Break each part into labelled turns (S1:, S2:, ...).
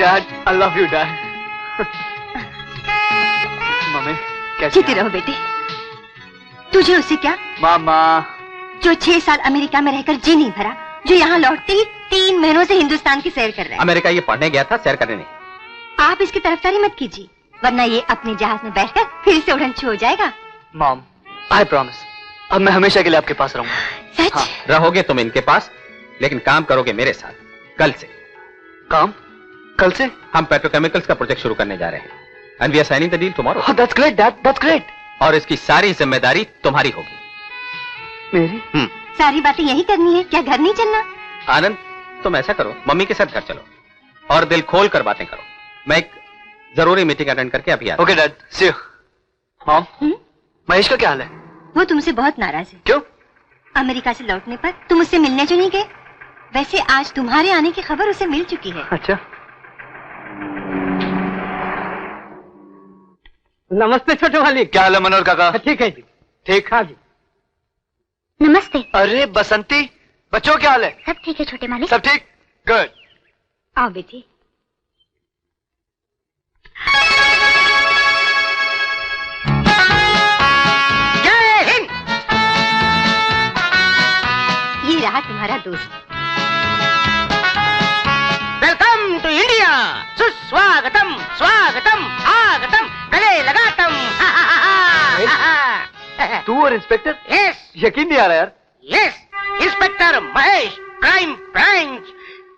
S1: Dad, I love you dad. Mummy कैसी?
S2: जीते रहो बेटे। तुझे उससे क्या?
S1: मामा।
S2: जो 6 साल अमेरिका में रहकर जी नहीं भरा, जो यहाँ लौटते ही 3 महीनों से हिंदुस्तान की सैर कर रहा है।
S3: अमेरिका ये पढ़ने गया था, सैर करने नहीं।
S2: आप इसकी तरफदारी मत कीजिए, वरना ये अपने जहाज में बैठकर फिर से उड़न छू हो जाएगा।
S1: मॉम, आई प्रॉमिस, अब मैं हमेशा के लिए आपके पास रहूंगा।
S2: सच?
S3: हाँ, रहोगे तुम इनके पास, लेकिन काम करोगे मेरे साथ कल से।
S1: काम? कल से?
S3: हम पेट्रोकेमिकल्स का प्रोजेक्ट शुरू करने जा रहे हैं। And we are signing the deal tomorrow.
S1: That's great dad, that's great.
S3: और इसकी सारी जिम्मेदारी तुम्हारी होगी।
S1: मेरी?
S2: सारी बातें यही करनी है, क्या घर नहीं चलना?
S3: आनंद, तुम ऐसा करो, मम्मी के साथ घर चलो और दिल खोल कर बातें करो। मैं एक जरूरी मीटिंग अटेंड करके अभी आता हूं।
S1: Okay dad, see you. Mom, Mahesh का क्या हाल है?
S2: वो तुमसे बहुत नाराज है।
S1: क्यों?
S2: अमेरिका से लौटने पर तुम उससे मिलने जो नहीं गए। वैसे आज तुम्हारे आने की खबर उसे मिल चुकी है।
S1: अच्छा।
S4: नमस्ते छोटे मालिक।
S1: क्या हाल है मनोहर काका?
S4: ठीक है जी।
S1: ठीक।
S4: हाँ जी।
S5: नमस्ते।
S1: अरे बसंती, बच्चों क्या हाल है?
S5: सब ठीक है छोटे मालिक।
S1: सब ठीक? गुड।
S2: आओ बेटी।
S4: जय हिंद।
S2: ये रहा तुम्हारा दोस्त।
S4: Welcome to India. सुस्वागतम, स्वागतम, आगतम, गले लगातम।
S1: तू और इंस्पेक्टर?
S4: यस
S1: यकीन नहीं आ रहा यार।
S4: Yes, inspector Mahesh, crime branch,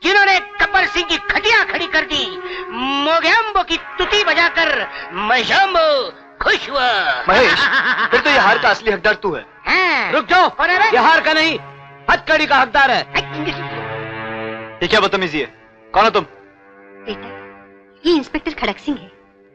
S4: जिन्होंने गब्बर सिंह की खटिया खड़ी कर दी, मोगैम्बो की तुती बजाकर महेशम्बो खुश हुआ।
S1: महेश, फिर तो ये हार का असली हकदार तू है।
S4: हाँ।
S6: रुक जाओ,
S4: और अरे?
S6: ये हार का नहीं, हथकड़ी का हकदार है।
S1: ये क्या बदतमीजी है? कौन हो तुम?
S2: बेटा, ये इंस्पेक्टर खड़क सिंह है।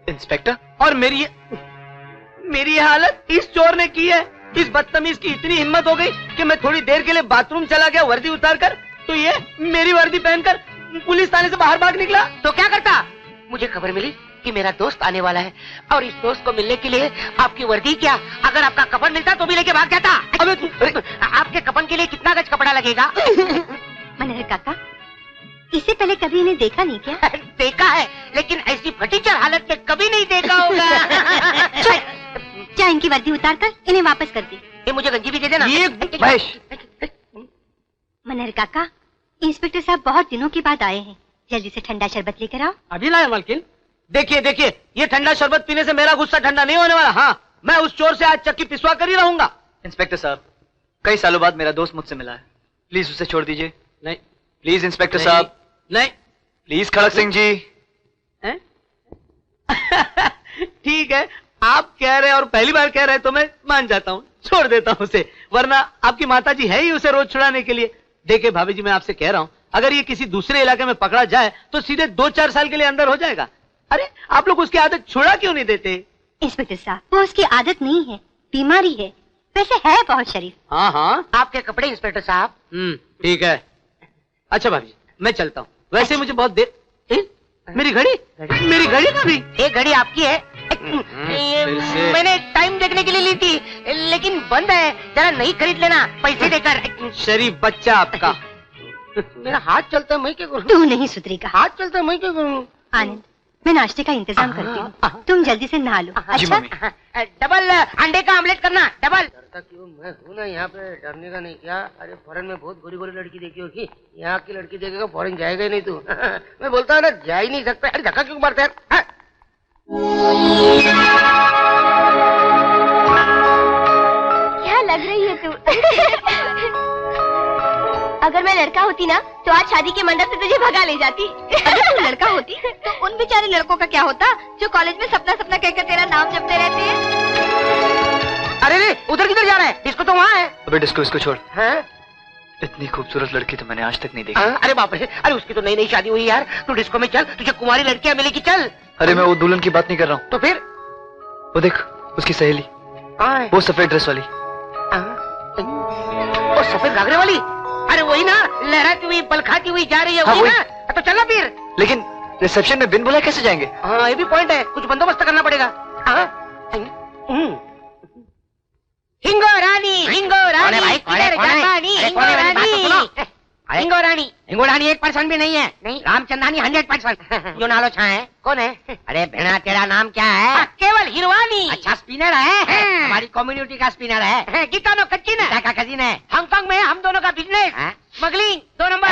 S1: इंस्पेक्टर?
S6: और मेरी ये हालत इस चोर ने की है। इस बदतमीज की इतनी हिम्मत हो गई कि मैं थोड़ी देर के लिए बाथरूम चला गया वर्दी उतार कर, तो ये मेरी वर्दी पहनकर पुलिस थाने से बाहर भाग निकला।
S4: तो क्या करता? मुझे खबर मिली कि मेरा दोस्त आने वाला है और इस दोस्त को मिलने के लिए आपकी वर्दी क्या, अगर आपका कफन मिलता तो भी लेके भाग जाता।
S1: अबे
S4: आपके कफन के लिए कितना गज कपड़ा लगेगा?
S2: मनोहर काका, इससे पहले कभी इन्हें देखा नहीं क्या?
S4: देखा है, लेकिन ऐसी फटीचर हालत में कभी नहीं देखा होगा।
S2: क्या इनकी वर्दी उतारकर इन्हें वापस कर दी।
S4: ये मुझे गंजी भी दे देना।
S6: ये
S1: महेश।
S2: मनोहर काका, इंस्पेक्टर साहब बहुत दिनों के बाद आए हैं, जल्दी से ठंडा शरबत लेकर आओ।
S6: अभी लाया मालकिन। देखिए देखिए, ये ठंडा शरबत पीने से मेरा गुस्सा ठंडा नहीं होने वाला। हाँ, मैं उस चोर से आज चक्की पिसवा कर ही रहूंगा।
S1: इंस्पेक्टर साहब, कई सालों बाद मेरा दोस्त मुझसे मिला है, प्लीज उसे छोड़ दीजिए।
S6: नहीं
S1: प्लीज इंस्पेक्टर साहब।
S6: नहीं।
S1: प्लीज खड़क सिंह जी।
S6: ठीक है, आप कह रहे हैं और पहली बार कह रहे हैं तो मैं मान जाता हूँ, छोड़ देता हूँ उसे, वरना आपकी माताजी है ही उसे रोज छुड़ाने के लिए। देखिए भाभी जी, मैं आपसे कह रहा हूँ, अगर ये किसी दूसरे इलाके में पकड़ा जाए तो सीधे 2-4 साल के लिए अंदर हो जाएगा। अरे आप लोग उसकी आदत छुड़ा क्यों नहीं देते?
S2: इंस्पेक्टर साहब, वो उसकी आदत नहीं है, बीमारी है। वैसे है बहुत शरीफ।
S6: हाँ हाँ,
S4: आपके कपड़े इंस्पेक्टर साहब।
S6: ठीक है। अच्छा भाभी जी, मैं चलता हूँ। वैसे मुझे बहुत देर। मेरी घड़ी का भी।
S4: ये घड़ी आपकी है?
S6: फिर से।
S4: मैंने टाइम देखने के लिए ली थी, लेकिन बंद है, जरा नहीं खरीद लेना पैसे देकर।
S6: शरीफ बच्चा आपका।
S4: मेरा हाथ चलता है, मैं क्या करूँ?
S2: तू नहीं सुधरेगा।
S4: हाथ चलता है, मैं क्या करूँ?
S2: आनंद, मैं नाश्ते का इंतजाम करती हूँ, तुम जल्दी से नहा लो। अच्छा?
S4: डबल अंडे का ऑमलेट करना, डबल। डरता क्यों? मैं हूँ ना यहाँ पे, डरने का नहीं क्या? अरे फॉरेन में बहुत गोरी गोरी लड़की देखी होगी, यहाँ की लड़की देखेगा फॉरेन जाएगा ही नहीं तू। मैं बोलता हूँ ना, जा ही नहीं सकता। अरे धक्का क्यों मारते हैं?
S5: क्या लग रही है तू? अगर मैं लड़का होती ना तो आज शादी के मंडप से तुझे भगा ले जाती।
S2: अगर तू लड़का होती तो उन बेचारे लड़कों का क्या होता जो कॉलेज में सपना सपना कहकर तेरा नाम जपते रहते हैं।
S4: अरे रे, उधर किधर जा रहा है? डिस्को तो वहाँ है।
S1: अबे डिस्को इसको छोड़।
S4: हैं?
S1: इतनी खूबसूरत लड़की तो मैंने आज तक नहीं देखी।
S4: अरे बाप रे, अरे उसकी तो नई नई शादी हुई यार। तू डिस्को में चल, तुझे कुमारी लड़कियां मिलेगी, चल।
S1: अरे मैं वो दुल्हन की बात नहीं कर रहा हूँ।
S4: तो फिर?
S1: वो देख, उसकी सहेली, वो सफेद ड्रेस वाली।
S4: वो सफेद घाघरे वाली? अरे वही ना, लहराती हुई बलखाती हुई जा रही है।
S1: हाँ,
S4: वही
S1: वही।
S4: ना? तो चलना फिर।
S1: लेकिन रिसेप्शन में बिन बुलाए कैसे जाएंगे?
S4: हाँ, ये भी पॉइंट है, कुछ बंदोबस्त करना पड़ेगा। हिंगो रानी, हिंगो रानी, किधर जापानी, हिंगो रानी। हिंगोरानी 1% भी नहीं है। नहीं रामचंदानी 100%। जो नालो छा है कौन है? अरे भेड़ा तेरा नाम क्या है? केवल हिरवानी। अच्छा स्पिनर है, हमारी कम्युनिटी का स्पिनर है। कितानो कच्चिन है का कजिन है। हांगकांग में हम दोनों का बिजनेस स्मगलिंग 2 नंबर।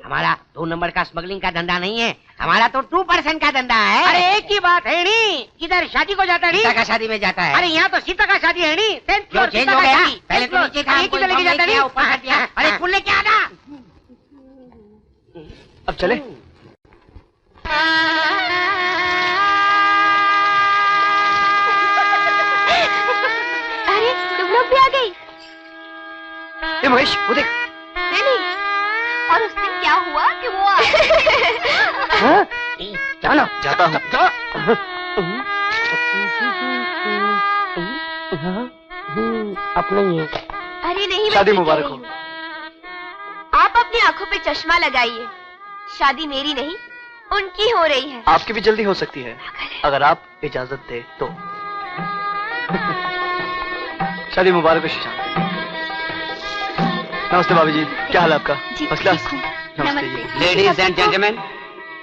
S4: हमारा 2 नंबर का स्मगलिंग का धंधा नहीं है, हमारा तो 2% का धंधा है। अरे एक ही बात है नी, किधर शादी को जाता है? सीता का शादी में जाता है। अरे यहाँ तो सीता का शादी है नी। 10th फ्लोर चेंज हो गया, पहले तो नीचे था, किधर लेके जाता नहीं, ऊपर कर दिया। अरे फुल लेके आना।
S1: अब चले।
S5: अरे तुम लोग भी आ गई।
S1: ए महेश, वो देख।
S2: नहीं, और उस दिन क्या हुआ कि वो
S4: चलो
S1: जाता हूँ।
S4: अपने ही है।
S5: अरे नहीं, मैं
S1: शादी
S5: ठीक
S1: मुबारक
S5: कह
S1: हो।
S5: रही हूँ। आप अपनी आंखों पे चश्मा लगाइए, शादी मेरी नहीं उनकी हो रही है।
S1: आपकी भी जल्दी हो सकती है, अगर आप इजाजत दे तो। शादी मुबारक हो शीशांत। नमस्ते भाभी जी, क्या हाल है आपका?
S5: जी,
S1: फर्स्ट क्लास।
S5: ठीक हूँ।
S1: नमस्ते
S5: नमस्ते।
S1: जी।
S3: लेडीज एंड जेंटलमैन,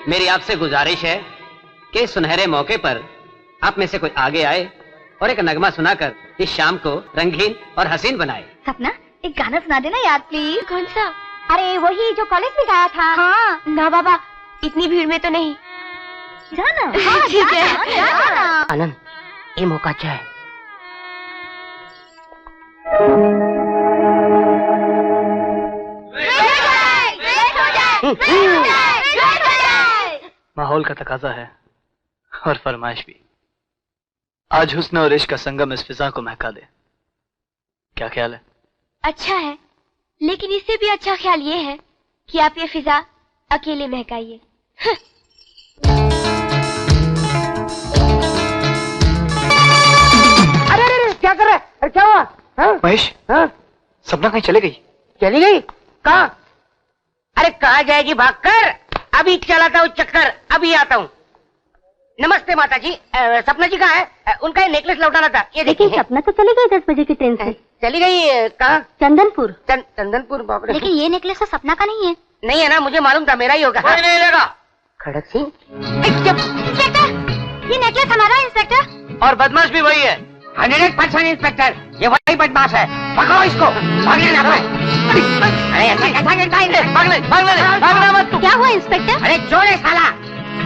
S3: मेरी आपसे गुजारिश है कि सुनहरे मौके पर आप में से कोई आगे आए और एक नगमा सुनाकर इस शाम को रंगीन और हसीन बनाए।
S2: सपना एक गाना सुना देना यार प्लीज।
S5: कौन सा?
S2: अरे वही जो कॉलेज में गाया था। हाँ
S5: ना बाबा, इतनी भीड़ में तो नहीं।
S2: जाना।
S5: ठीक है।
S2: जाना।
S4: आनंद ये मौका अच्छा है।
S1: माहौल का तकाजा है और फरमाइश भी। आज हुस्न और इश्क का संगम इस फिजा को महका दे। क्या ख्याल है?
S5: अच्छा है, लेकिन इससे भी अच्छा ख्याल ये है कि आप ये फिजा अकेले महकाइए।
S4: अरे क्या कर रहा है? अरे क्या हुआ? हाँ?
S1: महेश,
S4: हाँ?
S1: सपना कहीं चले गई?
S4: चली गई? कहाँ? अरे कहाँ जाएगी भागकर? अभी चलाता हूँ चक्कर, अभी आता हूँ। नमस्ते माता जी। सपना जी कहाँ है? उनका ये नेकलेस लौटाना था, ये देखिए।
S2: सपना तो चली गई 10 बजे की ट्रेन से।
S4: चली गई कहाँ?
S2: चंदनपुर।
S4: चंदनपुर। बाप रे।
S2: लेकिन ये नेकलेस तो सपना का नहीं है।
S4: नहीं है ना, मुझे मालूम था मेरा ही होगा।
S3: कोई नहीं लेगा।
S4: खड़क सिंह।
S2: इंस्पेक्टर, ये नेकलेस हमारा है इंस्पेक्टर।
S6: और बदमाश भी वही है।
S4: 100% इंस्पेक्टर, ये वही बदमाश है। पकड़ो इसको, भागने ना पाए। अरे ऐसा कैसा गिरता है?
S6: भागना मत तू।
S2: क्या हुआ इंस्पेक्टर?
S4: अरे चोर है साला,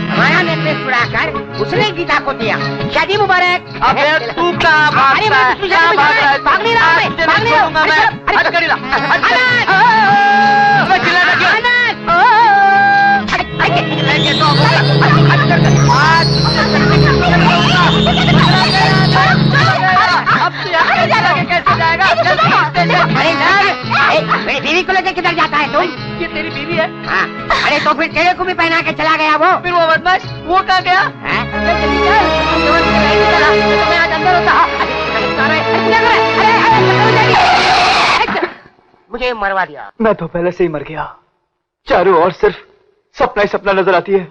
S4: हमारा नेकलेस चुराकर उसने गीता को दिया। शादी मुबारक।
S6: अबे तू कहाँ भागता है? कहाँ भाग रहा है?
S4: भाग नहीं रहा मैं,
S6: तुझे
S4: भाग
S6: नहीं
S4: नहीं रहा।
S6: छोड़ूंगा मैं। हट कर इला, हट कर। मैं चिल्लाना क्यों? लेके तो हट कैसे जाएगा?
S4: मेरी बीवी को लेकर किधर जाता है तुम?
S6: ये तेरी बीवी है?
S4: हाँ। अरे तो फिर तेरे को भी पहना के चला गया वो।
S6: फिर वो बदमाश वो कहाँ गया?
S4: हाँ? मैं आज अंदर होता। मुझे मरवा दिया।
S1: मैं तो पहले से ही मर गया। चारों ओर सिर्फ सपना ही सपना नजर आती है।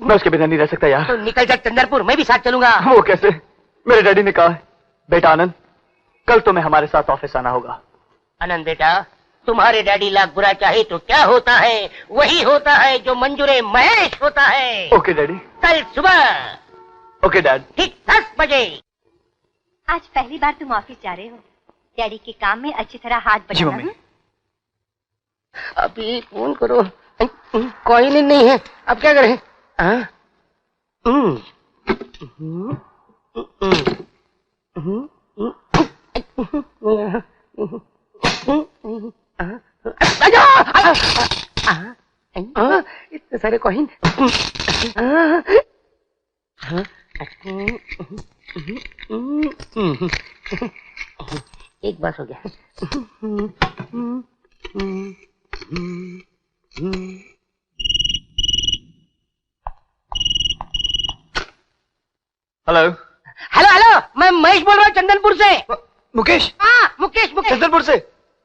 S1: मैं उसके बिना नहीं रह सकता यार।
S4: तो निकल जा चंदरपुर, मैं भी साथ चलूंगा।
S1: वो कैसे? मेरे डैडी ने कहा है, बेटा आनंद कल तुम्हें हमारे साथ ऑफिस आना होगा।
S4: आनंद बेटा, तुम्हारे डैडी लाख बुरा चाहे तो क्या होता है, वही होता है जो मंजूरे महेश होता है।
S1: Okay daddy.
S4: कल सुबह
S1: ओके डैड।
S4: ठीक 10 बजे।
S2: आज पहली बार तुम ऑफिस जा रहे हो। डैडी के काम में अच्छी तरह हाथ
S1: जी
S2: बटाना।
S1: मम्मी।
S4: अभी फोन करो, कोई नहीं है, अब क्या करें? इतने सारे कॉइन। एक बात हो गया।
S1: हेलो।
S4: हेलो हेलो, मैं महेश बोल रहा हूँ चंदनपुर से।
S1: मुकेश।
S4: हाँ मुकेश, मुकेश।
S1: चंदनपुर से।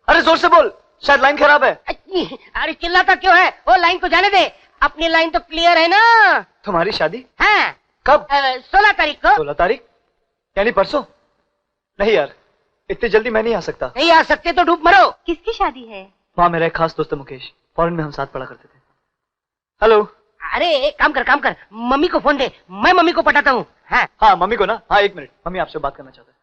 S1: अरे जोर से बोल, शायद लाइन खराब है।
S4: अरे चिल्लाता क्यों है? वो लाइन को जाने दे, अपनी लाइन तो क्लियर है ना।
S1: तुम्हारी शादी
S4: हाँ।
S1: कब?
S4: 16 तारीख को।
S1: 16 तारीख यानी परसों? नहीं यार, इतनी जल्दी मैं नहीं आ सकता।
S4: नहीं आ सकते तो डूब मरो।
S2: किसकी शादी है?
S1: वहाँ मेरा एक खास दोस्त है मुकेश, फॉरेन में हम साथ पढ़ा करते थे। हेलो।
S4: अरे एक काम कर, मम्मी को फोन दे, मैं मम्मी को पटाता हूँ।
S1: हाँ मम्मी को ना, हाँ 1 मिनट, मम्मी आपसे बात करना चाहते हैं।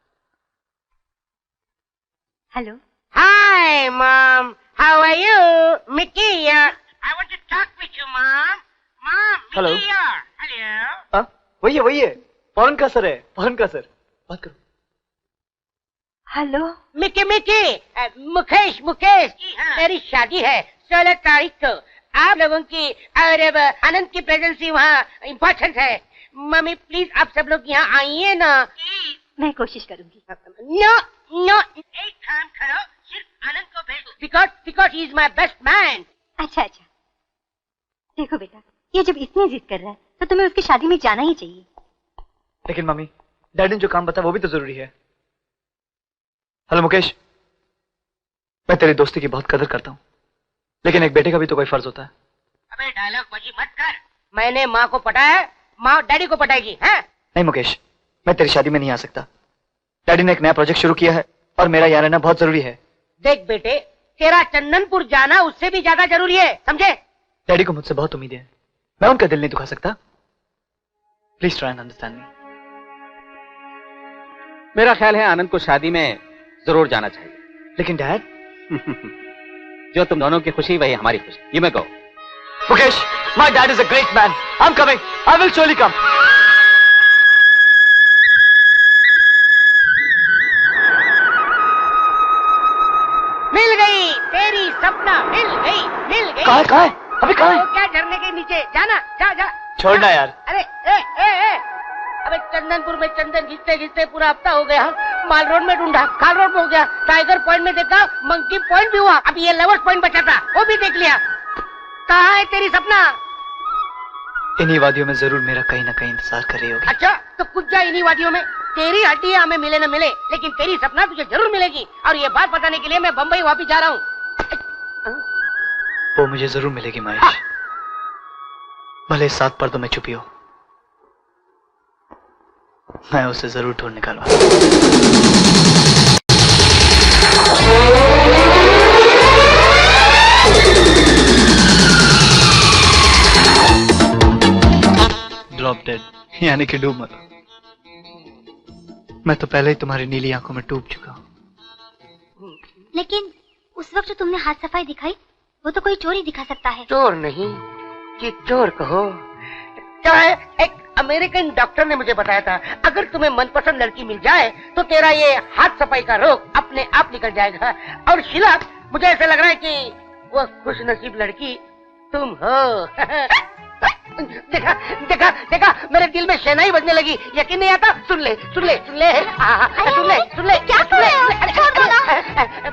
S2: Hello.
S4: Hi mom, how are you? Mickey here, I want to talk with you mom. Mom,
S1: hello.
S4: Mickey here. Hello.
S1: हाँ वही है, फॉरेन का सर है, फॉरेन का सर, बात करो।
S2: हेलो।
S4: मिकी मुकेश मेरी शादी है 16 तारीख को। आप लोगों की और अब आनंद की प्रेजेंस ही वहाँ इम्पोर्टेंट है। मम्मी प्लीज आप सब लोग यहाँ आइए ना।
S2: मैं कोशिश करूंगी।
S4: नो एक काम करो, सिर्फ आनंद को भेज दो, because he is my best man.
S2: अच्छा देखो बेटा, ये जब इतनी जिद कर रहा है तो तुम्हें उसकी शादी में जाना ही चाहिए।
S1: लेकिन मम्मी, डैडी ने जो काम बताया वो भी तो जरूरी है। हेलो मुकेश, मैं तेरी दोस्ती की बहुत कदर करता हूँ, लेकिन एक बेटे का भी तो कोई फर्ज होता है।
S4: अबे डायलॉग बाजी मत कर। मैंने माँ को पटाया, माँ डैडी को पटाएगी है?
S1: नहीं मुकेश, मैं तेरी शादी में नहीं आ सकता। डैडी ने एक नया प्रोजेक्ट शुरू किया है और मेरा यहाँ रहना बहुत जरूरी है।
S4: देख बेटे, तेरा चंदनपुर जाना उससे भी ज्यादा जरूरी है, समझे?
S1: डैडी को मुझसे बहुत उम्मीदें हैं, मैं उनका दिल नहीं दुखा सकता। Please try and understand me.
S3: मेरा ख्याल है आनंद को शादी में जरूर जाना चाहिए।
S1: लेकिन डैड,
S3: जो तुम दोनों की खुशी वही हमारी खुशी। You may go.
S1: Mukesh, my dad is a great man, I am coming, I will surely come।
S4: मिल गई तेरी सपना, मिल गई।
S1: कहाँ है? अभी कहाँ है?
S4: क्या झरने के नीचे जाना, जा।
S1: छोड़ना यार।
S4: अरे ए अबे चंदनपुर में चंदन घिसते पूरा हफ्ता हो गया। माल रोड में ढूंढा, खाल रोड में हो गया, टाइगर पॉइंट में देखा, मंकी पॉइंट भी हुआ, अभी ये लवर्स पॉइंट बचा था वो भी देख लिया। कहाँ है तेरी सपना?
S1: इन्हीं वादियों में जरूर मेरा कहीं ना कहीं इंतजार कर रही होगी।
S4: अच्छा तो कुछ जा इन्हीं वादियों में। तेरी हड्डियां हमें मिले न मिले, लेकिन तेरी सपना तुझे जरूर मिलेगी। और ये बात बताने के लिए मैं बम्बई वापिस जा रहा हूँ।
S1: वो मुझे जरूर मिलेगी महेश, भले 7 पर्दों में छुपी हो, मैं उसे जरूर ढूंढ निकालूंगा। ड्रॉप डेड, यानी कि डूब मरो। मैं तो पहले ही तुम्हारी नीली आंखों में डूब चुका हूँ।
S2: लेकिन उस वक्त जो तुमने हाथ सफाई दिखाई, वो तो कोई चोर ही दिखा सकता है।
S4: चोर नहीं, कि चोर कहो। क्या है, एक अमेरिकन डॉक्टर ने मुझे बताया था, अगर तुम्हें मनपसंद लड़की मिल जाए तो तेरा ये हाथ सफाई का रोग अपने आप निकल जाएगा। और शीला, मुझे ऐसा लग रहा है कि वो खुशनसीब लड़की तुम हो। देखा मेरे दिल में शहनाई बजने लगी। यकीन नहीं आता? सुन ले।
S2: क्या कर रहे हो? छोड़ दो ना।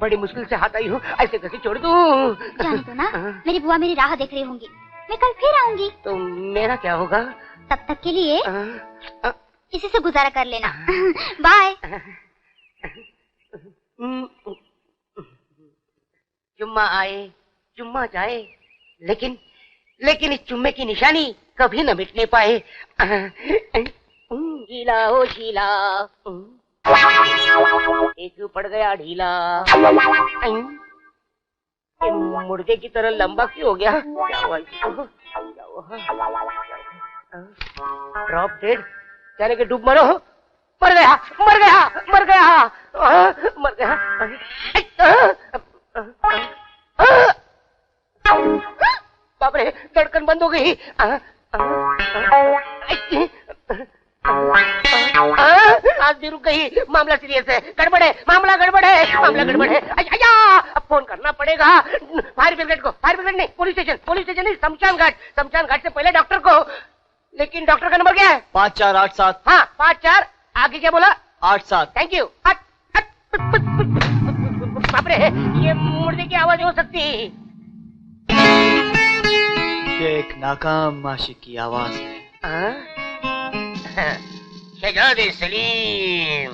S4: बड़ी मुश्किल से हाथ आई हूँ, ऐसे कैसे छोड़ दूँ?
S2: जाने दो ना, मेरी बुआ मेरी राह देख रही होंगी, मैं कल फिर आऊंगी।
S4: तो मेरा क्या होगा?
S2: तब तक के लिए इसी से गुजारा कर लेना। बाय।
S4: चुम्मा आए चुम्मा जाए, लेकिन इस चुम्मे की निशानी कभी न मिटने पाए। गीला हो शीला, एक पड़ गया ढीला। मुर्गे की तरह लंबा क्यों हो गया? क्या हुआ? ड्रॉप डेड, यानी कि डूब मरो। मर गया। बाप रे, धड़कन बंद हो गई। आज भी रुक गई। मामला सीरियस है, मामला गड़बड़ है। अब फोन करना पड़ेगा फायर ब्रिगेड को। फायर ब्रिगेड नहीं, पुलिस स्टेशन नहीं, शमशान घाट से पहले डॉक्टर को। लेकिन डॉक्टर का नंबर क्या है?
S1: 5487।
S4: हाँ 54। आगे क्या बोला?
S1: 87।
S4: Thank you. बाप रे, ये मुर्दे की आवाज हो सकती है।
S1: ये एक नाकाम आशिक की आवाज है।
S4: शहजादे सलीम,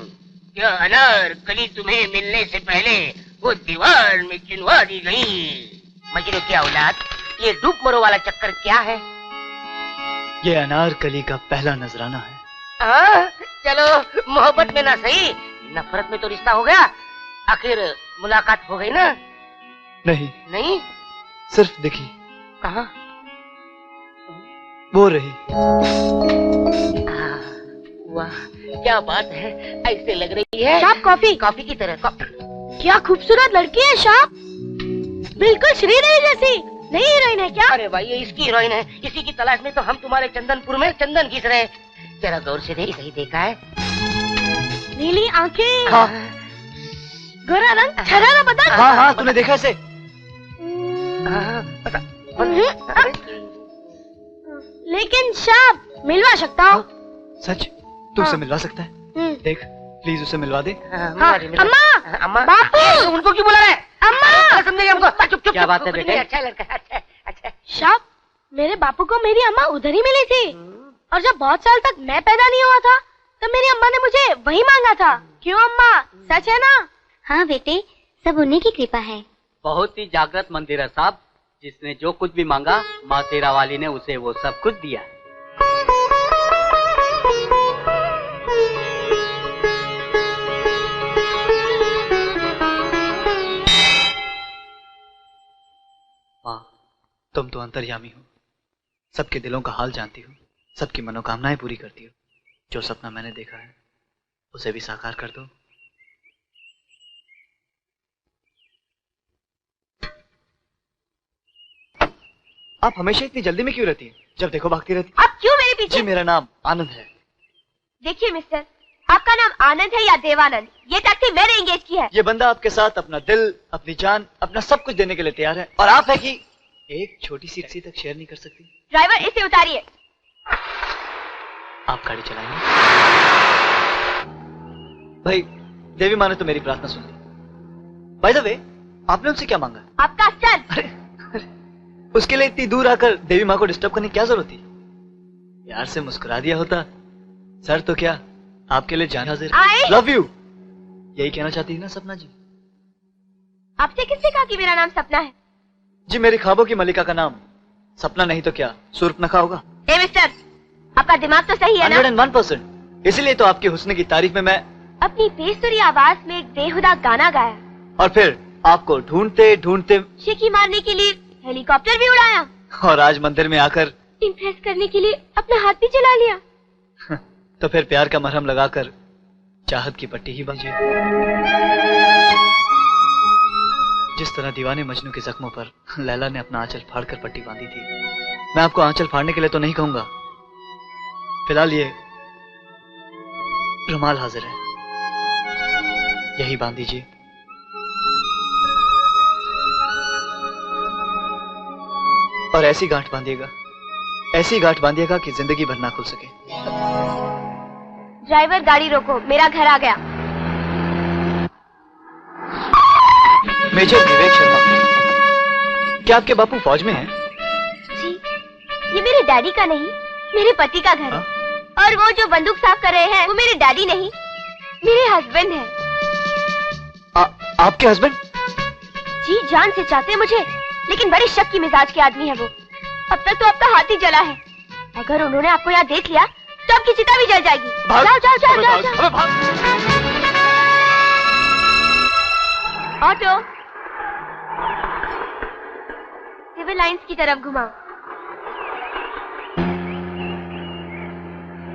S4: क्या अनार कली तुम्हें मिलने से पहले वो दीवार में चुनवा दी गई। मजनू की औलाद, ये डूब मरो वाला चक्कर क्या है?
S1: ये अनारकली का पहला नजराना है।
S4: चलो, मोहब्बत में ना सही, नफरत में तो रिश्ता हो गया। आखिर मुलाकात हो गई ना।
S1: नहीं,
S4: नहीं?
S1: सिर्फ दिखी।
S4: कहाँ?
S1: वो रही।
S4: वाह, क्या बात है, ऐसे लग रही है
S2: साहब कॉफी।
S4: कॉफी की तरह।
S2: क्या खूबसूरत लड़की है साहब, बिल्कुल श्रीदेवी जैसी। नहीं हीरोइन है क्या?
S4: अरे भाई, ये इसकी हीरोइन है। इसी की तलाश में तो हम तुम्हारे चंदनपुर में चंदन घिस रहे हैं। जरा गौर से देख, सही देखा है?
S2: नीली आंखें,
S1: हाँ
S2: गोरा रंग, छरारा बदन।
S1: हाँ हाँ, तूने देखा इसे?
S2: लेकिन साहब मिलवा सकता हूँ।
S1: सच? तू उसे मिलवा सकता है? देख, प्लीज उसे मिलवा दे।
S2: हाँ, अम्मा,
S4: अम्मा,
S2: बापू,
S4: उनको क्यों बुला रहे?
S2: अम्मा।
S4: समझेंगे हमको। चुप चुप।
S3: क्या बात है बेटे?
S4: अच्छा लड़का, अच्छा अच्छा।
S2: साहब, मेरे बापू को मेरी अम्मा उधर ही मिली थी, और जब बहुत साल तक मैं पैदा नहीं हुआ था तो मेरी अम्मा ने मुझे वही मांगा था। क्यों अम्मा, सच है ना?
S5: हाँ बेटे, सब उन्हीं की कृपा है।
S3: बहुत ही जागृत मंदिर है साहब। जिसने जो कुछ भी मांगा, माँ शेरा वाली ने उसे वो सब कुछ दिया।
S1: माँ, तुम तो अंतर्यामी हो, सबके दिलों का हाल जानती हो, सबकी मनोकामनाएं पूरी करती हो। जो सपना मैंने देखा है उसे भी साकार कर दो। आप हमेशा इतनी जल्दी में क्यों रहती हैं? जब देखो भागती रहती।
S2: आप क्यों मेरे पीछे?
S1: जी, मेरा नाम आनंद है।
S2: देखिए मिस्टर, आपका नाम आनंद है या देवानंद, ये टैक्सी मैंने एंगेज की है।
S1: ये बंदा आपके साथ अपना दिल, अपनी जान, अपना सब कुछ देने के लिए तैयार है, और आप है कि एक छोटी सी रस्सी तक शेयर नहीं कर सकती।
S2: ड्राइवर, इसे उतारिए।
S1: आप गाड़ी चलाएंगे? भाई, देवी माँ ने तो मेरी प्रार्थना सुन ली। बाय द वे, आपने उनसे क्या मांगा?
S2: आपका सन।
S1: अरे, उसके लिए इतनी दूर आकर देवी माँ को डिस्टर्ब करने की क्या जरूरत थी? प्यार से मुस्कुरा दिया होता। सर तो क्या, आपके लिए जान हाजिर। लव यू, यही कहना चाहती है ना सपना जी?
S2: आपसे किसने कहा कि मेरा नाम सपना है?
S1: जी, मेरी ख्वाबों की मलिका का नाम सपना नहीं तो क्या, सूर्पनखा होगा।
S2: ए मिस्टर, आपका दिमाग तो सही है ना?
S1: 101%। इसीलिए तो आपके हुस्न की तारीफ में मैं
S2: अपनी बेसुरी आवाज में एक बेहुदा गाना गाया,
S1: और फिर आपको ढूंढते ढूंढते
S2: शेखी मारने के लिए हेलीकॉप्टर भी उड़ाया,
S1: और आज मंदिर में आकर
S2: इम्प्रेस करने के लिए अपना हाथ भी चला लिया।
S1: तो फिर प्यार का मरहम लगाकर चाहत की पट्टी ही बांधिए। जिस तरह दीवाने मजनू के जख्मों पर लैला ने अपना आंचल फाड़कर पट्टी बांधी थी, मैं आपको आंचल फाड़ने के लिए तो नहीं कहूंगा। फिलहाल ये रुमाल हाजिर है, यही बांध दीजिए। और ऐसी गांठ बांधिएगा, ऐसी गांठ बांधिएगा कि जिंदगी भर ना खुल सके।
S2: ड्राइवर, गाड़ी रोको, मेरा घर आ गया।
S1: मेजर विवेक शर्मा, क्या आपके बापू फौज में हैं?
S2: जी, ये मेरे डैडी का नहीं, मेरे पति का घर है। और वो जो बंदूक साफ कर रहे हैं वो मेरे डैडी नहीं, मेरे हस्बैंड हैं।
S1: आपके हस्बैंड?
S2: जी, जान से चाहते हैं मुझे, लेकिन बड़े शक की मिजाज के आदमी है वो। अब तक तो आपका हाथ ही जला है। अगर उन्होंने आपको यहाँ देख लिया तो आपकी चिता भी जल जाएगी। जाओ जाओ जाओ जाओ जाओ। ऑटो, सिविल लाइंस की तरफ घुमाओ।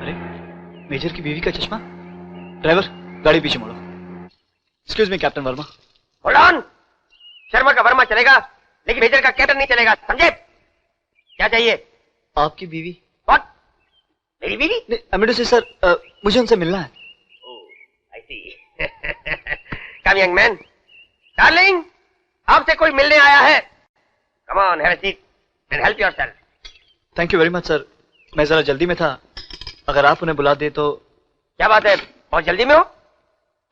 S1: अरे, मेजर की बीवी का चश्मा। ड्राइवर, गाड़ी पीछे मोड़ो। Excuse me captain Varma.
S4: Hold on. Sharma का वर्मा चलेगा, लेकिन मेजर का कैप्टन नहीं चलेगा, समझे? क्या चाहिए?
S1: आपकी बीवी।
S4: व्हाट? मेरी बीवी?
S1: नहीं, सर, मुझे उनसे मिलना है।
S4: ओह, आई सी। कम यंग मैन। डार्लिंग, आपसे कोई मिलने आया है। Come on, have a seat and help yourself.
S1: Thank you very much sir, मैं जरा जल्दी में था, अगर आप उन्हें बुला दे तो।
S4: क्या बात है, बहुत जल्दी में हो?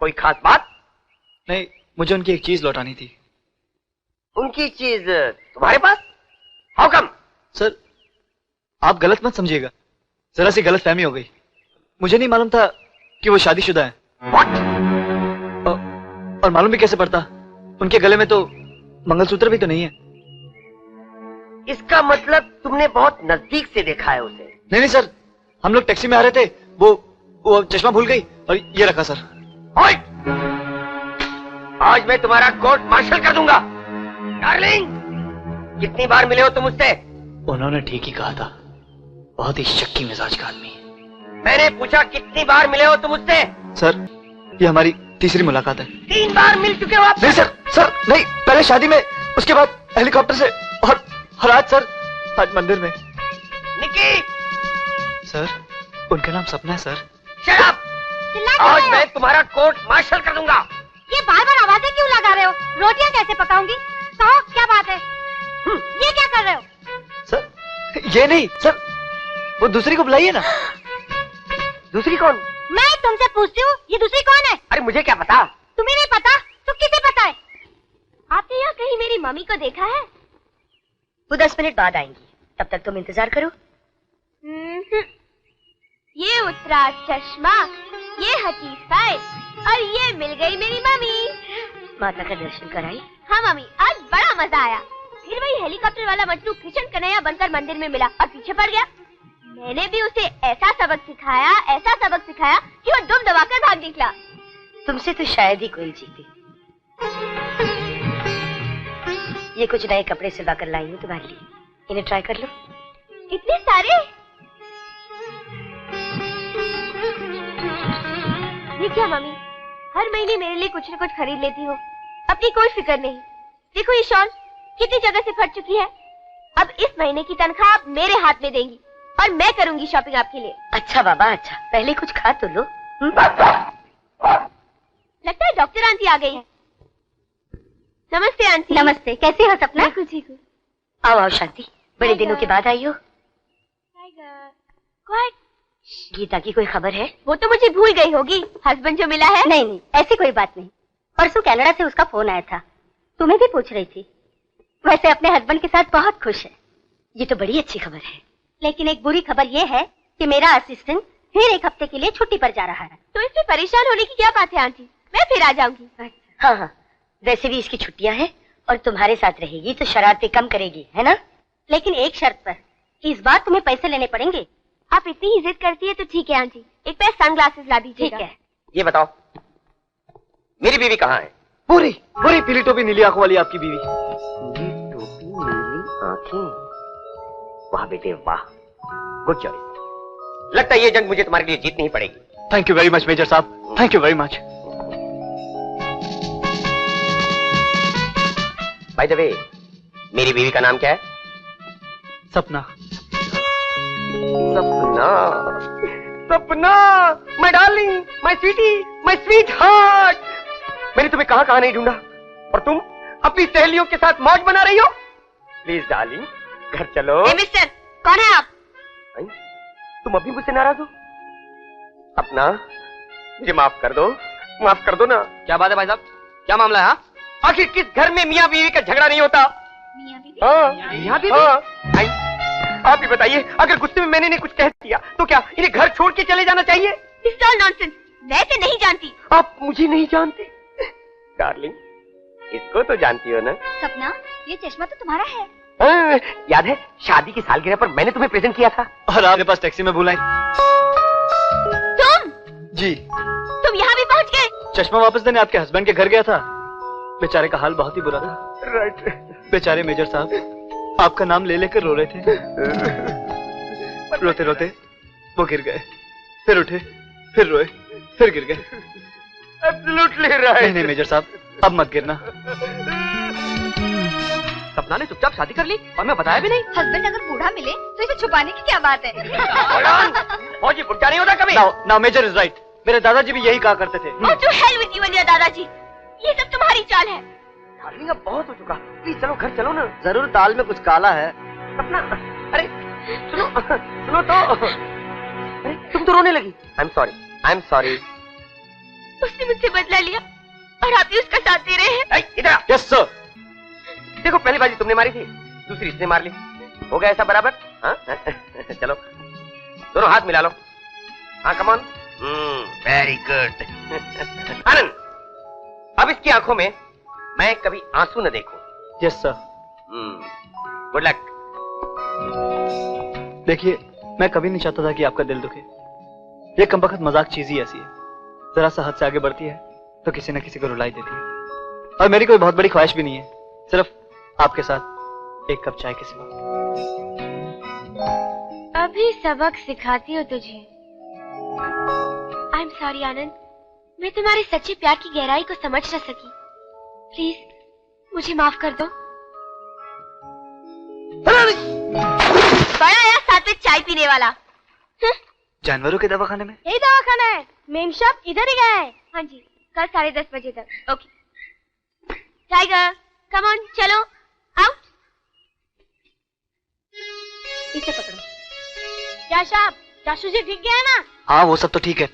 S4: कोई खास बात?
S1: नहीं, मुझे उनकी एक चीज लौटानी थी।
S4: उनकी चीज तुम्हारे पास? How come?
S1: सर, आप गलत मत समझिएगा, जरा सी गलत फहमी हो गई। मुझे नहीं मालूम था कि वो शादीशुदा है।
S4: What?
S1: और मालूम भी कैसे पड़ता, उनके गले में तो मंगलसूत्र भी तो नहीं है।
S4: इसका मतलब तुमने बहुत नजदीक से देखा है उसे?
S1: नहीं नहीं सर, हम लोग टैक्सी में आ रहे थे, वो चश्मा भूल गई और ये रखा सर।
S4: आज मैं तुम्हारा कोर्ट मार्शल कर दूंगा। डार्लिंग, कितनी बार मिले हो तुम मुझसे?
S1: उन्होंने ठीक ही कहा था, बहुत ही शक्की मिजाज का आदमी है।
S4: मैंने पूछा कितनी बार मिले हो तुम मुझसे?
S1: सर, ये हमारी तीसरी मुलाकात है।
S4: 3 बार मिल चुके हो आप?
S1: नहीं सर नहीं, पहले शादी में, उसके बाद हेलीकॉप्टर से, और आज सर, आज मंदिर में।
S4: निकी!
S1: सर, उनका नाम सपना है सर।
S4: Shut up! आज मैं तुम्हारा कोर्ट मार्शल कर दूंगा।
S2: ये बार बार आवाजें क्यों लगा रहे हो? रोटियां कैसे पकाऊंगी? कहो क्या बात है? ये क्या कर रहे हो?
S1: सर, ये नहीं सर, वो दूसरी को बुलाइए ना।
S4: दूसरी कौन?
S2: मैं तुमसे पूछती हूँ, ये दूसरी कौन है?
S4: अरे मुझे क्या पता?
S2: तुम्हें नहीं पता तो किसे पता है? आपने यहाँ कहीं मेरी मम्मी को देखा है?
S7: वो 10 मिनट बाद आएंगी, तब तक तुम इंतजार करो।
S2: ये उतरा चश्मा, ये हटी साइड, और ये मिल गई मेरी मम्मी।
S7: माता का दर्शन कराई?
S2: हाँ मम्मी, आज बड़ा मजा आया। फिर वही हेलीकॉप्टर वाला मट्टू कृष्ण कन्हैया बनकर मंदिर में मिला और पीछे पड़ गया। मैंने भी उसे ऐसा सबक सिखाया कि वो दुम दबाकर भाग निकला।
S7: तुमसे तो शायद ही कोई जीते। ये कुछ नए कपड़े सिलवा कर लाई हूँ तुम्हारे लिए, इन्हें ट्राई कर लो।
S2: इतने सारे? ये क्या मम्मी, हर महीने मेरे लिए कुछ न कुछ खरीद लेती हो, अपनी कोई फिक्र नहीं। देखो ये शॉल कितनी जगह से फट चुकी है। अब इस महीने की तनख्वाह आप मेरे हाथ में देंगी और मैं करूंगी शॉपिंग आपके लिए।
S7: अच्छा बाबा अच्छा, पहले कुछ खा तो लो।
S2: लगता है डॉक्टर आंटी आ गई है। नमस्ते आंटी।
S7: नमस्ते, कैसे हो सपना?
S2: बिल्कुल ठीक हूँ।
S7: आओ आओ शांति, बड़े दिनों के बाद आई हो। गीता की कोई खबर है?
S2: वो तो मुझे भूल गई होगी, हस्बैंड जो मिला है।
S7: नहीं नहीं, ऐसी कोई बात नहीं। परसों कनाडा से उसका फोन आया था, तुम्हें भी पूछ रही थी। वैसे अपने हस्बैंड के साथ बहुत खुश है। ये तो बड़ी अच्छी खबर है, लेकिन एक बुरी खबर ये है कि मेरा असिस्टेंट फिर 1 हफ्ते के लिए छुट्टी पर जा रहा है।
S2: तो इसमें परेशान होने की क्या बात है आंटी, मैं फिर आ जाऊंगी।
S7: हाँ हाँ, वैसे भी इसकी छुट्टियां हैं और तुम्हारे साथ रहेगी तो शरारतें कम करेगी, है ना? लेकिन एक शर्त पर, इस बार तुम्हें पैसे लेने पड़ेंगे।
S2: आप इतनी ही जिद करती है तो ठीक है आंटी, एक पैर सनग्लासेस ला दीजिएगा।
S7: ठीक है।
S4: ये बताओ, मेरी बीवी कहाँ है?
S1: पूरी पीली टोपी नीली आंखों वाली आपकी बीवी।
S4: पीली टोपी नीली आंखें, वाह बेटे वाह, गुड चॉइस। लगता है ये जंग मुझे तुम्हारे लिए जीतनी ही पड़ेगी।
S1: Thank you very much major साहब, thank you very much.
S4: By the way, मेरी बीवी का नाम क्या है?
S1: Sapna.
S4: Sapna, my darling, my sweetie, my sweetheart. मैंने तुम्हें कहां नहीं ढूंढा और तुम अपनी सहेलियों के साथ मौज बना रही हो। प्लीज डार्लिंग, घर चलो।
S2: मिस्टर, कौन है आप?
S4: तुम अभी मुझसे नाराज हो? अपना मुझे माफ कर दो ना। क्या बात है भाई साहब, क्या मामला है? आखिर किस घर में मियाँ बीवी का झगड़ा नहीं होता?
S2: मियाँ बीवी?
S4: हाँ, मियाँ बीवी? हाँ। आप ही बताइए, अगर गुस्से में मैंने इन्हें कुछ कह दिया तो क्या इन्हें घर छोड़ के चले जाना चाहिए?
S2: It's all nonsense, मैं इसे नहीं जानती।
S4: आप मुझे नहीं जानते? डार्लिंग, इसको तो जानती हो ना?
S2: सपना, ये चश्मा तो तुम्हारा है।
S4: याद है शादी की सालगिरह पर मैंने तुम्हें प्रेजेंट किया था।
S1: और आपके पास टैक्सी में भूल आई।
S2: तुम?
S1: जी।
S2: तुम यहाँ भी पहुँच गए?
S1: चश्मा वापस देने आपके हस्बैंड के घर गया था, बेचारे का हाल बहुत ही बुरा था।
S4: राइट।
S1: बेचारे मेजर साहब आपका नाम ले लेकर रो रहे थे। रोते रोते वो गिर गए, फिर उठे, फिर रोए, फिर गिर गए।
S4: Absolutely right.
S1: नहीं मेजर साहब, अब मत गिरना।
S4: सपना ने चुपचाप शादी कर ली और मैं बताया भी नहीं।
S2: हस्बैंड अगर बूढ़ा मिले तो इसे छुपाने की क्या बात है?
S4: फौजी बुढ़ा नहीं होता कभी।
S1: नाउ मेजर इज राइट, मेरे दादाजी भी यही कहा करते थे।
S2: Oh, to hell with you and your दादाजी, ये सब तुम्हारी चाल है।
S4: डार्लिंग, अब बहुत हो चुका, प्लीज चलो घर चलो ना।
S1: जरूर दाल में कुछ काला है।
S4: सपना, अरे सुनो तो। अरे तुम तो रोने लगी। आई एम सॉरी।
S2: उसने मुझसे बदला लिया और आप भी उसका साथ दे रहे हैं।
S4: इधर।
S1: Yes sir.
S4: देखो, पहली बाजी तुमने मारी थी, दूसरी इसने मार ली, हो गया ऐसा बराबर। हाँ चलो दोनों हाथ मिला लो। हाँ come on. Very good. Anand, अब इसकी आंखों में मैं कभी आंसू न देखूं।
S1: Yes sir.
S4: Good luck.
S1: देखिए, मैं कभी नहीं चाहता था कि आपका दिल दुखे। ये कमबख्त मजाक चीज ही ऐसी है, जरा सा हद से आगे बढ़ती है तो किसी न किसी को रुलाई देती है। और मेरी कोई बहुत बड़ी ख्वाहिश भी नहीं है, सिर्फ आपके साथ एक कप चाय के सिवा।
S2: अभी सबक सिखाती हो तुझे। आई एम सॉरी आनंद, मैं तुम्हारे सच्चे प्यार की गहराई को समझ न सकी। प्लीज मुझे माफ कर दो। बड़ा आया साथ में चाय पीने वाला।
S1: जानवरों के दवाखाने में?
S2: यही दवाखाना है, मेन शॉप इधर ही गया है। हाँ जी, कल 10:30 बजे तक। ओके टाइगर, कम ऑन, चलो आउट।
S7: इसे पकड़ो।
S2: क्या साहब, चाचू जी ठीक है ना?
S1: हाँ वो सब तो ठीक है,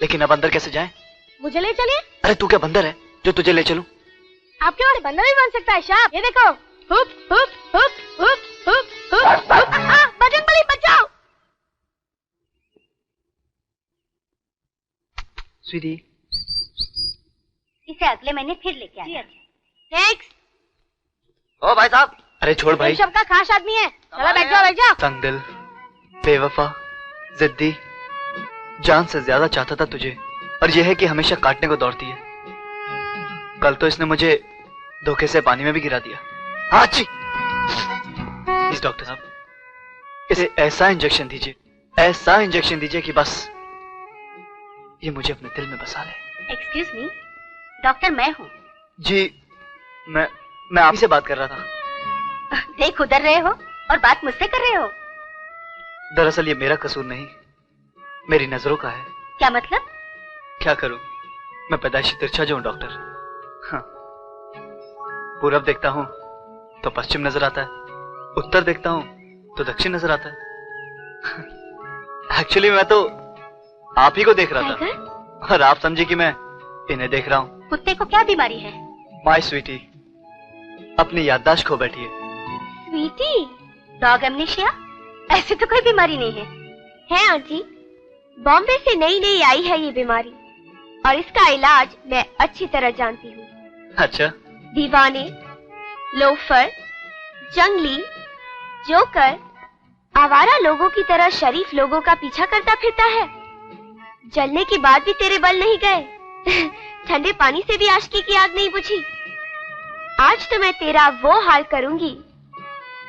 S1: लेकिन अब अंदर कैसे जाएं?
S2: मुझे ले चलिए।
S1: अरे तू क्या बंदर है जो तुझे ले चलूं?
S2: आपके वाले बंदर भी बन सकता है साहब। ये देखो, हुप हुप हुप हुप हुप हुप हुप। बजरंग बली बचाओ।
S1: स्वीटी,
S7: इसे अगले महीने फिर लेके आना।
S2: नेक्स्ट।
S4: ओ भाई साहब।
S1: अरे छोड़ भाई।
S2: ऋषभ का खास आदमी है। चलो बैठ जाओ बैठ जाओ।
S1: तंगदिल, बेवफा, जिद्दी, जान से ज्यादा चाहता था तुझे, और यह है कि हमेशा काटने को दौड़ती है। कल तो इसने मुझे धोखे से पानी में भी गिरा दिया। हाँ जी। इस डॉक्टर साहब, इसे ऐसा इंजेक्शन दीजिए कि बस ये मुझे अपने दिल में बसा ले।
S7: एक्सक्यूज मी, डॉक्टर मैं हूँ।
S1: जी, मैं आप ही से बात कर रहा था।
S7: देख उधर रहे हो और बात मुझसे कर रहे हो।
S1: दरअसल ये मेरा कसूर नहीं, मेरी नजरों का है।
S7: क्या मतलब?
S1: क्या करूं, मैं पैदाइशी तिरछा जो हूं डॉक्टर। हाँ। पूरब देखता हूं तो पश्चिम नजर आता है, उत्तर देखता हूं तो दक्षिण नजर आता है। एक्चुअली मैं तो आप ही को देख रहा था, और आप समझी कि मैं इन्हें देख रहा हूं।
S7: कुत्ते को क्या बीमारी है?
S1: माय स्वीटी अपनी याददाश्त खो बैठी है।
S2: स्वीटी?
S7: Dog amnesia? ऐसी तो कोई बीमारी नहीं है
S2: आंटी, बॉम्बे से नई आई है ये बीमारी, और इसका इलाज मैं अच्छी तरह जानती हूँ।
S1: अच्छा।
S2: दीवाने, लोफर, जंगली, जोकर, आवारा लोगों की तरह शरीफ लोगों का पीछा करता फिरता है। जलने के बाद भी तेरे बल नहीं गए। ठंडे पानी से भी आशिकी की आग नहीं बुझी। आज तो मैं तेरा वो हाल करूंगी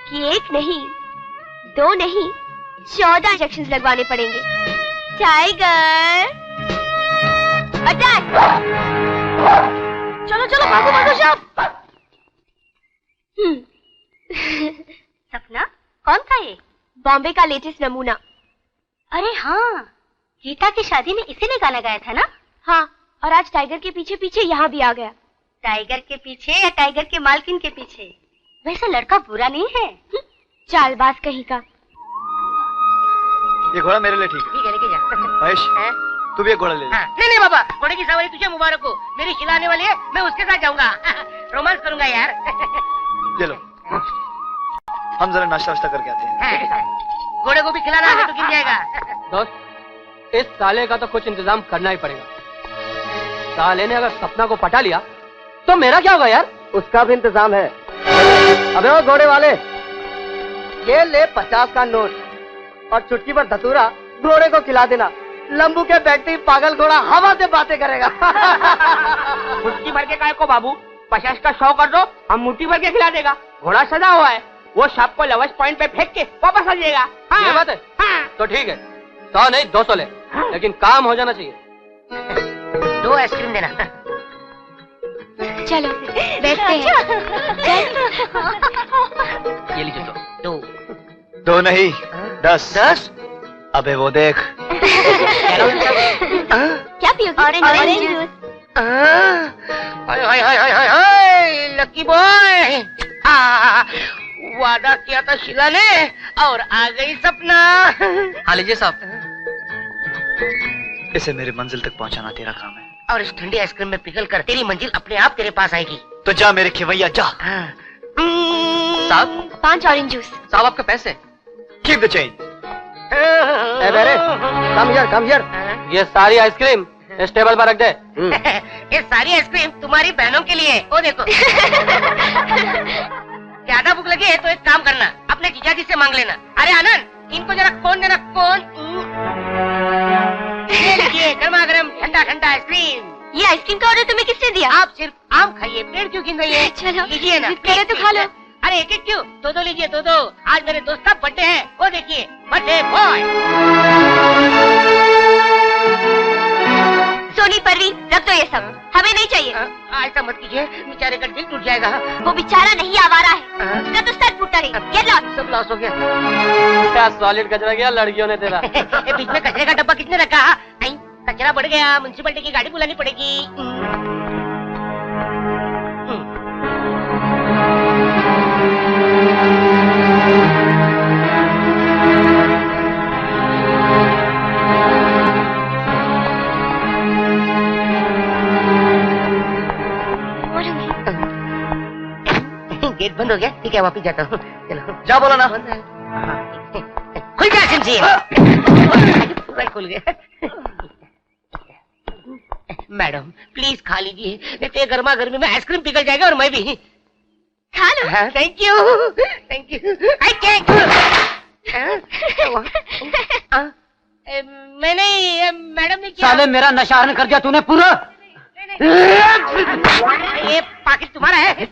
S2: कि एक नहीं, दो नहीं, 14 इंजेक्शन लगवाने पड़ेंगे। Tiger attack! चलो चलो भागो भागो सब।
S7: सपना, कौन था ये?
S2: बॉम्बे का लेटेस्ट नमूना।
S7: अरे हाँ, गीता की शादी में इसी ने गाना गाया था ना?
S2: हाँ, और आज टाइगर के पीछे पीछे यहाँ भी आ गया।
S7: टाइगर के पीछे या टाइगर के मालकिन के पीछे? वैसे लड़का बुरा नहीं है।
S2: चालबाज कहीं का।
S1: ये घोड़ा मेरे लिए ठीक है।
S4: ठीक है, लेके जा।
S1: महेश, तू भी एक घोड़ा ले ले।
S4: नहीं नहीं बाबा, घोड़े की सवारी तुझे मुबारक हो। मेरी खिलाने वाली है, मैं उसके साथ जाऊंगा। रोमांस करूंगा यार।
S1: ये लो, हम जरा नाश्ता वाश्ता करके आते हैं।
S4: घोड़े को भी खिलाना है तो गिर जाएगा।
S3: दोस्त, इस साले का तो कुछ इंतजाम करना ही पड़ेगा। साले ने अगर सपना को पटा लिया तो मेरा क्या होगा यार?
S6: उसका भी इंतजाम है। अबे ओ घोड़े वाले, ये ले 50 का नोट और चुटकी पर धतूरा घोड़े को खिला देना। लंबू के बैठते ही पागल घोड़ा हवा से बातें करेगा।
S4: मुट्ठी भर के काय को बाबू, 50 का 100 कर दो, हम मुट्ठी भर के खिला देगा। घोड़ा सजा हुआ है, वो सांप को लवश पॉइंट पे फेंक के वापस आ जाएगा। हाँ,
S3: ये बात है?
S4: हाँ।
S3: तो ठीक है, 100 नहीं 200 ले, लेकिन काम हो जाना चाहिए।
S4: 2 आइसक्रीम देना।
S2: चलो बैठते हैं।
S3: ये लीजिए तो।
S1: 2 नहीं 10। अबे वो देख।
S2: क्या पियोगे? Orange juice.
S4: Hi hi hi hi hi, lucky boy. वादा किया था शीला ने और आ गई सपना।
S3: हाँ लीजिए साहब।
S1: इसे मेरी मंजिल तक पहुंचाना तेरा काम है,
S4: और इस ठंडी आइसक्रीम में पिघल कर तेरी मंजिल अपने आप तेरे पास आएगी।
S1: तो जा मेरे खिवैया जा।
S3: साहब
S2: 5 ऑरेंज जूस।
S3: साहब आपके पैसे।
S1: Keep the change.
S6: Come here.
S3: ये सारी आइसक्रीम इस टेबल पर रख दे।
S4: ये सारी आइसक्रीम तुम्हारी बहनों के लिए है। वो देखो। ज्यादा भूख लगी है तो एक काम करना, अपने जीजा जी से मांग लेना। अरे आनंद, इनको जरा कौन देना, कौन। ये लीजिए गर्मा गर्म ठंडा ठंडा आइसक्रीम।
S2: ये आइसक्रीम का ऑर्डर तुम्हें किसने दिया?
S4: आप सिर्फ आम खाइए, पेड़ क्यों गिन रही है?
S2: चलो
S4: लीजिए ना।
S2: जिद करे तो खा लो।
S4: अरे एक एक क्यों, दो लीजिए, दो। आज मेरे दोस्त का बर्थडे है, वो देखिए, बर्थडे बॉय।
S2: सोनी परवीन, रख दो ये सब, हमें नहीं चाहिए।
S4: ऐसा मत कीजिए, बेचारे का दिल टूट जाएगा।
S2: वो बेचारा नहीं आवारा है, इसका तो सर फूटा नहीं। Get lost.
S4: सब लॉस हो गया।
S3: क्या सॉलिड कचरा गया लड़कियों ने तेरा।
S4: बीच में कचरे का डब्बा किसने रखा? नहीं, कचरा बढ़ गया, म्युनिसिपलिटी की गाड़ी बुलानी पड़ेगी। गेट बंद हो गया, ठीक है वापिस जाता हूँ। चलो
S1: जा बोला ना।
S4: खुल गया सिमसी। पूरा खुल गया। मैडम प्लीज खा लीजिए, नहीं तो गर्मा गर्मी में आइसक्रीम पिघल जाएगा और मैं भी।
S2: खा लो।
S4: Thank you, thank you. I take. मैंने मैडम ने
S3: साले मेरा नशारन कर दिया तूने पूरा।
S4: ये पाकिट तुम्हारा है?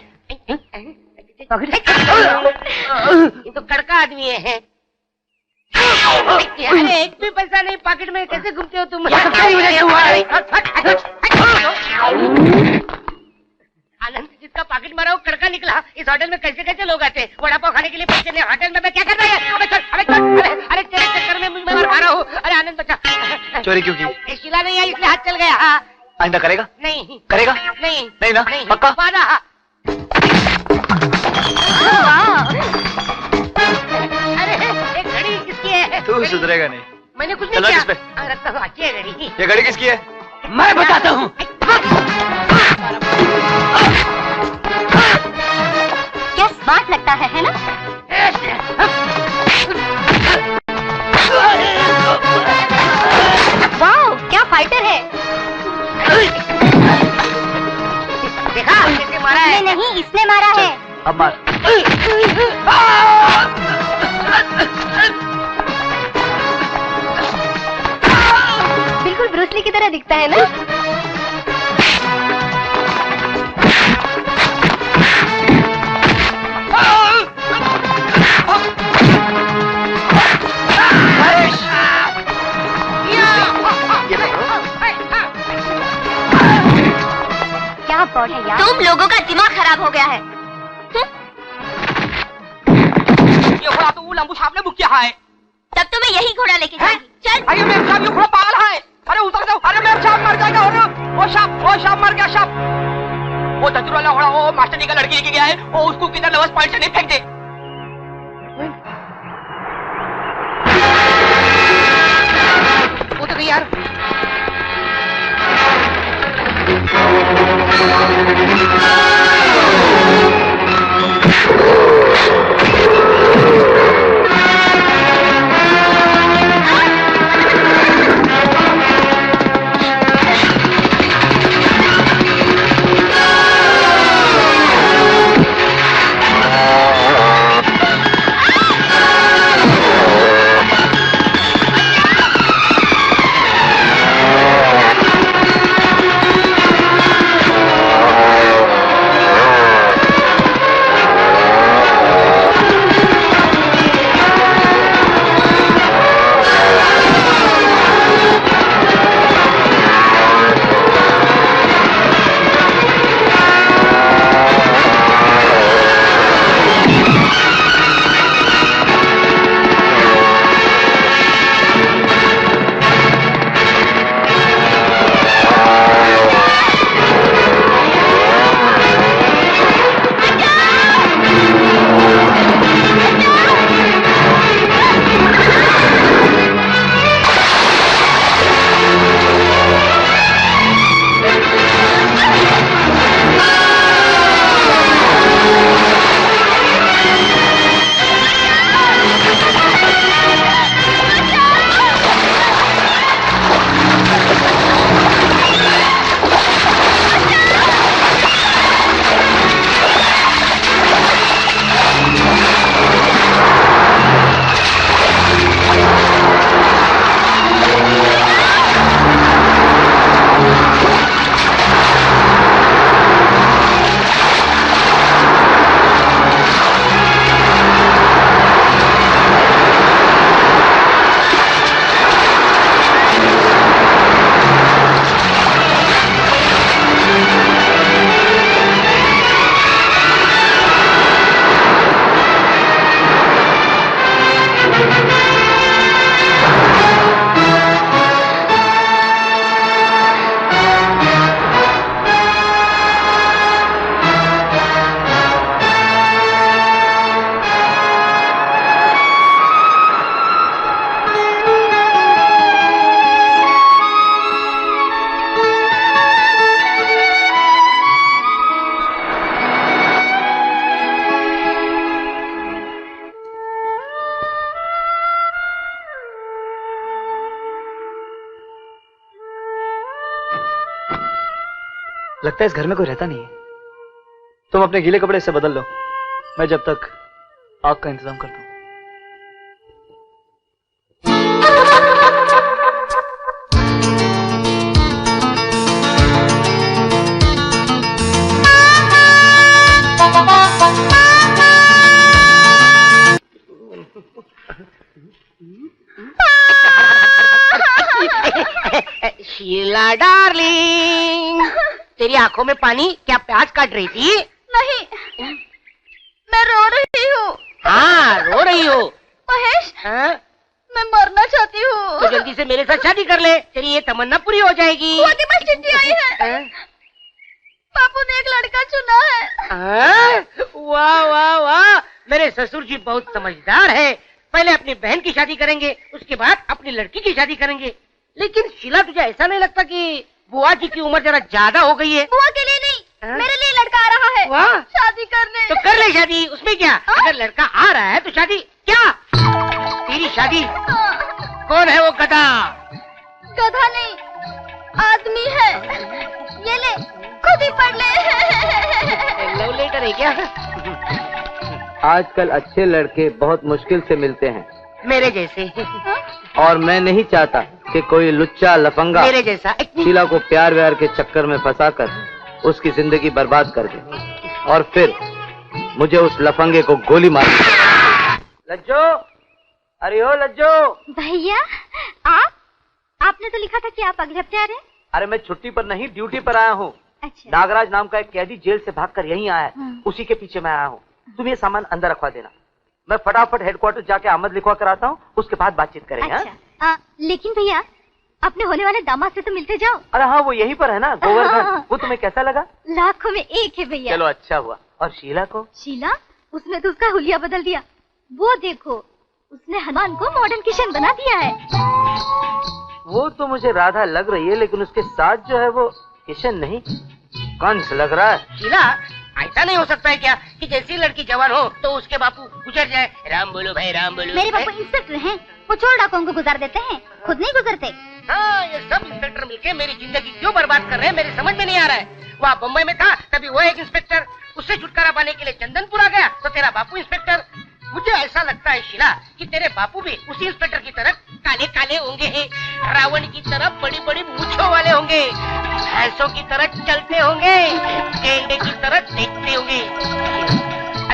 S4: ये तो कड़का आदमी है। अरे एक भी पैसा नहीं पॉकेट में, कैसे घूमते हो तुम? आनंद जिसका पॉकेट मारा वो कड़का निकला। इस होटल में कैसे कैसे लोग आते हैं? वड़ा पाव खाने के लिए पैसे नहीं, होटल में मैं क्या कर रहा है? अबे चल, अबे चल। अरे तेरे चक्कर में मैं मार खा रहा हूँ। अरे आनंद बच्चा,
S1: चोरी क्यों की?
S4: शिला नहीं आई इसलिए हाथ चल गया।
S1: आइंदा करेगा?
S4: नहीं
S1: करेगा?
S4: नहीं
S1: नहीं ना? पक्का?
S4: वादा। अरे ये घड़ी किसकी है?
S1: तू सुधरेगा नहीं।
S4: मैंने कुछ
S1: चलो
S4: नहीं
S1: किस
S4: किया।
S1: पे?
S4: रखता हूँ, अच्छी है घड़ी।
S1: ये घड़ी किसकी है?
S3: मैं बताता हूँ।
S7: क्या स्मार्ट लगता है ना? वाओ, क्या फाइटर है।
S4: देखा कैसे मारा है?
S7: नहीं, इसने मारा है।
S1: अब मार।
S7: बिल्कुल ब्रूसली की तरह दिखता है ना? क्या बॉल है यार?
S2: तुम लोगों का दिमाग खराब हो गया है।
S4: ये घोड़ा तो वो लंबू साहब ने बुक किया है।
S2: तब तो मैं यही घोड़ा लेके जाऊंगी। चल।
S4: अरे मेरे साहब ये घोड़ा पागल है। अरे उतर जाओ। अरे मेरे साहब मर जाएगा। वो साहब मर गया। साहब वो दस्तूर वाला घोड़ा वो मास्टर जी का लड़की लेके गया है। वो उसको किधर लवस पॉइंट से नहीं फेंक दे। वो तो नहीं यार।
S1: लगता है इस घर में कोई रहता नहीं है। तुम अपने गीले कपड़े इससे बदल लो, मैं जब तक आग का इंतजाम करता हूँ।
S4: शीला डार्लिंग, तेरी आंखों में पानी, क्या प्याज काट रही थी?
S2: नहीं, मैं रो रही हूँ।
S4: हाँ, रो रही हो।
S2: महेश,
S4: हाँ?
S2: मैं मरना चाहती हूँ।
S4: तो जल्दी से मेरे साथ शादी कर ले, तेरी ये तमन्ना पूरी हो जाएगी।
S2: बुआ के पास चिट्ठी आई है। बापू ने एक लड़का चुना है।
S4: हाँ? वाह वाह वाह, मेरे ससुर जी बहुत समझदार है। पहले अपनी बहन की शादी करेंगे, उसके बाद अपनी लड़की की शादी करेंगे। लेकिन शीला, तुझे ऐसा नहीं लगता कि बुआ जी की उम्र जरा ज्यादा हो गई है?
S2: बुआ के लिए नहीं, मेरे लिए लड़का आ रहा है।
S4: वाह,
S2: शादी करने।
S4: तो कर ले शादी, उसमें क्या? अगर लड़का आ रहा है तो शादी क्या? तेरी शादी? कौन है वो गधा?
S2: गधा नहीं, आदमी है। ये ले, खुद ही पढ़ ले।
S4: लव लेटर है क्या?
S6: आजकल अच्छे लड़के बहुत मुश्किल से मिलते हैं,
S4: मेरे जैसे।
S6: और मैं नहीं चाहता कि कोई लुच्चा लफंगा
S4: मेरे जैसा
S6: शीला को प्यार व्यार के चक्कर में फंसाकर उसकी जिंदगी बर्बाद कर दे और फिर मुझे उस लफंगे को गोली मार। लज्जो, अरे हो लज्जो।
S7: भैया, आपने तो लिखा था कि आप अगले हफ्ते आ रहे हैं।
S6: अरे मैं छुट्टी पर नहीं, ड्यूटी पर आया हूँ।
S7: अच्छा।
S6: नागराज नाम का एक कैदी जेल से भागकर यहीं आया है, उसी के पीछे मैं आया हूँ। तुम ये सामान अंदर रखवा देना, मैं फटाफट हेडक्वार्टर जाके आमद लिखवा कर आता हूँ, उसके बाद बातचीत करेंगे।
S7: अच्छा। लेकिन भैया, अपने होने वाले दामाद से तो मिलते जाओ।
S6: अरे हाँ, वो यहीं पर है ना, गोवर्धन। वो तुम्हें कैसा लगा?
S7: लाखों में एक है भैया।
S6: चलो अच्छा हुआ। और शीला को?
S7: शीला, उसने तो उसका हुलिया बदल दिया। वो देखो, उसने हनुमान को मॉडर्न किशन बना दिया है।
S6: वो तो मुझे राधा लग रही है, लेकिन उसके साथ जो है वो किशन नहीं, कंस लग रहा है।
S4: शीला, ऐसा नहीं हो सकता है क्या कि जैसी लड़की जवान हो तो उसके बापू गुजर जाए? राम बोलो भाई, राम बोलो।
S7: मेरे बापू इंस्पेक्टर हैं, वो चोर डाकुओं को गुजार देते हैं, खुद नहीं गुजरते।
S4: हाँ, ये सब इंस्पेक्टर मिलके मेरी जिंदगी क्यों बर्बाद कर रहे हैं, मेरे समझ में नहीं आ रहा है। वहाँ बम्बई में था तभी वो एक इंस्पेक्टर, उससे छुटकारा पाने के लिए चंदनपुर आ गया तो तेरा बापू इंस्पेक्टर। मुझे ऐसा लगता है शीला कि तेरे बापू भी उसी इंस्पेक्टर की तरह काले काले होंगे, रावण की तरह बड़ी बड़ी मूंछों वाले होंगे, भैंसों की तरह चलते होंगे, गेंडे की तरह देखते होंगे।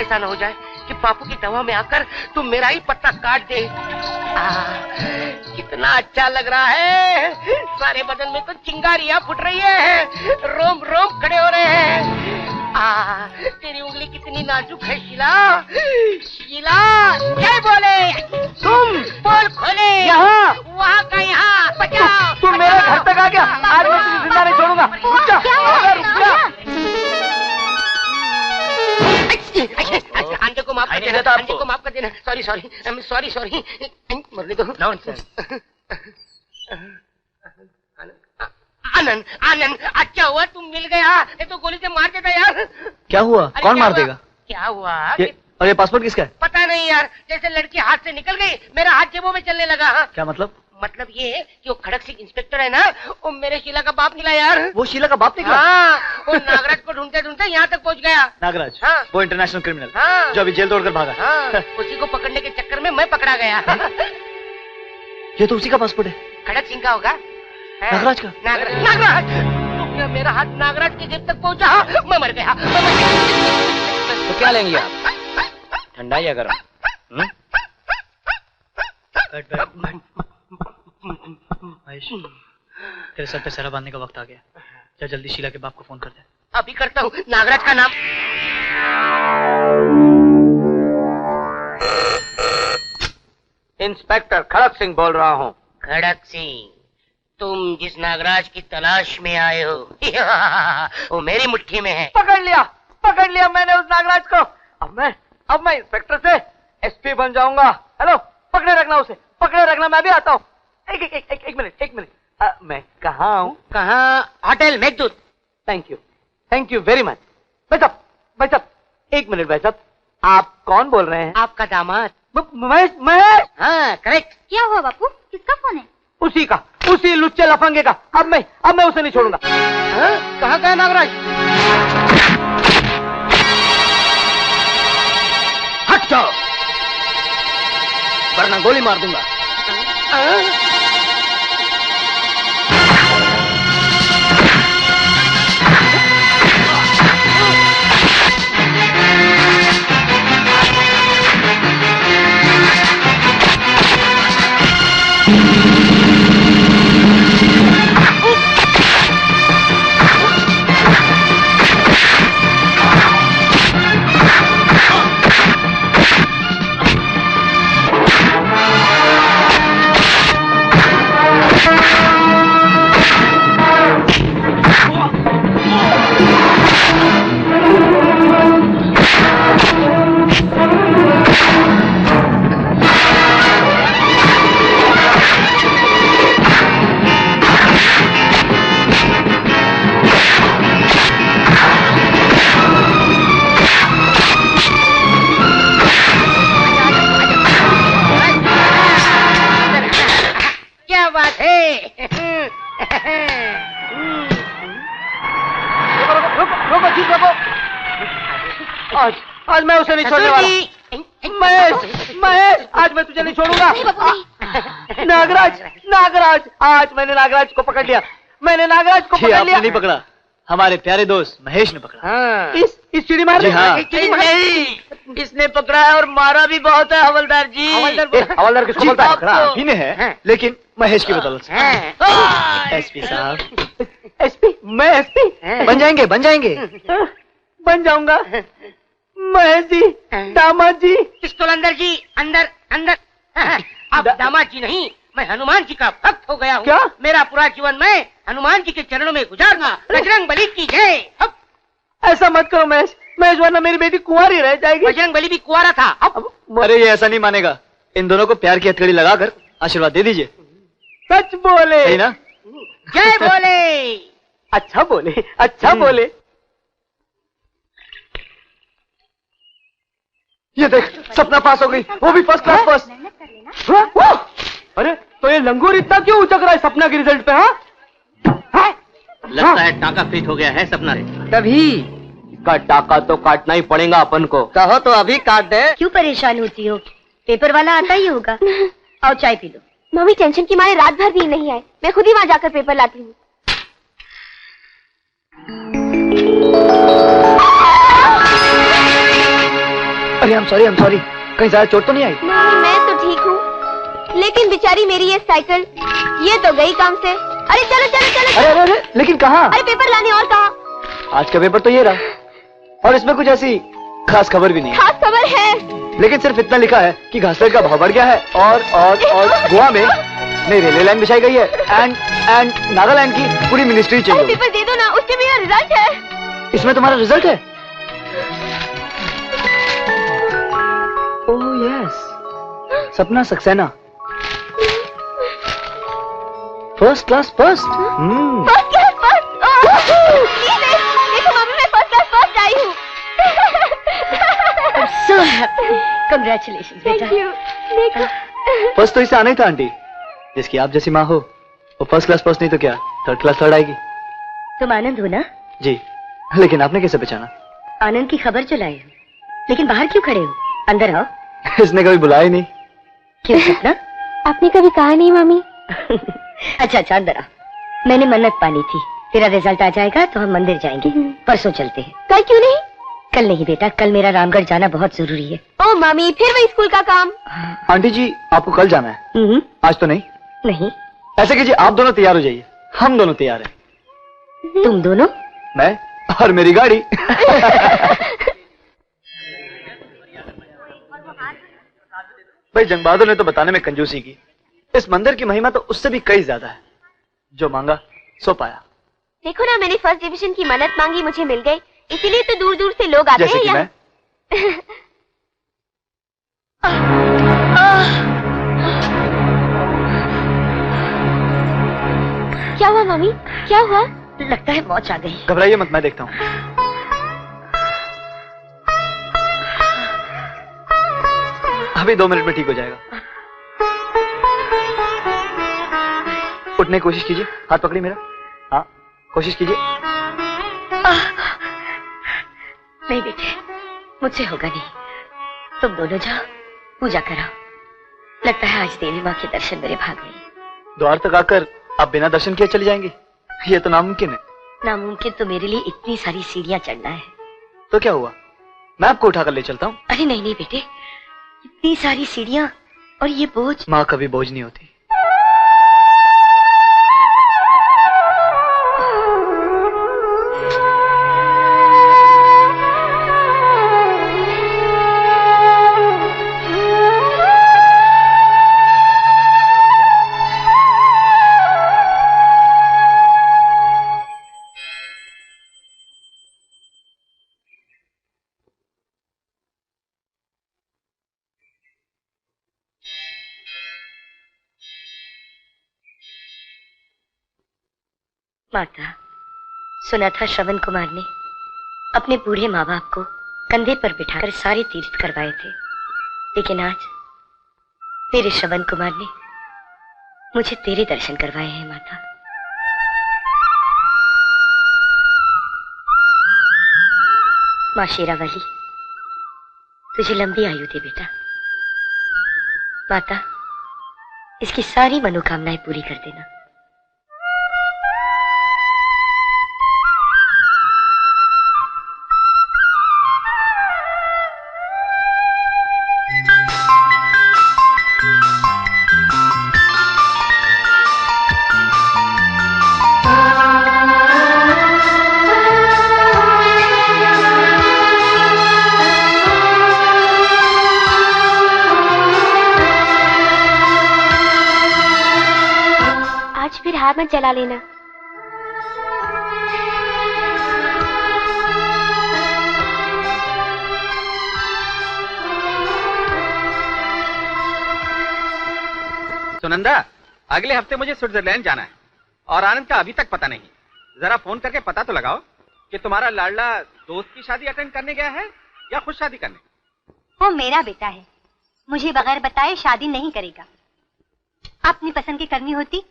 S4: ऐसा न हो जाए कि बापू की दवा में आकर तुम मेरा ही पत्ता काट दे। कितना अच्छा लग रहा है, सारे बदन में तो चिंगारियां फुट रही है, रोम रोम खड़े हो रहे हैं। तेरी उंगली कितनी नाजुक है शीला। शीला, क्या बोले? तुम पोल खोले। यहाँ, वहाँ का यहाँ, बचाओ।
S6: तुम मेरे घर तक आ गया, आज मैं तुझे जिंदा नहीं छोड़ूंगा। रुक जा, रुक जा।
S4: अंडे को माफ कर देना, अंडे को माफ कर देना। सॉरी सॉरी सॉरी सॉरी, मरने दो। आनंद, आनंद, अच्छा हुआ तुम मिल गया, ये तो गोली से मार देता यार।
S1: क्या हुआ? कौन मार देगा?
S4: क्या हुआ?
S1: और ये पासपोर्ट किसका है?
S4: पता नहीं यार, जैसे लड़की हाथ से निकल गई, मेरा हाथ जेबों में चलने लगा। हाँ?
S1: क्या मतलब?
S4: मतलब ये कि वो खड़क सिंह इंस्पेक्टर है ना, वो मेरे शीला का बाप निकला यार।
S1: वो शीला का बाप निकला?
S4: हाँ, वो नागराज को ढूंढते ढूंढते यहाँ तक पहुँच गया।
S1: नागराज?
S4: हाँ।
S1: वो इंटरनेशनल क्रिमिनल,
S4: हाँ।
S1: जो अभी जेल तोड़कर भागा।
S4: हाँ, उसी को पकड़ने के चक्कर में मैं पकड़ा गया।
S1: ये तो उसी का पासपोर्ट है।
S4: खड़क सिंह का होगा?
S1: नागराज का?
S4: नागराज, तो क्या मेरा हाथ नागराज की जेब तक पहुँचा? मैं मर गया।
S3: तो क्या लेंगे आप, ठंडा या गरम?
S1: महेश, तेरे सर पे सहरा बांधने का वक्त आ गया, जा जल्दी शीला के बाप को फोन कर दे।
S4: अभी करता हूँ। नागराज का नाम?
S6: इंस्पेक्टर खड़क सिंह बोल रहा हूँ।
S4: खड़क सिंह, तुम जिस नागराज की तलाश में आए हो वो मेरी मुट्ठी में है।
S6: पकड़ लिया मैंने उस नागराज को। अब मैं इंस्पेक्टर से एसपी बन जाऊंगा। हेलो, पकड़े रखना उसे, पकड़े रखना, मैं भी आता हूँ। एक मिनट, मैं कहाँ हूँ?
S4: कहाँ? Hotel Meghdoot.
S6: Thank you very much. भाई साहब, एक मिनट भाई साहब, आप कौन बोल रहे हैं?
S4: आपका दामाद।
S6: मैं?
S4: हाँ, करेक्ट।
S7: क्या हुआ बापू, किसका फोन है?
S4: उसी लुच्चे लफंगे का। अब मैं उसे नहीं छोड़ूंगा। कहाँ गया नागराज?
S1: हट जाओ वरना गोली मार दूंगा।
S4: आज मैं उसे नहीं छोड़ने वाला। महेश आज मैं तुझे नहीं छोड़ूंगा। नागराज आज मैंने नागराज को पकड़ लिया।
S1: आपने नहीं पकड़ा, हमारे प्यारे दोस्त महेश ने पकड़ा।
S4: हाँ। इस चिड़ी मार।
S1: हाँ।
S4: इसने पकड़ा है और मारा भी बहुत है हवलदार जी। हवलदार किसको बोलता है?
S1: पकड़ा ही ने है, लेकिन महेश की बदौलत से। एसपी साहब।
S4: एसपी? मैं एसपी?
S1: बन जाएंगे।
S4: बन जाऊंगा। महेश जी, दामाद जी। पिस्तौल अंदर जी, अंदर। अब दामाद जी नहीं, मैं हनुमान जी का भक्त हो गया हूँ। क्या? मेरा पूरा जीवन मैं हनुमान जी के चरणों में गुजारूंगा। बजरंग बली की जय। ऐसा मत करो महेश, वरना मेरी बेटी कुंवारी रह जाएगी। बजरंग बली भी कुंवारा था।
S1: अरे ये ऐसा नहीं मानेगा। इन दोनों को प्यार की हथकड़ी लगाकर आशीर्वाद दे दीजिए।
S4: सच बोले।
S1: सही ना?
S4: जय बोले। अच्छा बोले। ये देख, सपना पास हो गई, वो भी फर्स्ट क्लास पास। अरे तो ये लंगूर इतना क्यों उचक रहा है सपना के रिजल्ट पे?
S3: लगता है टाका फिट हो गया है सपना रे।
S4: तभी का टाका तो काटना ही पड़ेगा अपन को। कहो तो अभी काट दे।
S7: क्यों परेशान होती हो? पेपर वाला आता ही होगा। आओ चाय पी लो।
S2: मम्मी टेंशन की मारे रात भर नींद नहीं आए। मैं खुद ही वहाँ जाकर पेपर लाती हूँ।
S1: अरे I'm sorry, कहीं ज्यादा चोट तो नहीं आई?
S2: नहीं, मैं तो ठीक हूँ, लेकिन बेचारी मेरी ये साइकिल, ये तो गई काम से। अरे चलो।
S1: अरे लेकिन कहाँ?
S2: अरे पेपर लाने। और कहाँ?
S1: आज का पेपर तो ये रहा, और इसमें कुछ ऐसी खास खबर भी नहीं है।
S2: खास खबर है,
S1: लेकिन सिर्फ इतना लिखा है कि घासलेट का भाव बढ़ गया है और गोवा में नई रेलवे लाइन बिछाई गई है एंड नागालैंड की पूरी मिनिस्ट्री चाहिए।
S2: पेपर दे दो ना, उसमें मेरा रिजल्ट है।
S1: इसमें तुम्हारा रिजल्ट है? ओह यस, सपना सक्सेना, फर्स्ट क्लास फर्स्ट।
S2: देखो मम्मी, मैं फर्स्ट क्लास फर्स्ट आई हूँ।
S7: So happy. Congratulations, बेटा।
S2: देखो।
S1: फर्स्ट तो इसे आना ही था आंटी, जिसकी आप जैसी माँ हो। वो फर्स्ट क्लास फर्स्ट नहीं तो क्या थर्ड क्लास थर्ड आएगी।
S7: तुम आनंद हो ना?
S1: जी, लेकिन आपने कैसे पहचाना?
S7: आनंद की खबर चलाई हो, लेकिन बाहर क्यों खड़े हो? अंदर आओ।
S1: इसने कभी बुलाया ही नहीं।
S7: क्यों सपना?
S2: आपने कभी कहा नहीं मम्मी।
S7: अच्छा अंदर आ। मैंने मन्नत पानी थी, तेरा रिजल्ट आ जाएगा तो हम मंदिर जाएंगे। परसों चलते हैं।
S2: कल क्यों नहीं?
S7: कल नहीं बेटा, कल मेरा रामगढ़ जाना बहुत जरूरी है।
S2: ओ मम्मी, फिर वही स्कूल का काम।
S1: आंटी जी, आपको कल जाना है? आज तो नहीं?
S7: नहीं।
S1: ऐसे कीजिए, आप दोनों तैयार हो जाइए, हम दोनों तैयार हैं।
S7: तुम दोनों?
S1: मैं और मेरी गाड़ी। भाई जंग बहादुर ने तो बताने में कंजूसी की। इस मंदिर की महिमा तो उससे भी कई ज्यादा है। जो मांगा सो पाया।
S2: देखो ना, मैंने फर्स्ट डिवीजन की मन्नत मांगी, मुझे मिल गई। इसीलिए तो दूर दूर से लोग आते हैं यहाँ। क्या हुआ मम्मी? क्या हुआ?
S7: लगता है मौत आ गई।
S1: घबराइए मत, मैं देखता हूँ। अभी 2 मिनट में ठीक हो जाएगा। उठने की कोशिश कीजिए, हाथ पकड़िए मेरा। हाँ, कोशिश कीजिए।
S7: नहीं बेटे, मुझसे होगा नहीं। तुम दोनों जाओ, पूजा कराओ। लगता है आज देवी माँ के दर्शन मेरे भाग नहीं।
S1: द्वार तक आकर आप बिना दर्शन किए चली जाएंगी? ये तो नामुमकिन है।
S7: नामुमकिन तो मेरे लिए इतनी सारी सीढ़ियाँ चढ़ना है।
S1: तो क्या हुआ, मैं आपको उठाकर ले चलता हूँ।
S7: अरे नहीं नहीं बेटे, इतनी सारी सीढ़ियाँ और ये बोझ।
S1: माँ कभी बोझ नहीं होती।
S7: माता, सुना था श्रवण कुमार ने अपने बूढ़े माँ बाप को कंधे पर बिठाकर सारे तीर्थ करवाए थे, लेकिन आज मेरे श्रवण कुमार ने मुझे तेरे दर्शन करवाए हैं माता। माँ शेरावाली, तुझे लंबी आयु दे बेटा। माता, इसकी सारी मनोकामनाएं पूरी कर देना।
S2: हाथ मत जला लेना।
S8: सुनंदा, अगले हफ्ते मुझे स्विट्जरलैंड जाना है और आनंद का अभी तक पता नहीं। जरा फोन करके पता तो लगाओ कि तुम्हारा लाडला दोस्त की शादी अटेंड करने गया है या खुद शादी करने।
S7: वो मेरा बेटा है, मुझे बगैर बताए शादी नहीं करेगा। अपनी पसंद की करनी होती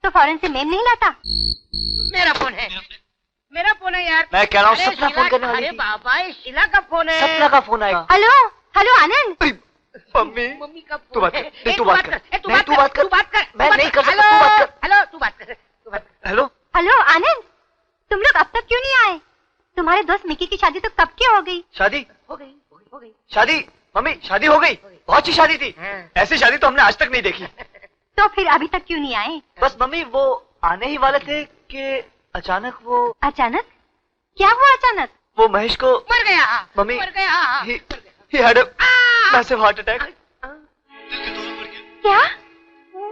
S7: तो फौरन से मेम नहीं लाता।
S4: मेरा फोन है, मेरा फोन है यार।
S1: मैं कह रहा हूँ सपना फोन करने वाली थी।
S4: अरे बाबा, शीला का फोन है।
S1: सपना का फोन आएगा।
S7: हेलो हेलो आनंद।
S1: मम्मी,
S4: मम्मी का
S1: तू बात कर।
S4: नहीं,
S1: तू बात कर।
S4: नहीं, तू बात कर।
S1: मैं नहीं कर सकता, तू बात कर।
S4: हेलो, तू बात कर।
S1: हेलो
S7: हेलो आनंद, तुम लोग अब तक क्यों नहीं आए? तुम्हारे दोस्त मिकी की शादी तो कब की हो गई?
S1: शादी
S4: हो गई।
S1: शादी मम्मी, शादी हो गई। बहुत अच्छी शादी थी। ऐसी शादी तो हमने आज तक नहीं देखी।
S7: तो फिर अभी तक क्यों नहीं आए?
S1: बस मम्मी, वो आने ही वाले थे कि अचानक वो।
S7: अचानक? क्या हुआ अचानक?
S1: वो महेश को
S4: मर गया।
S1: मम्मी,
S4: मर गया।
S1: he had a massive heart attack।
S7: क्या?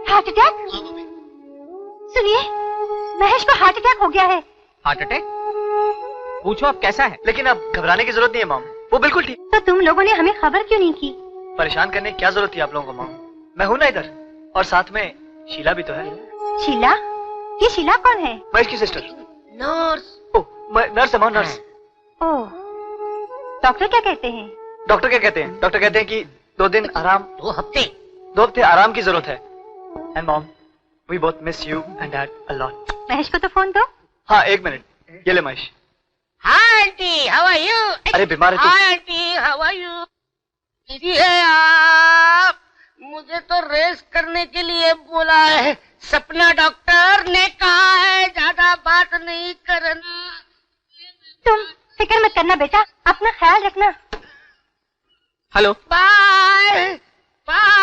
S7: Heart attack? सुनिए, महेश को हार्ट अटैक हो गया है।
S8: Heart attack? पूछो अब कैसा है।
S1: लेकिन अब घबराने की जरूरत नहीं है मॉम, वो बिल्कुल ठीक।
S7: तो तुम लोगों ने हमें खबर क्यों नहीं की?
S1: परेशान करने की क्या जरूरत थी आप लोगों को मॉम? मैं हूं ना इधर, और साथ में शीला भी तो है।
S7: शीला? ये शीला कौन है?
S1: महेश की सिस्टर।
S4: नर्स।
S1: ओह, नर्स है मॉम, नर्स।
S7: ओह, डॉक्टर क्या कहते हैं?
S1: डॉक्टर क्या कहते हैं? डॉक्टर कहते हैं कि 2 दिन आराम,
S4: 2 हफ्ते
S1: आराम की जरूरत है। And mom, we both miss you and dad a lot.
S7: Mahesh को तो फोन दो।
S1: हाँ, 1 मिनट, ये ले Mahesh.
S4: Hi aunty, how are you?
S1: अरे बीमार है तू?
S4: Hi aunty, how are you? दीदी है आप? मुझे तो रेस करने के लिए बोला है। सपना डॉक्टर ने कहा है ज्यादा बात नहीं करना।
S7: तुम फिक्र मत करना बेटा, अपना ख्याल रखना।
S8: Hello,
S4: bye bye.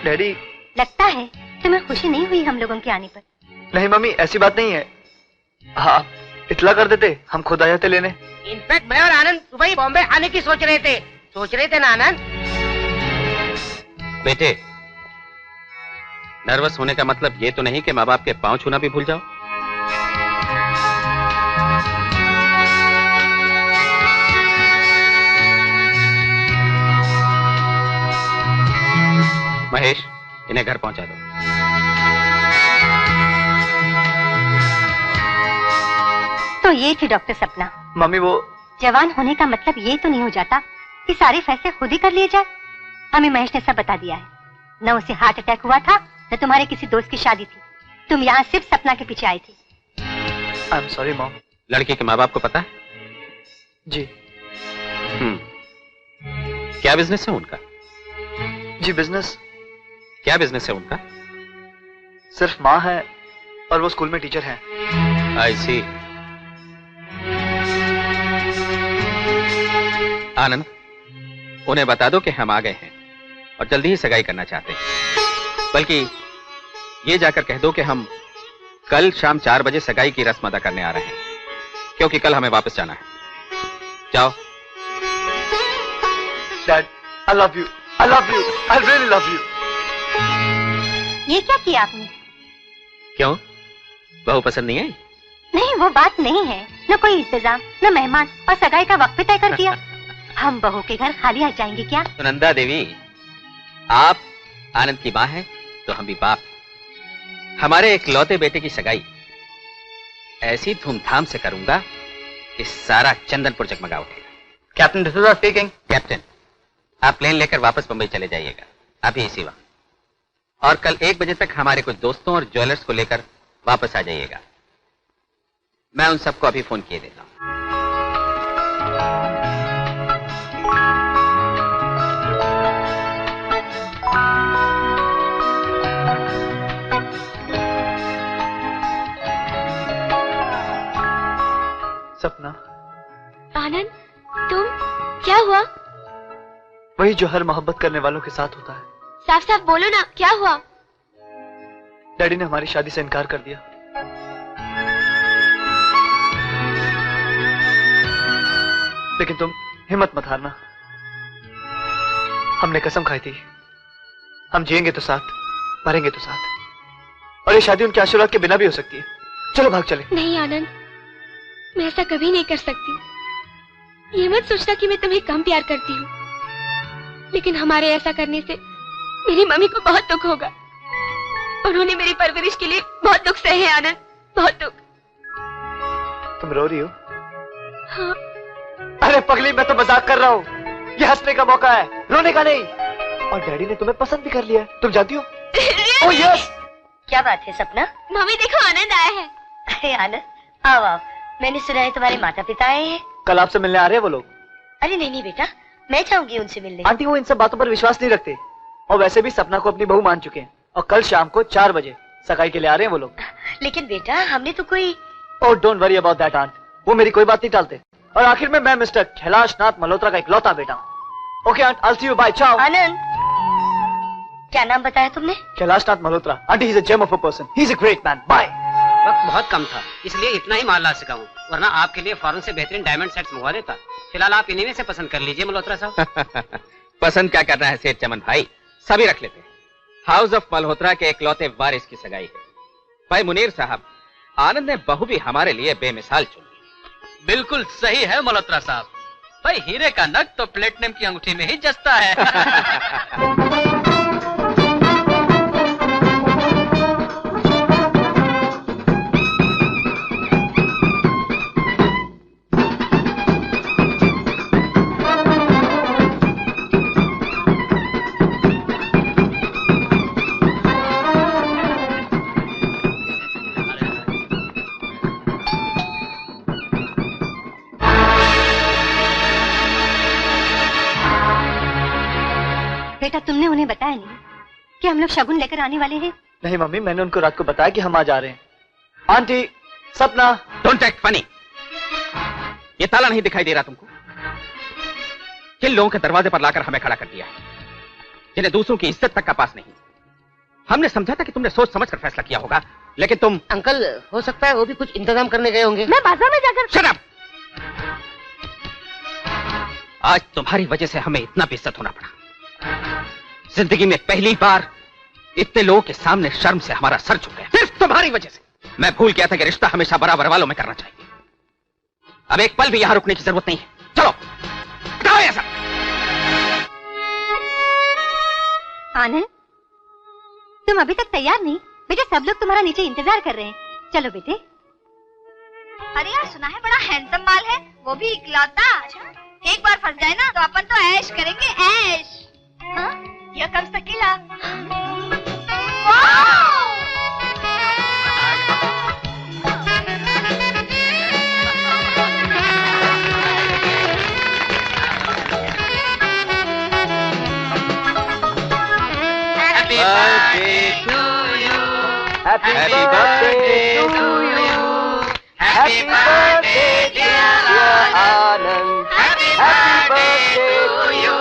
S1: डैडी,
S7: लगता है तुम्हें खुशी नहीं हुई हम लोगों के आने पर।
S1: नहीं मम्मी, ऐसी बात नहीं है। हाँ, इतला कर देते, हम खुद आ जाते लेने।
S4: इनफैक्ट मैं और आनंद सुबह ही बॉम्बे आने की सोच रहे थे ना आनंद?
S8: बेटे, नर्वस होने का मतलब ये तो नहीं कि माँ बाप के पांव छूना भी भूल जाओ। महेश, इन्हें घर पहुंचा दो।
S7: तो ये थी डॉक्टर सपना।
S1: मम्मी वो
S7: जवान होने का मतलब ये तो नहीं हो जाता कि सारे फैसले खुद ही कर लिए जाए। हमें महेश ने सब बता दिया है। न उसे हार्ट अटैक हुआ था, न तुम्हारे किसी दोस्त की शादी थी। तुम यहाँ सिर्फ सपना के पीछे आई थी।
S1: आई एम सॉरी मॉम।
S8: लड़की के माँ बाप को पता है?
S1: जी।
S8: क्या बिजनेस है उनका?
S1: जी बिजनेस।
S8: क्या बिजनेस है उनका?
S1: सिर्फ माँ है और वो स्कूल में टीचर हैं।
S8: आई सी। आनंद, उन्हें बता दो कि हम आ गए हैं और जल्दी ही सगाई करना चाहते हैं। बल्कि ये जाकर कह दो कि हम कल शाम 4 बजे सगाई की रस्म अदा करने आ रहे हैं, क्योंकि कल हमें वापस जाना है। जाओ।
S1: Dad, I love you, I love you, I really love you.
S7: ये क्या किया आपने?
S8: क्यों, बहू पसंद नहीं आई?
S7: नहीं, वो बात नहीं है। न कोई इंतजाम, न मेहमान, और सगाई का वक्त भी तय कर दिया। हम बहू के घर खाली हाथ जाएंगे क्या?
S8: सुनंदा देवी, आप आनंद की माँ है तो हम भी बाप। हमारे इकलौते बेटे की सगाई ऐसी धूमधाम से करूंगा कि सारा चंदनपुर जगमगा उठेगा।
S1: Captain this is our speaking.
S8: Captain, आप प्लेन लेकर वापस बंबई चले जाइएगा, अभी इसी वक्त। और कल 1 बजे तक हमारे कुछ दोस्तों और ज्वेलर्स को लेकर वापस आ जाइएगा। मैं उन सबको अभी फोन किए देता हूं।
S1: सपना।
S2: आनंद, तुम? क्या हुआ?
S1: वही जो हर मोहब्बत करने वालों के साथ होता है।
S2: साफ साफ बोलो ना, क्या हुआ?
S1: डैडी ने हमारी शादी से इनकार कर दिया। लेकिन तुम हिम्मत मत हारना। हमने कसम खाई थी, हम जिएंगे तो साथ, मरेंगे तो साथ। और ये शादी उनके आशीर्वाद के बिना भी हो सकती है। चलो भाग चले।
S2: नहीं आनंद, मैं ऐसा कभी नहीं कर सकती। ये मत सोचना कि मैं तुम्हें कम प्यार करती हूँ, लेकिन हमारे ऐसा करने से मेरी मम्मी को बहुत दुख होगा। उन्होंने मेरी परवरिश के लिए बहुत दुख सहे हैं आनंद, बहुत दुख।
S1: तुम रो रही हो?
S2: हाँ।
S1: अरे पगली, मैं तो मजाक कर रहा हूँ। ये हंसने का मौका है, रोने का नहीं। और डैडी ने तुम्हें पसंद भी कर लिया है, तुम जानती हो? Oh yes.
S7: क्या बात है सपना?
S2: मम्मी देखो, आनंद आया है।
S7: अरे आनंद, आओ आओ। मैंने सुना है तुम्हारे माता पिता आए हैं।
S1: कल आपसे मिलने आ रहे हैं वो लोग।
S7: अरे नहीं नहीं बेटा, मैं चाहूंगी उनसे मिलने।
S1: आंटी, वो इन सब बातों पर विश्वास नहीं रखते और वैसे भी सपना को अपनी बहू मान चुके हैं। और कल शाम को 4 बजे सगाई के लिए आ रहे हैं वो लोग।
S7: लेकिन बेटा, हमने तो कोई...
S1: oh don't worry about that aunt, वो मेरी कोई बात नहीं टालते। और आखिर में मैं मिस्टर कैलाश नाथ मल्होत्रा का इकलौता बेटा हूँ। Okay aunt, I see you, bye, ciao.
S7: Anand, क्या नाम बताया तुमने?
S1: Kailash Nath Malhotra. Aunty, he is a gem of a person, he is a great man. Bye.
S3: वक्त बहुत कम था, इसलिए इतना ही माल ला सका हूँ, वरना आपके लिए फॉरेन से बेहतरीन डायमंड सेट्स मंगवा देता। फिलहाल आप इन्हीं में से पसंद कर लीजिए मल्होत्रा साहब।
S8: पसंद क्या करना है सेठ चमन भाई, सभी रख लेते हैं। हाउस ऑफ मल्होत्रा के इकलौते वारिस की सगाई है। भाई मुनीर साहब, आनंद ने बहू भी हमारे लिए बेमिसाल चुनी।
S9: बिल्कुल सही है मल्होत्रा साहब। भाई हीरे का नग तो प्लेटिनम की अंगूठी में ही जचता है।
S7: बेटा, तुमने उन्हें बताया नहीं कि हम लोग शगुन लेकर आने वाले हैं?
S1: नहीं मम्मी, मैंने उनको रात को बताया कि हम आज आ रहे हैं। आंटी, सपना।
S8: Don't act funny. ये ताला नहीं दिखाई दे रहा तुमको? किन लोगों के दरवाजे पर लाकर हमें खड़ा कर दिया है, जिन्हें दूसरों की इज्जत तक का पास नहीं। हमने समझा था कि तुमने सोच समझ कर फैसला किया होगा, लेकिन तुम...
S4: अंकल, हो सकता है वो भी कुछ इंतजाम करने गए होंगे।
S7: मैं बाजार में जाकर...
S8: शट अप! आज तुम्हारी वजह से हमें इतना बेइज्जत होना पड़ा। जिंदगी में पहली बार इतने लोगों के सामने शर्म से हमारा सर झुक गया, सिर्फ तुम्हारी वजह से। मैं भूल गया था कि रिश्ता हमेशा बराबर वालों में करना चाहिए। अब एक पल भी यहां रुकने की जरूरत नहीं है। चलो हटाओ ये सब।
S7: आनंद, तुम अभी तक तैयार नहीं? बेटे सब लोग तुम्हारा नीचे इंतजार कर रहे हैं। चलो बेटे।
S2: अरे यार, सुना है बड़ा हैंडसम माल है, वो भी इकलौता। एक बार फंस जाए ना तो अपन तो ऐश करेंगे, ऐश। Here comes the killer.
S3: Happy birthday to you.
S1: Happy birthday to you. Happy birthday dear Anand. Happy birthday to you.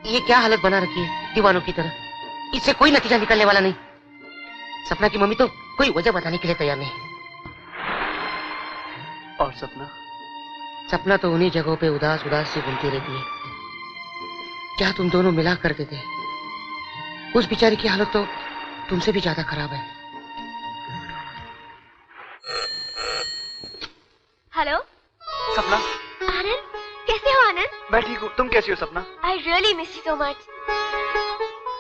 S4: ये क्या हालत बना रखी है दीवानों की तरह? इससे कोई नतीजा निकलने वाला नहीं। सपना की मम्मी तो कोई वजह बताने के लिए तैयार नहीं।
S1: और सपना?
S4: सपना तो उन्हीं जगहों पे उदास उदास सी घूमती रहती है। क्या तुम दोनों मिला करते थे? उस बेचारी की हालत तो तुमसे भी ज्यादा खराब है।
S2: हेलो
S1: सपना,
S2: आनंद, कैसे हो आनंद?
S1: मैं ठीक हूँ, तुम कैसी हो सपना?
S2: I really miss you so much.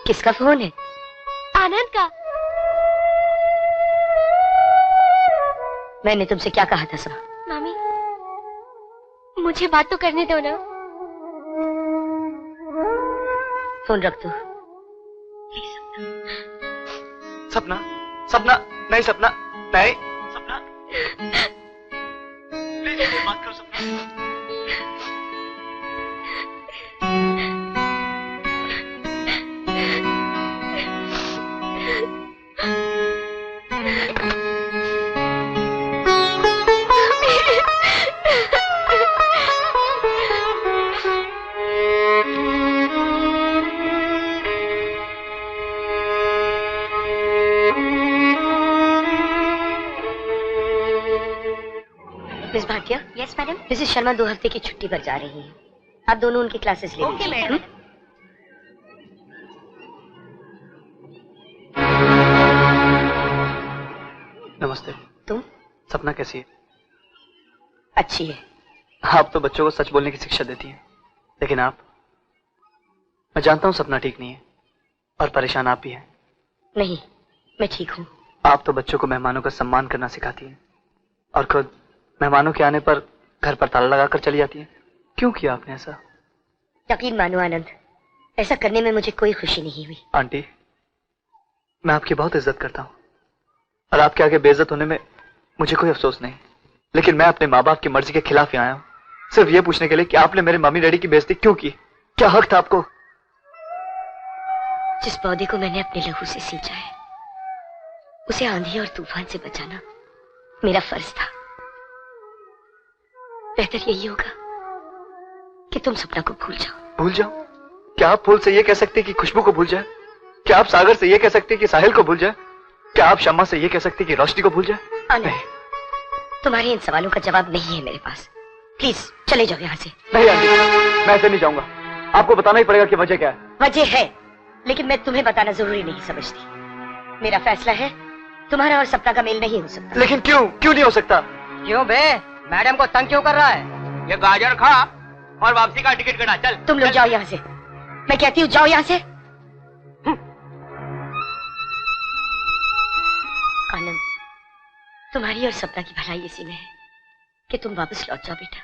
S7: किसका फोन है?
S2: आनंद का।
S7: मैंने तुमसे क्या कहा था सपना?
S2: मामी, मुझे बात तो करने दो ना।
S7: फोन रख दो।
S1: सपना, सपना, नहीं सपना, नहीं सपना, प्लीज बात करो सपना।
S7: Miss Bhatia.
S2: Yes madam.
S7: Mrs Sharma 2 हफ्ते की छुट्टी पर जा रही हैं। आप दोनों उनकी क्लासेस ले लीजिए।
S2: Okay madam.
S1: नमस्ते।
S7: तुम?
S1: सपना कैसी है?
S7: अच्छी है।
S1: आप तो बच्चों को सच बोलने की शिक्षा देती हैं, लेकिन आप, मैं जानता हूँ सपना ठीक नहीं है और परेशान आप भी हैं।
S7: नहीं, मैं ठीक हूँ।
S1: आप तो बच्चों को मेहमानों का सम्मान करना सिखाती हैं और खुद मेहमानों के आने पर घर पर ताला लगाकर चली जाती हैं। क्यों किया आपने ऐसा?
S7: यकीन मानो आनंद, ऐसा करने में मुझे कोई खुशी नहीं हुई।
S1: आंटी, मैं आपकी बहुत इज्जत करता हूँ और आपके आगे बेइज्जत होने में मुझे कोई अफसोस नहीं, लेकिन मैं अपने माँ बाप की मर्जी के खिलाफ ही आया हूँ, सिर्फ ये पूछने के लिए कि आपने मेरे मम्मी डैडी की बेइज्जती क्यों की? क्या हक था आपको?
S7: जिस पौधे को मैंने अपने लहू से सींचा है, उसे आंधी और तूफान से बचाना मेरा फर्ज था। बेहतर यही होगा कि तुम सपना को भूल जाओ।
S1: भूल जाओ? क्या आप फूल से ये कह सकते कि खुशबू को भूल जाए? क्या आप सागर से ये कह सकते कि साहिल को भूल जाए? क्या आप शम्मा से ये कह सकते कि रोशनी को भूल जाए?
S7: नहीं, तुम्हारे इन सवालों का जवाब नहीं है मेरे पास। प्लीज चले जाओ यहाँ से।
S1: नहीं आंटी, मैं ऐसे नहीं जाऊंगा। आपको बताना ही पड़ेगा कि वजह क्या है।
S7: वजह है, लेकिन मैं तुम्हें बताना जरूरी नहीं समझती। मेरा फैसला है, तुम्हारा और सपना का मेल नहीं हो सकता।
S1: लेकिन क्यों? क्यों नहीं हो सकता?
S4: क्यों बे? मैडम को तंग क्यों कर रहा है? ये गाजर खा और वापसी का टिकट कटा। चल
S7: तुम लोग जाओ यहाँ से। मैं कहती हूँ जाओ यहाँ से। आनंद, तुम्हारी और सपना की भलाई इसी में है कि तुम वापस लौट जाओ बेटा।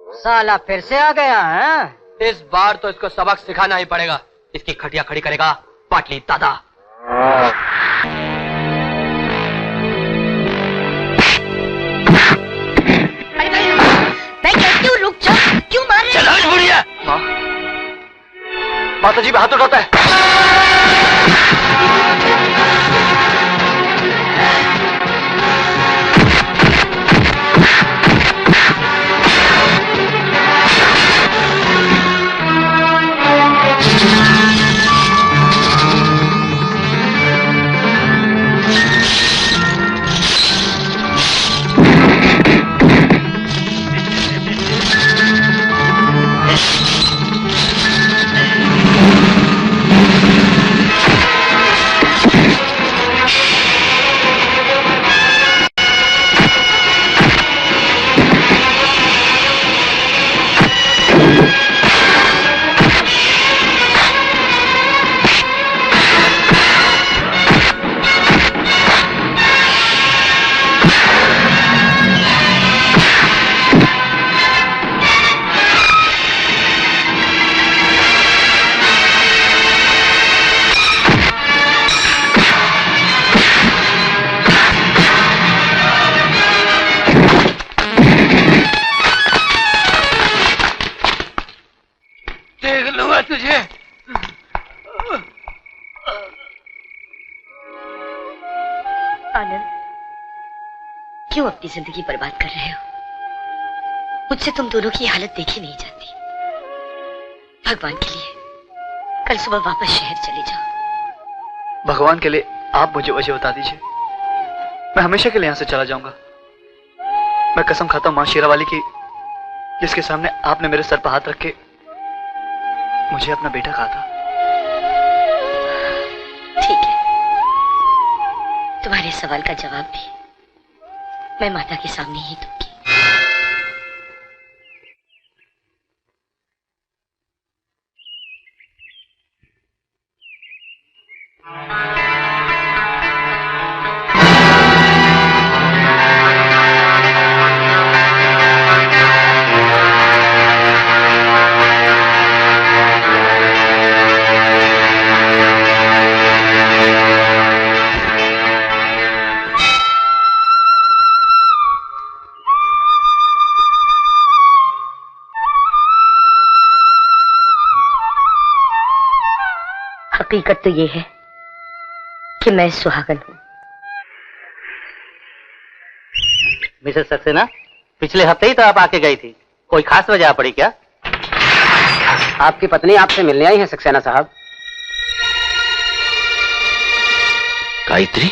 S4: साला फिर से आ गया है।
S10: इस बार तो इसको सबक सिखाना ही पड़ेगा। इसकी खटिया खड़ी करेगा पाटली दादा।
S2: मैं कहती हूँ रुक जा, क्यों मार रहे?
S1: चला बुढ़िया। माँ, माता जी पे हाथ उठाता है।
S7: क्यों अपनी जिंदगी बर्बाद कर रहे हो? मुझसे तुम दोनों की हालत देखी नहीं जाती। भगवान के लिए कल सुबह वापस शहर चले जाओ।
S1: भगवान के लिए आप मुझे वजह बता दीजिए, मैं हमेशा के लिए यहां से चला जाऊंगा। मैं कसम खाता हूं मां शेरावाली की, जिसके सामने आपने मेरे सर पर हाथ रख के मुझे अपना बेटा कहा था।
S7: ठीक है, तुम्हारे सवाल का जवाब भी मैं माता के सामने ही दूंगी। हकीकत तो ये है कि मैं सुहागन हूं।
S6: मिसेस सक्सेना, पिछले हफ्ते ही तो आप आके गई थी, कोई खास वजह पड़ी क्या?
S3: आपकी पत्नी आपसे मिलने आई है सक्सेना साहब।
S11: गायत्री,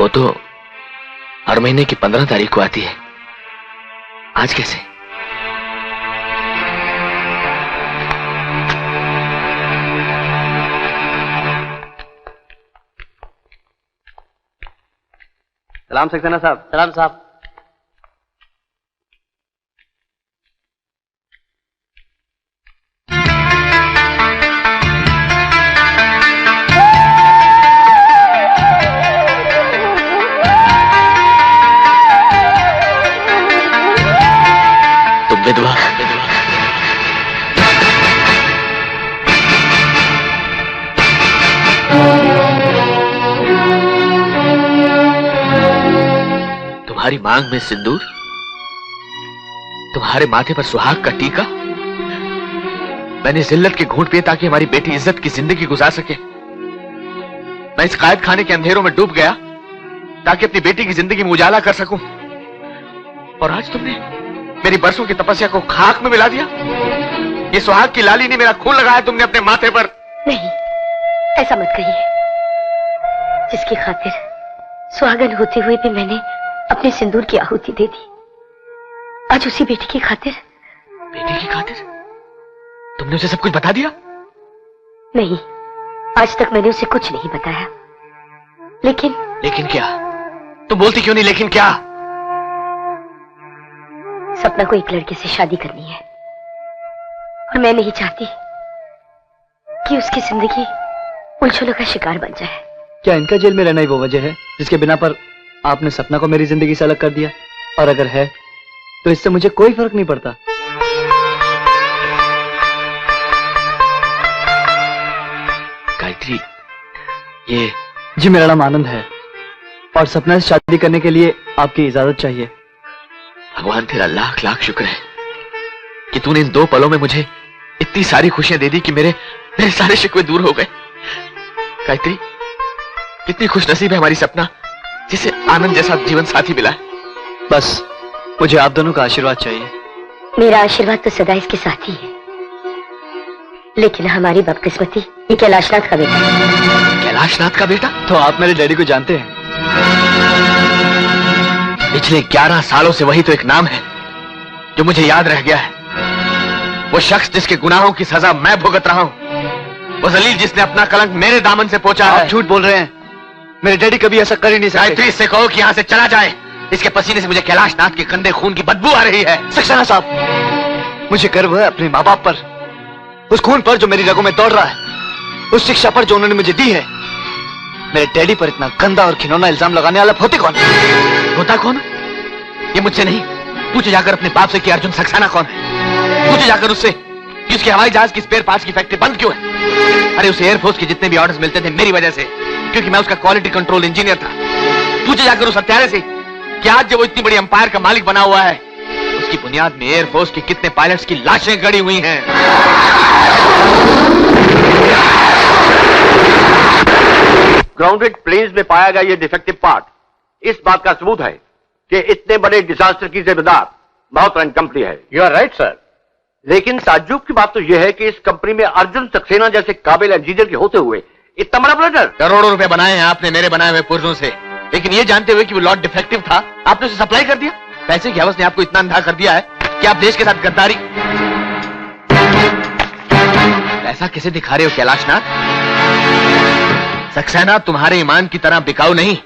S11: वो तो हर महीने की 15 तारीख को आती है, आज कैसे?
S6: सलाम सक्सेना साहब।
S3: सलाम साहब।
S11: तुम विधवा तुम्हारी मांग में सिंदूर, तुम्हारे माथे पर सुहाग का टीका। मैंने जिल्लत के घूंट पिए ताकि हमारी बेटी इज्जत की जिंदगी गुजार सके। मैं इस कायद खाने के अंधेरों में डूब गया ताकि अपनी बेटी की जिंदगी में उजाला कर सकूं, और आज तुमने मेरी बरसों की तपस्या को खाक में मिला दिया। ये सुहाग की लाली ने मेरा खून लगाया तुमने अपने माथे पर।
S7: नहीं, ऐसा मत कहिए। जिसकी खातिर सुहागन होते हुए भी मैंने अपने सिंदूर की आहुति दे दी, आज उसी बेटी की खातिर।
S11: बेटी की खातिर तुमने उसे सब कुछ बता दिया?
S7: नहीं, आज तक मैंने उसे कुछ नहीं बताया। लेकिन
S11: क्या? तुम बोलती क्यों नहीं लेकिन क्या?
S7: सपना को एक लड़के से शादी करनी है, और मैं नहीं चाहती कि उसकी जिंदगी उलझनों का शिकार बन जाए।
S1: क्या इनका जेल में रहना ही वो वजह है जिसके बिना पर आपने सपना को मेरी जिंदगी से अलग कर दिया? और अगर है तो इससे मुझे कोई फर्क नहीं पड़ता।
S11: गायत्री, ये
S1: जी मेरा नाम आनंद है और सपना से शादी करने के लिए आपकी इजाजत चाहिए।
S11: भगवान तेरा लाख लाख शुक्र है कि तूने इन 2 पलों में मुझे इतनी सारी खुशियां दे दी कि मेरे सारे शिकवे दूर हो गए। गायत्री, कितनी खुशनसीब है हमारी सपना, जिसे आनंद जैसा जीवन साथी मिला है।
S1: बस मुझे आप दोनों का आशीर्वाद चाहिए।
S7: मेरा आशीर्वाद तो सदा इसके साथ ही है, लेकिन हमारी बदकिस्मती ये कैलाशनाथ का बेटा है।
S11: कैलाशनाथ का बेटा?
S1: तो आप मेरे डैडी को जानते हैं?
S11: पिछले 11 सालों से वही तो एक नाम है जो मुझे याद रह गया है। वो शख्स जिसके गुनाहों की सजा मैं भुगत रहा हूं, वो जलील जिसने अपना कलंक मेरे दामन से पोंछा है।
S1: आप झूठ बोल रहे हैं, मेरे डैडी कभी ऐसा कर ही नहीं सकते।
S11: गायत्री, इससे कहो कि यहां से चला जाए। इसके पसीने से मुझे कैलाशनाथ के गंदे खून की बदबू आ रही है।
S1: सक्सेना साहब, मुझे गर्व है अपने माँ बाप पर, उस खून पर जो मेरी रगों में दौड़ रहा है, उस शिक्षा पर जो उन्होंने मुझे दी है। मेरे डैडी पर इतना गंदा और घिनौना इल्जाम लगाने वाला होते कौन?
S11: होता कौन? ये मुझसे नहीं, पूछे जाकर अपने बाप से कि अर्जुन सक्सेना कौन है। पूछे जाकर उससे कि उसके हवाई जहाज की स्पेयर पार्ट्स की फैक्ट्री बंद क्यों है। अरे उसे एयरफोर्स के जितने भी ऑर्डर्स मिलते थे मेरी वजह से, क्योंकि मैं उसका क्वालिटी कंट्रोल इंजीनियर था। पूछे जाकर उस हत्यारे से कि आज जब वो इतनी बड़ी अंपायर का मालिक बना हुआ है, उसकी बुनियाद में एयरफोर्स के कितने पायलट्स की लाशें गड़ी हुई हैं।
S12: ग्राउंडेड प्लेन्स में पाया गया ये डिफेक्टिव पार्ट इस बात का सबूत है कि इतने बड़े डिजास्टर की जिम्मेदार माउथरन कंपनी है।
S13: You are right sir.
S12: लेकिन ताज्जुब की बात तो यह है कि इस कंपनी में अर्जुन सक्सेना जैसे काबिल इंजीनियर के होते हुए इतना बड़ा ब्लडर।
S11: करोड़ों रुपए बनाए हैं आपने मेरे बनाए हुए पुर्जों से, लेकिन ये जानते हुए कि वो लॉट डिफेक्टिव था, आपने उसे सप्लाई कर दिया। पैसे की हवस ने आपको इतना अंधा कर दिया है कि आप देश के साथ गद्दारी। ऐसा किसे दिखा रहे हो कैलाशनाथ? सक्सेना तुम्हारे ईमान की तरह बिकाऊ नहीं।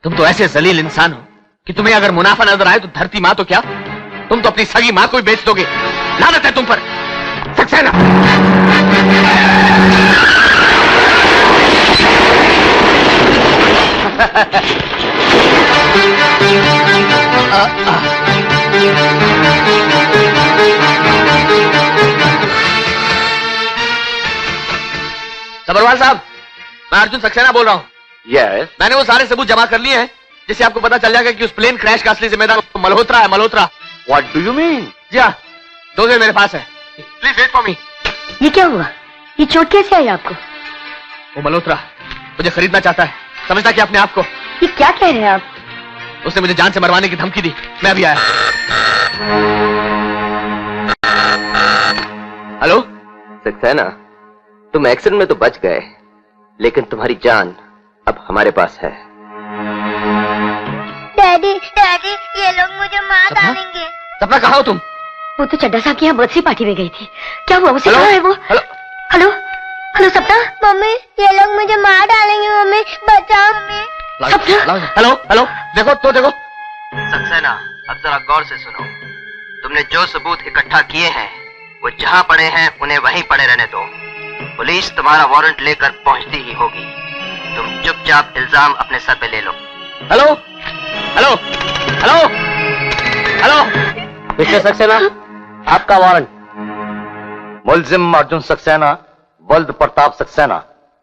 S11: तुम तो ऐसे जलील इंसान हो कि तुम्हें अगर मुनाफा नजर आए तो धरती माँ तो क्या, तुम तो अपनी सगी माँ को ही बेच दोगे। लानत है तुम पर सक्सेना। सबरवाल साहब, मैं अर्जुन सक्सेना बोल रहा हूँ।
S12: यस,
S11: मैंने वो सारे सबूत जमा कर लिए हैं जिससे आपको पता चल जाएगा कि उस प्लेन क्रैश का असली जिम्मेदार मल्होत्रा है। Malhotra.
S12: What do you mean?
S11: जी हाँ, डोज़र मेरे पास है। Please wait for me.
S7: ये क्या हुआ? ये चोट कैसे आई आपको?
S11: वो मल्होत्रा मुझे खरीदना चाहता है, समझता क्या अपने आप को?
S7: ये क्या कह रहे हैं आप?
S11: उसने मुझे जान से मरवाने की धमकी दी, मैं अभी आया। हेलो
S14: सक्सेना, तुम एक्सीडेंट में तो बच गए, लेकिन तुम्हारी जान अब हमारे पास है।
S2: डैडी, डैडी, ये लोग मुझे मार डालेंगे।
S11: सपना, कहाँ हो तुम?
S7: वो तो चड्डा साहब की यहाँ बर्थडे पार्टी में गई थी। क्या हुआ? उसे कहाँ है वो?
S11: हेलो
S7: हेलो हेलो सपना।
S2: मम्मी, ये लोग मुझे मार डालेंगे। मम्मी बचाओ मम्मी।
S11: हेलो हेलो, देखो तो देखो।
S14: सक्सेना, अब जरा गौर से सुनो। तुमने जो सबूत इकट्ठा किए हैं वो जहाँ पड़े हैं उन्हें वहीं पड़े रहने दो। पुलिस तुम्हारा वारंट लेकर पहुंचती ही होगी। तुम चुपचाप इल्जाम अपने सर पे ले लो।
S11: Hello hello hello hello.
S12: Mister Saxena, आपका वारंट। मुल्जिम अर्जुन सक्सेना, वल्द प्रताप सक्सेना,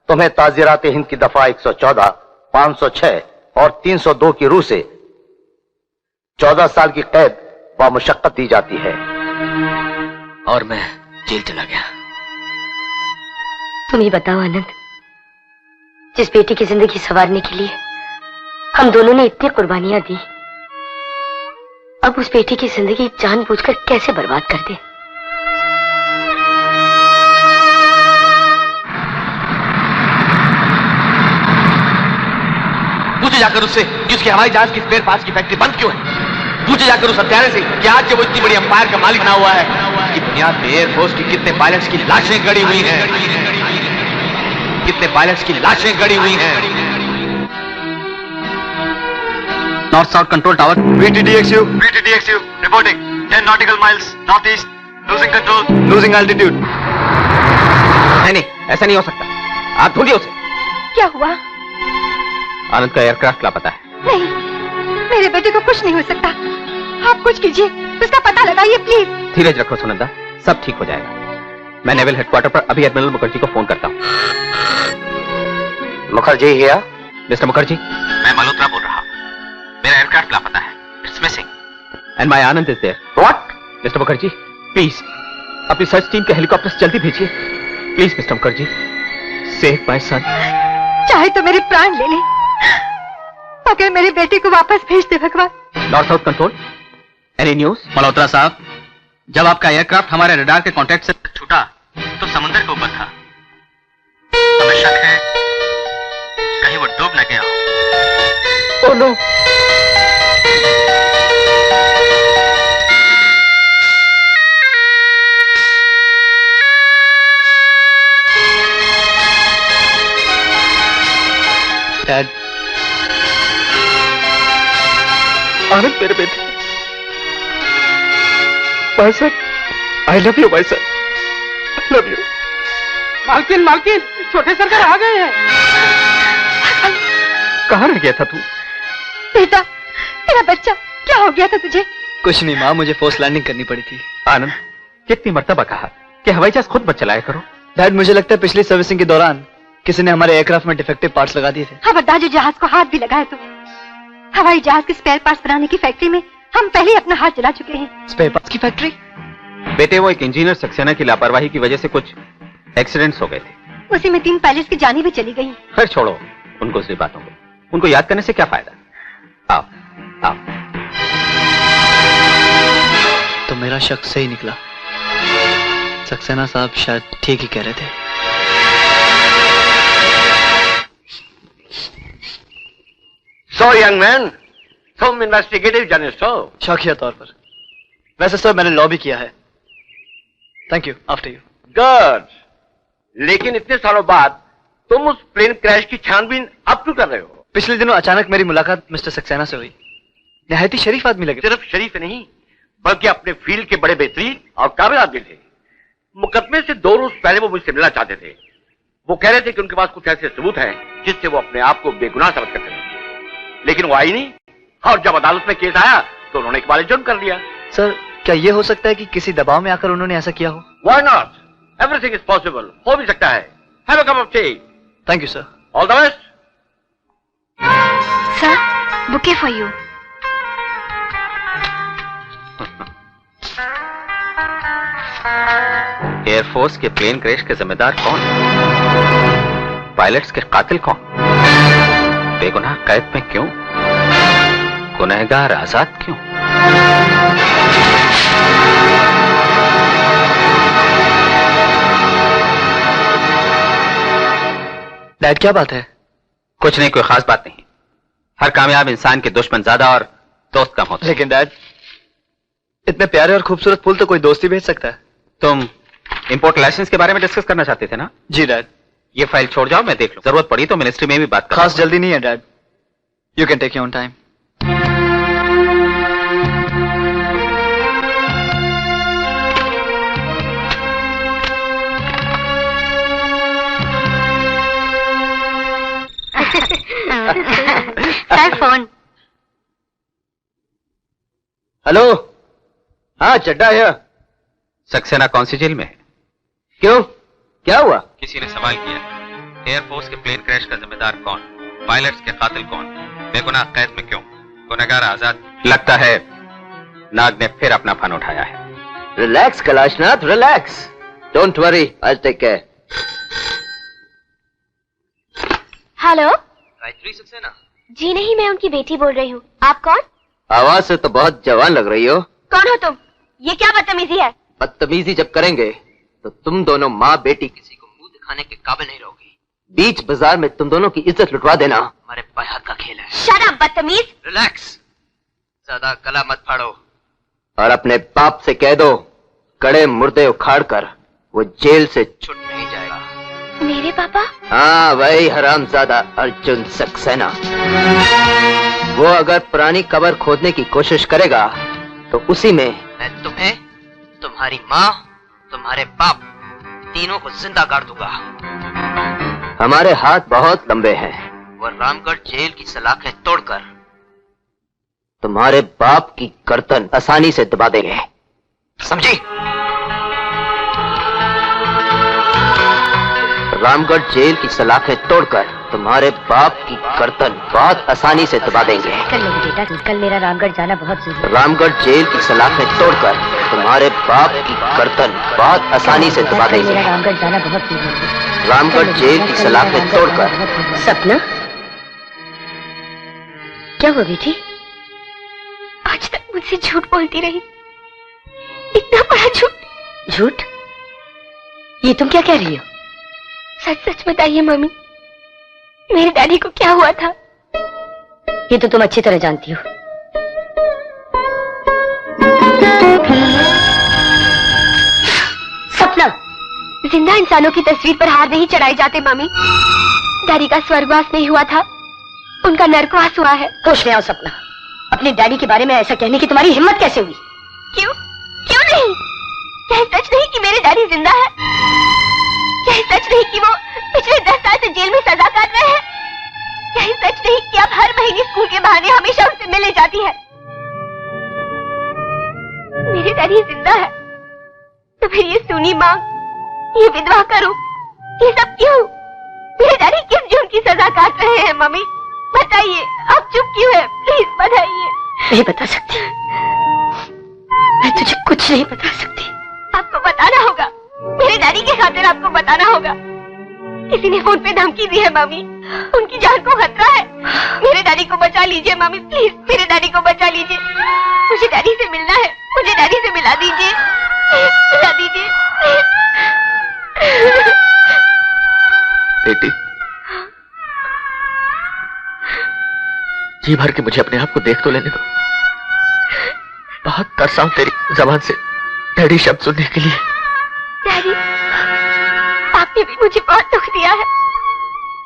S12: तुम्हें ताज़ीरात हिंद की दफा 114, 506 और 302 की रूह से 14 साल की कैद व मुशक्कत दी जाती है।
S11: और मैं जेल चला गया।
S7: तुम ही बताओ आनंद, जिस बेटी की जिंदगी संवारने के लिए हम दोनों ने इतनी कुर्बानियां दी, अब उस बेटी की जिंदगी जानबूझकर कैसे बर्बाद कर दे?
S11: पूछे जाकर उससे कि उसके हवाई जहाज की स्पेयर पार्ट्स की फैक्ट्री बंद क्यों है। पूछे जाकर उस हत्यारे से कि आज जब वो इतनी बड़ी अंपायर का मालिक बना हुआ है, कि बुनियाद में एयरफोर्स के कितने पायलट्स की लाशें गड़ी हुई हैं, कितने पायलट्स की लाशें गड़ी हुई हैं।
S15: North south control tower,
S1: VTDXU reporting 10 nautical miles north east, losing control, losing altitude.
S11: नहीं, ऐसा नहीं हो सकता। आप ढूंढिए उसे।
S2: क्या हुआ?
S8: आनंद का एयरक्राफ्ट लापता है।
S2: नहीं, मेरे बेटे को कुछ नहीं हो सकता।
S7: आप कुछ कीजिए, उसका पता लगाइए प्लीज।
S8: धीरज रखो सुनंदा, सब ठीक हो जाएगा। मैं नेवल हेडक्वार्टर पर अभी एडमिरल मुखर्जी को फोन करता हूँ।
S12: मुखर्जी हियर?
S8: मिस्टर मुखर्जी,
S14: मैं मल्होत्रा बोल रहा हूँ। मेरा एयरक्राफ्ट लापता है। It's missing.
S8: And my Anand is there.
S12: What?
S8: Mister Mukherjee, please अपनी सर्च टीम के हेलीकॉप्टर से जल्दी भेजिए। Please mister Mukherjee, save my son.
S7: चाहे तो मेरे प्राण ले ले, मगर मेरे बेटे को वापस भेज दे भगवान।
S8: North south control, any news?
S9: Malhotra साहब, जब आपका एयरक्राफ्ट हमारे रडार के कांटेक्ट से छूटा तो समुद्र के ऊपर था। हमें शक है कहीं वो डूब न गया हो।
S8: Oh no.
S1: डैड,
S11: आनंद मेरे बेटे, my son, I love you my son, I love you.
S6: मालकिन, मालकिन, छोटे सरकार आ गए हैं।
S8: कहाँ रह गया था तू?
S7: बेटा, मेरा बच्चा, क्या हो गया था तुझे?
S1: कुछ नहीं माँ, मुझे फोर्स लैंडिंग करनी पड़ी थी।
S8: आनंद, कितनी मर्तबा कहा कि हवाई जहाज खुद मत चलाया करो।
S1: डैड, मुझे लगता है पिछली सर्विसिंग के दौरान किसी ने हमारे एयरक्राफ्ट में डिफेक्टिव पार्ट्स लगा दिए थे।
S7: खबरदार जो जहाज को हाथ भी लगाए तो। हवाई जहाज के स्पेयर पार्ट्स बनाने की फैक्ट्री में हम पहले अपना हाथ चला चुके हैं।
S1: स्पेयर पार्ट्स की फैक्ट्री?
S8: बेटे, वो एक इंजीनियर सक्सेना की लापरवाही की वजह से कुछ एक्सीडेंट्स हो गए थे।
S7: उसी में 3 पायलट्स की जानें भी चली गई।
S8: खैर छोड़ो उनको, उसी बातों को, उनको याद करने से क्या फायदा। आओ आओ।
S1: तो मेरा शक सही निकला। सक्सेना साहब शायद ठीक ही कह रहे थे।
S12: So young man, तुम इन्वेस्टिगेटिव जर्नलिस्ट हो?
S1: शौकिया तौर पर। वैसे सर मैंने लॉ भी किया है। Thank you, after you.
S12: Good. लेकिन इतने सालों बाद तुम उस प्लेन क्रैश की छानबीन अब क्यों कर रहे हो?
S1: पिछले दिनों अचानक मेरी मुलाकात मिस्टर सक्सेना से हुई। निहायत ही शरीफ आदमी लगे।
S12: सिर्फ शरीफ नहीं, बल्कि अपने फील्ड के बड़े बेहतरीन और काबिल आदमी थे। मुकदमे से 2 रोज पहले वो मुझसे मिलना चाहते थे। वो कह रहे थे कि उनके पास कुछ ऐसे सबूत हैं जिससे वो अपने आप को बेगुनाह साबित करते हैं, लेकिन वो आई नहीं। और जब अदालत में केस आया तो उन्होंने इकबाल जुर्म कर लिया।
S1: सर, क्या ये हो सकता है कि किसी दबाव में आकर उन्होंने ऐसा किया हो?
S12: Why not? Everything is possible. हो भी सकता है। Have a cup of tea.
S1: Thank you sir.
S12: All the best.
S5: Sir, bouquet for you.
S8: Air force के प्लेन क्रैश के जिम्मेदार कौन? पायलट्स के कातिल कौन? बेगुनाह कैद में क्यों? गुनहगार आजाद क्यों?
S1: डैड, क्या बात है?
S8: कुछ नहीं, कोई खास बात नहीं। हर कामयाब इंसान के दुश्मन ज्यादा और दोस्त कम होते हैं।
S1: लेकिन डैड, इतने प्यारे और खूबसूरत फूल तो कोई दोस्त ही भेज सकता है।
S8: तुम इंपोर्ट लाइसेंस के बारे में डिस्कस करना चाहते थे ना?
S1: जी डैड।
S8: ये फाइल छोड़ जाओ, मैं देख लूं। जरूरत पड़ी तो मिनिस्ट्री में भी बात कर।
S1: खास जल्दी नहीं है dad. You can take your own time.
S7: Sir, phone.
S12: Hello. हाँ, चड्डा है।
S8: सक्सेना कौन सी जेल में है?
S12: क्यों, क्या हुआ?
S8: किसी ने सवाल किया, एयरफोर्स के प्लेन क्रैश का जिम्मेदार कौन? पायलट्स के कातिल कौन? बेगुनाह कैद में क्यों? गुनहगार आजाद। लगता है नाग ने फिर अपना फन उठाया है।
S14: Relax Kailashnath, relax. Don't worry, I take care.
S5: Hello.
S14: Gayatri Saxena?
S5: जी नहीं, मैं उनकी बेटी बोल रही हूँ। आप कौन?
S14: आवाज से तो बहुत जवान लग रही हो।
S5: कौन हो तुम? ये क्या बदतमीजी है?
S14: बदतमीजी जब करेंगे तो तुम दोनों माँ बेटी किसी को मुंह दिखाने के काबिल नहीं रहोगी। बीच बाजार में तुम दोनों की इज्जत लुटवा देना हमारे पाए हाथ का खेल है।
S5: शट अप बदतमीज।
S14: रिलैक्स, ज्यादा गला मत फाड़ो और अपने बाप से कह दो कड़े मुर्दे उखाड़ कर वो जेल से छूट नहीं जाएगा।
S5: मेरे पापा?
S14: हाँ, वही हरामजादा अर्जुन सक्सेना। वो अगर पुरानी कब्र खोदने की कोशिश करेगा तो उसी में मैं तुम्हें, तुम्हारी माँ, तुम्हारे बाप तीनों को जिंदा गाड़ दूंगा। हमारे हाथ बहुत लंबे हैं। वो रामगढ़ जेल की सलाखें तोड़कर तुम्हारे बाप की गर्दन आसानी से दबा देंगे, समझी? रामगढ़ जेल की सलाखें तोड़कर तुम्हारे बाप की गर्दन बहुत आसानी से दबा देंगे।
S7: कल मेरी बेटा, कल मेरा रामगढ़ जाना बहुत जरूरी।
S14: रामगढ़ जेल की सलाखें तोड़कर तुम्हारे बाप की गर्दन बहुत आसानी से दबा देंगे।
S7: मेरा रामगढ़ जाना बहुत जरूरी।
S14: रामगढ़ जेल की सलाखें तोड़कर।
S7: सपना, क्या हुआ बेटी?
S2: आज तक मुझसे झूठ बोलती रही, इतना बड़ा झूठ।
S7: झूठ? ये तुम क्या कह रही हो?
S2: सच सच बताइए मम्मी, मेरे डैडी को क्या हुआ था?
S7: ये तो तुम अच्छी तरह जानती हो। सपना,
S2: जिंदा इंसानों की तस्वीर पर हार नहीं चढ़ाए जाते मम्मी। डैडी का स्वर्गवास नहीं हुआ था, उनका नरकवास हुआ है।
S7: होश में आओ सपना, अपने डैडी के बारे में ऐसा कहने की तुम्हारी हिम्मत कैसे हुई?
S2: क्यों क्यों नहीं? क्या सच नहीं कि मेरे डैडी जिंदा है? क्या सच नहीं कि वो पिछले 10 साल से जेल में सजा काट रहे हैं? क्या सच नहीं कि आप हर महीने स्कूल के बहाने हमेशा उनसे मिलने जाती है? मेरे डैडी जिंदा है तो फिर ये सूनी मांग, ये विधवा का रूप, ये सब क्यों? मेरे डैडी किस जुर्म की सजा काट रहे हैं मम्मी? बताइए, आप चुप क्यों है? प्लीज बताइए।
S7: नहीं बता सकती, मैं तुझे कुछ नहीं बता सकती।
S2: आपको बताना होगा, मेरे डैडी के खातिर आपको बताना होगा। किसी ने फोन पे धमकी दी है मम्मी, उनकी जान को खतरा है। मेरे डैडी को बचा लीजिए मम्मी, प्लीज मेरे डैडी को बचा लीजिए। मुझे डैडी से मिलना है, मुझे डैडी से मिला दीजिए, मिला दीजिए।
S11: बेटी, जी भर के मुझे अपने आप को देख तो लेने दो। बहुत तरसा हूं तेरी जबान से डैडी शब्द सुनने के लिए।
S2: डैडी, आपने भी मुझे बहुत दुख दिया है,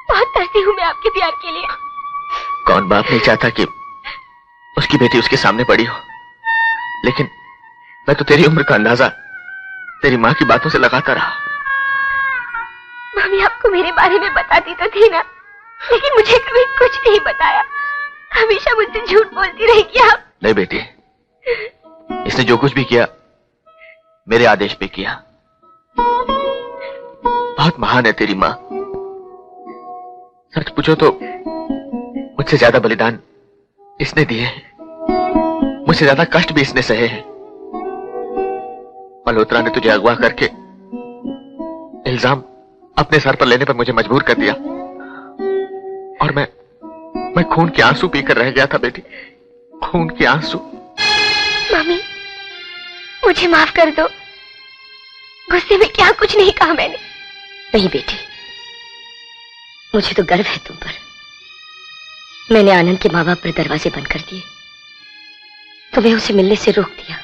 S2: बहुत तरसी हूँ मैं आपके प्यार के लिए।
S11: कौन बाप नहीं चाहता कि उसकी बेटी उसके सामने पड़ी हो, लेकिन मैं तो तेरी उम्र का अंदाजा तेरी माँ की बातों से लगाता रहा।
S2: मम्मी आपको मेरे बारे में बताती तो थी ना, लेकिन मुझे कभी कुछ नहीं बताया। हमेशा मुझसे झूठ बोलती रही कि आप।
S11: नहीं बेटी, इसने जो कुछ भी किया मेरे आदेश पे किया। बहुत महान है तेरी माँ। सच पूछो तो मुझसे ज्यादा बलिदान इसने दिए हैं, मुझसे ज्यादा कष्ट भी इसने सहे हैं। मल्होत्रा ने तुझे अगवा करके इल्जाम अपने सर पर लेने पर मुझे मजबूर कर दिया और मैं खून के आंसू पीकर रह गया था बेटी, खून के आंसू।
S2: मम्मी, मुझे माफ कर दो, गुस्से में क्या कुछ नहीं कहा मैंने।
S7: नहीं बेटी, मुझे तो गर्व है तुम पर। मैंने आनंद के माँ बाप पर दरवाजे बंद कर दिए, तुम्हें उसे मिलने से रोक दिया,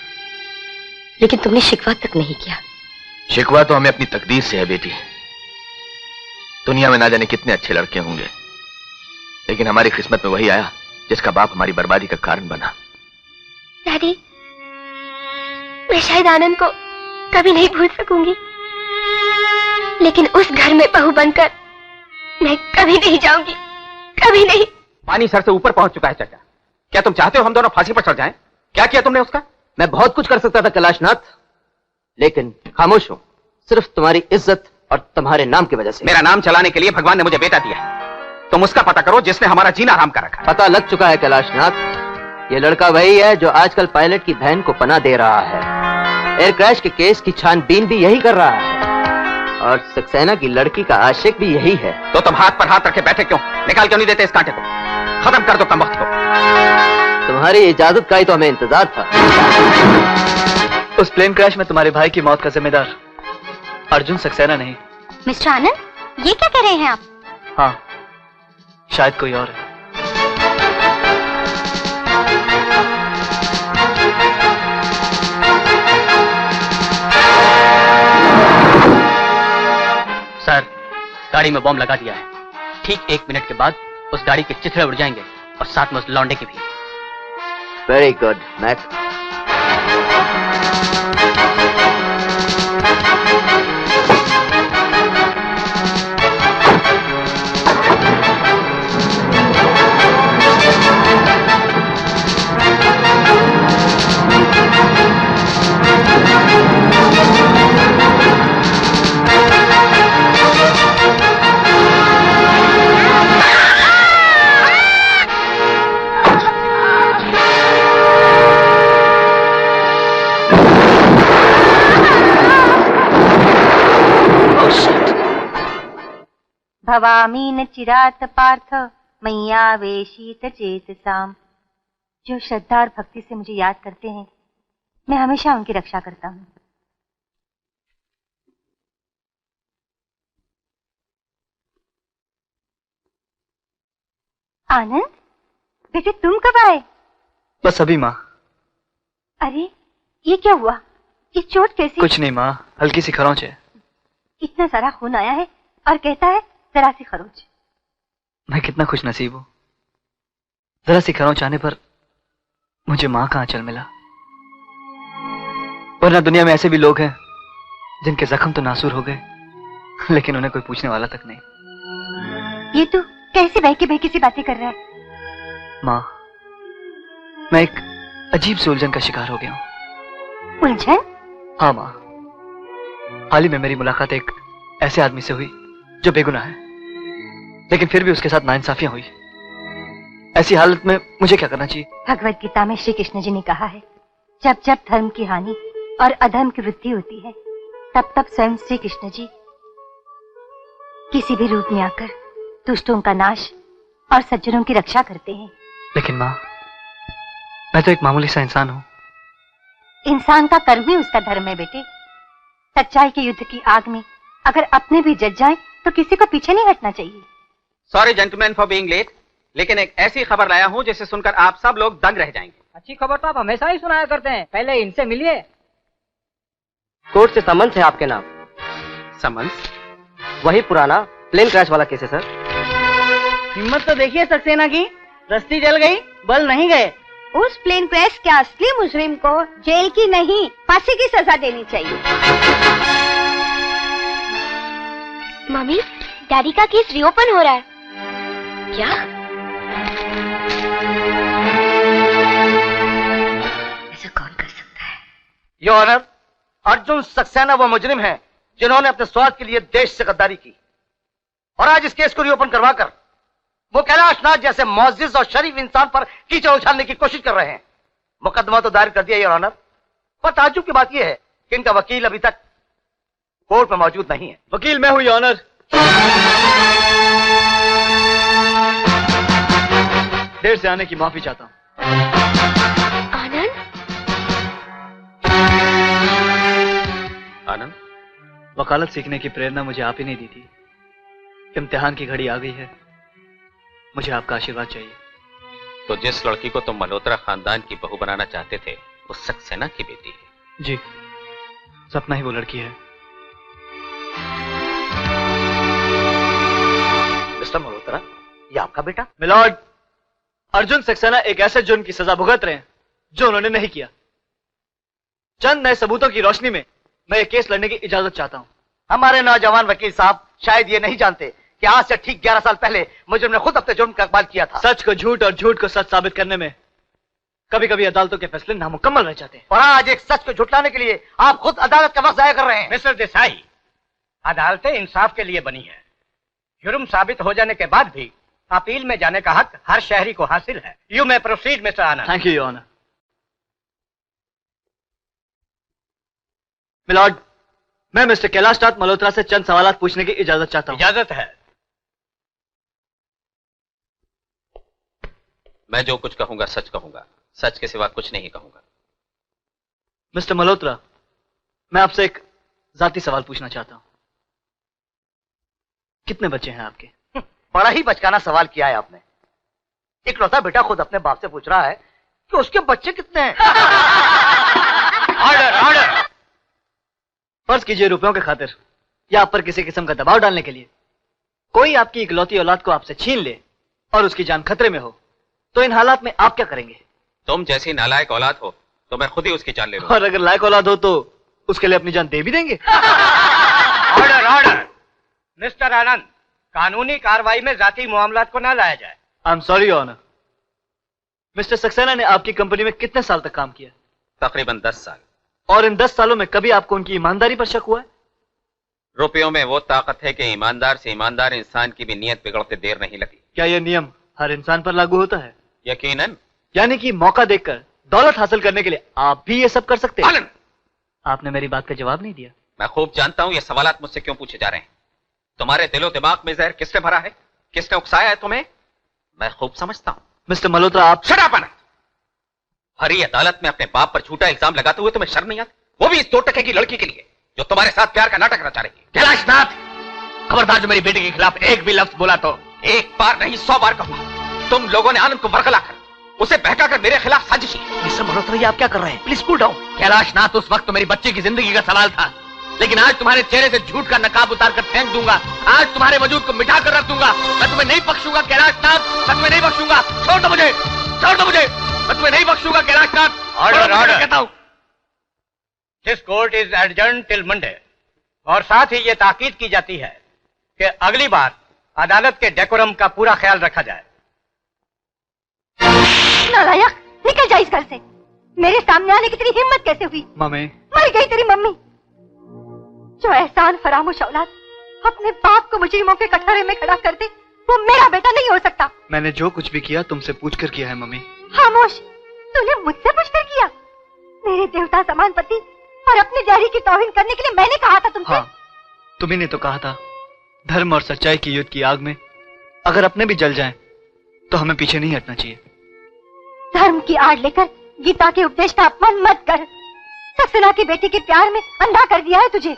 S7: लेकिन तुमने शिकवा तक नहीं किया।
S11: शिकवा तो हमें अपनी तकदीर से है बेटी। दुनिया में ना जाने कितने अच्छे लड़के होंगे, लेकिन हमारी किस्मत में वही आया जिसका बाप हमारी बर्बादी का कारण बना।
S2: डैडी, मैं शायद आनंद को कभी नहीं भूल सकूंगी, लेकिन उस घर में बहू बनकर मैं कभी नहीं जाऊंगी, कभी नहीं।
S8: पानी सर से ऊपर पहुंच चुका है चाचा। क्या तुम चाहते हो हम दोनों फांसी पर चढ़ जाएं? क्या किया तुमने उसका?
S14: मैं बहुत कुछ कर सकता था कैलाशनाथ, लेकिन खामोश हूं, सिर्फ तुम्हारी इज्जत और तुम्हारे नाम की वजह से।
S8: मेरा नाम चलाने के लिए भगवान ने मुझे बेटा दिया है, तुम उसका पता करो जिसने हमारा जीना आराम कर रखा है।
S14: पता लग चुका है कैलाशनाथ, ये लड़का वही है जो आजकल पायलट की बहन को पनाह दे रहा है। एयर क्रैश के केस की छानबीन भी यही कर रहा है, और सक्सेना की लड़की का आशिक भी यही है।
S8: तो तुम हाथ पर हाथ रखे बैठे क्यों? निकाल क्यों नहीं देते इस कांटे को? खत्म कर दो कमबख्त को।
S14: तुम्हारी इजाजत का ही तो हमें इंतजार था।
S1: उस प्लेन क्रैश में तुम्हारे भाई की मौत का जिम्मेदार अर्जुन सक्सेना नहीं।
S7: मिस्टर आनंद, ये क्या कह रहे हैं आप?
S1: हाँ, शायद कोई और है।
S9: सर, गाड़ी में बॉम्ब लगा दिया है। ठीक 1 मिनट के बाद उस गाड़ी के चिथड़े उड़ जाएंगे और साथ में उस लौंडे के भी।
S14: Very good Mac.
S7: भवामी न चिरात पार्थ मैया वेशित चेतसाम। जो श्रद्धा और भक्ति से मुझे याद करते हैं, मैं हमेशा उनकी रक्षा करता हूँ। आनंद, बेटे तुम कब आए?
S1: बस अभी माँ।
S7: अरे ये क्या हुआ? ये चोट कैसी?
S1: कुछ नहीं माँ, हल्की सी खरोंच है।
S7: इतना सारा खून आया है और कहता है जरा सी खरोंच।
S1: मैं कितना खुश नसीब हूँ। जरा सी खरोंच आने पर मुझे माँ का आंचल मिला। वरना दुनिया में ऐसे भी लोग हैं जिनके जख्म तो नासूर हो गए, लेकिन उन्हें कोई पूछने वाला तक नहीं।
S7: ये तू कैसे बहकी सी बातें कर रहा है?
S1: माँ, मैं एक अजीब सी उलझन का शिकार हो गया हूँ।
S7: उलझन?
S1: हाँ माँ, हाल ही में मेरी मुलाकात एक ऐसे आदमी से हुई जो बेगुनाह है, लेकिन फिर भी उसके साथ नाइंसाफियां हुई। ऐसी हालत में मुझे क्या करना चाहिए?
S7: भगवत गीता में श्री कृष्ण जी ने कहा है, जब जब धर्म की हानि और अधर्म की वृद्धि होती है, तब तब स्वयं श्री कृष्ण जी किसी भी रूप में आकर दुष्टों का नाश और सज्जनों की रक्षा करते हैं।
S1: लेकिन माँ, मैं तो एक मामूली सा इंसान हूँ।
S7: इंसान का कर्म ही उसका धर्म है बेटे। सच्चाई के युद्ध की आग में अगर अपने भी जज जाएं, तो किसी को पीछे नहीं हटना चाहिए।
S8: Sorry gentleman for being late, लेकिन एक ऐसी खबर लाया हूँ जिसे सुनकर आप सब लोग दंग रह जाएंगे।
S13: अच्छी खबर तो आप हमेशा ही सुनाया करते हैं, पहले इनसे मिलिए।
S10: कोर्ट से समन्स है आपके नाम।
S8: समन्स?
S10: वही पुराना प्लेन क्रैश वाला केस है सर।
S13: हिम्मत तो देखिए सक्सेना की, रस्ती जल गई, बल नहीं गए।
S2: उस प्लेन क्रैश के असली मुजरिम को जेल की नहीं, फांसी की सजा देनी चाहिए।
S5: मम्मी, डैडी का केस रीओपन हो रहा है। क्या?
S7: ऐसा कौन कर सकता है?
S12: योर ऑनर, अर्जुन सक्सेना वो मुजरिम हैं जिन्होंने अपने स्वार्थ के लिए देश से गद्दारी की, और आज इस केस को रीओपन करवाकर वो कैलाश नाथ जैसे मुअज्जिज और शरीफ इंसान पर कीचड़ उछालने की कोशिश कर रहे हैं। मुकदमा तो दायर कर दिया योर ऑनर, पर ताज्जुब की बात यह है कि इनका वकील अभी तक कोर्ट में मौजूद नहीं है।
S1: वकील मैं हूं योर ऑनर। देर से आने की माफी चाहता हूं।
S5: आनंद?
S8: आनंद?
S1: वकालत सीखने की प्रेरणा मुझे आप ही नहीं दी थी। इम्तिहान की घड़ी आ गई है, मुझे आपका आशीर्वाद चाहिए।
S8: तो जिस लड़की को तुम मल्होत्रा खानदान की बहू बनाना चाहते थे, वो सक्सेना की बेटी है।
S1: जी, सपना ही वो लड़की है।
S12: मिस्टर मल्होत्रा, ये आपका बेटा?
S1: मिलॉर्ड, अर्जुन सक्सेना एक ऐसे जुर्म की सजा भुगत रहे हैं जो उन्होंने नहीं किया। चंद नए सबूतों की रोशनी में मैं ये केस लड़ने की इजाजत चाहता हूं।
S12: हमारे नौजवान वकील साहब शायद ये नहीं जानते कि आज से ठीक 11 साल पहले मुजरिम ने खुद अपने जुर्म का इकबाल किया था।
S1: सच को झूठ और झूठ को सच साबित करने में कभी कभी अदालतों के फैसले नामुकम्मल रह जाते हैं।
S12: और आज एक सच को झुटलाने के लिए आप खुद अदालत का वक्त जाया कर रहे हैं।
S16: मिस्टर देसाई, अदालतें इंसाफ के लिए बनी है। जुर्म साबित हो जाने के बाद भी अपील में जाने का हक हर शहरी को हासिल है। You may proceed mister Anand.
S1: Thank you your honour. Milord, मैं मिस्टर कैलाश नाथ मल्होत्रा से चंद सवालात पूछने की इजाजत चाहता हूं।
S16: इजाजत है।
S8: मैं जो कुछ कहूंगा सच कहूंगा, सच के सिवा कुछ नहीं कहूंगा।
S1: मिस्टर मल्होत्रा, मैं आपसे एक जाती सवाल पूछना चाहता हूं। कितने बच्चे हैं आपके?
S12: बड़ा ही बचकाना सवाल किया है आपने। इकलौता बेटा खुद अपने बाप से पूछ रहा है कि उसके बच्चे कितने हैं।
S16: Order order.
S1: फर्ज कीजिए रुपयों के खातिर या आप पर किसी किस्म का दबाव डालने के लिए कोई आपकी इकलौती औलाद को आपसे छीन ले और उसकी जान खतरे में हो, तो इन हालात में आप क्या करेंगे?
S8: तुम जैसी नालायक औलाद हो तो मैं खुद ही उसकी जान ले लूंगा।
S1: और अगर लायक औलाद हो तो उसके लिए अपनी जान दे भी देंगे।
S16: Order order. मिस्टर आनंद, कानूनी कार्रवाई में जाती मामलात को ना लाया जाए।
S1: I am sorry your honour. Mister Saxena ने आपकी कंपनी में कितने साल तक काम किया?
S8: तकरीबन 10 साल।
S1: और इन 10 सालों में कभी आपको उनकी ईमानदारी पर शक हुआ है?
S8: रुपयों में वो ताकत है कि ईमानदार से ईमानदार इंसान की भी नीयत बिगड़ते देर नहीं लगी।
S1: क्या यह नियम हर इंसान पर लागू होता है?
S8: यकीनन।
S1: यानी कि मौका देखकर दौलत हासिल करने के लिए आप भी ये सब कर सकते हैं? आपने मेरी बात का जवाब नहीं दिया।
S8: मैं खूब जानता हूं ये सवालात मुझसे क्यों पूछे जा रहे हैं। तुम्हारे दिलो दिमाग में जहर किसने भरा है, किसने उकसाया है तुम्हें, मैं खूब समझता हूं।
S1: मिस्टर मल्होत्रा, आप
S8: शट अप आनंद। हरी अदालत में अपने बाप पर झूठा इल्जाम लगाते हुए तुम्हें शर्म नहीं आती? वो भी इस 2 टके की लड़की के लिए जो तुम्हारे साथ प्यार का नाटक रचा रही है।
S11: कैलाशनाथ, खबरदार जो मेरी बेटी के खिलाफ एक भी लफ्ज बोला तो।
S8: एक बार नहीं 100 बार कहूंगा। तुम लोगों ने आनंद को बरगला कर उसे बहकाकर मेरे खिलाफ साजिश की।
S11: मिस्टर मल्होत्रा, ये आप क्या कर रहे हैं? Please cool down. कैलाशनाथ, उस वक्त तो मेरी बच्ची की जिंदगी का सवाल था, लेकिन आज तुम्हारे चेहरे से झूठ का नकाब उतार कर फेंक दूंगा। आज तुम्हारे वजूद को मिटा कर रख दूंगा। मैं तुम्हें नहीं बख्शूंगा कैलाशनाथ, मैं तुम्हें नहीं बख्शूंगा। छोड़ दो मुझे, छोड़ दो मुझे, मैं तुम्हें नहीं बख्शूंगा कैलाशनाथ।
S16: ऑर्डर, ऑर्डर
S11: कहता हूं।
S16: This court is adjourn till Monday. और साथ ही ये ताकीद की जाती है कि अगली बार अदालत के डेकोरम का पूरा ख्याल रखा जाए।
S7: नालायक, निकल जा इस घर से। मेरे सामने आने की तेरी हिम्मत कैसे हुई?
S1: मम्मी,
S7: मर गई तेरी मम्मी। जो एहसान फरामोश औलाद अपने बाप को मुजरिमों के कटघरे में खड़ा कर दे, वो मेरा बेटा नहीं हो सकता।
S1: मैंने जो कुछ भी किया तुमसे पूछकर किया है मम्मी।
S7: खामोश, तूने मुझसे पूछकर किया? मेरे देवता समान पति और अपने डैडी की तौहीन करने के लिए मैंने कहा था तुमसे।
S1: हाँ, तुम्ही ने तो कहा था धर्म और सच्चाई की युद्ध की आग में अगर अपने भी जल जाएं, तो हमें पीछे नहीं हटना चाहिए।
S7: धर्म की आड़ लेकर गीता के उपदेश का अपमान मत कर। सक्सेना की बेटी के प्यार में अंधा कर दिया है तुझे।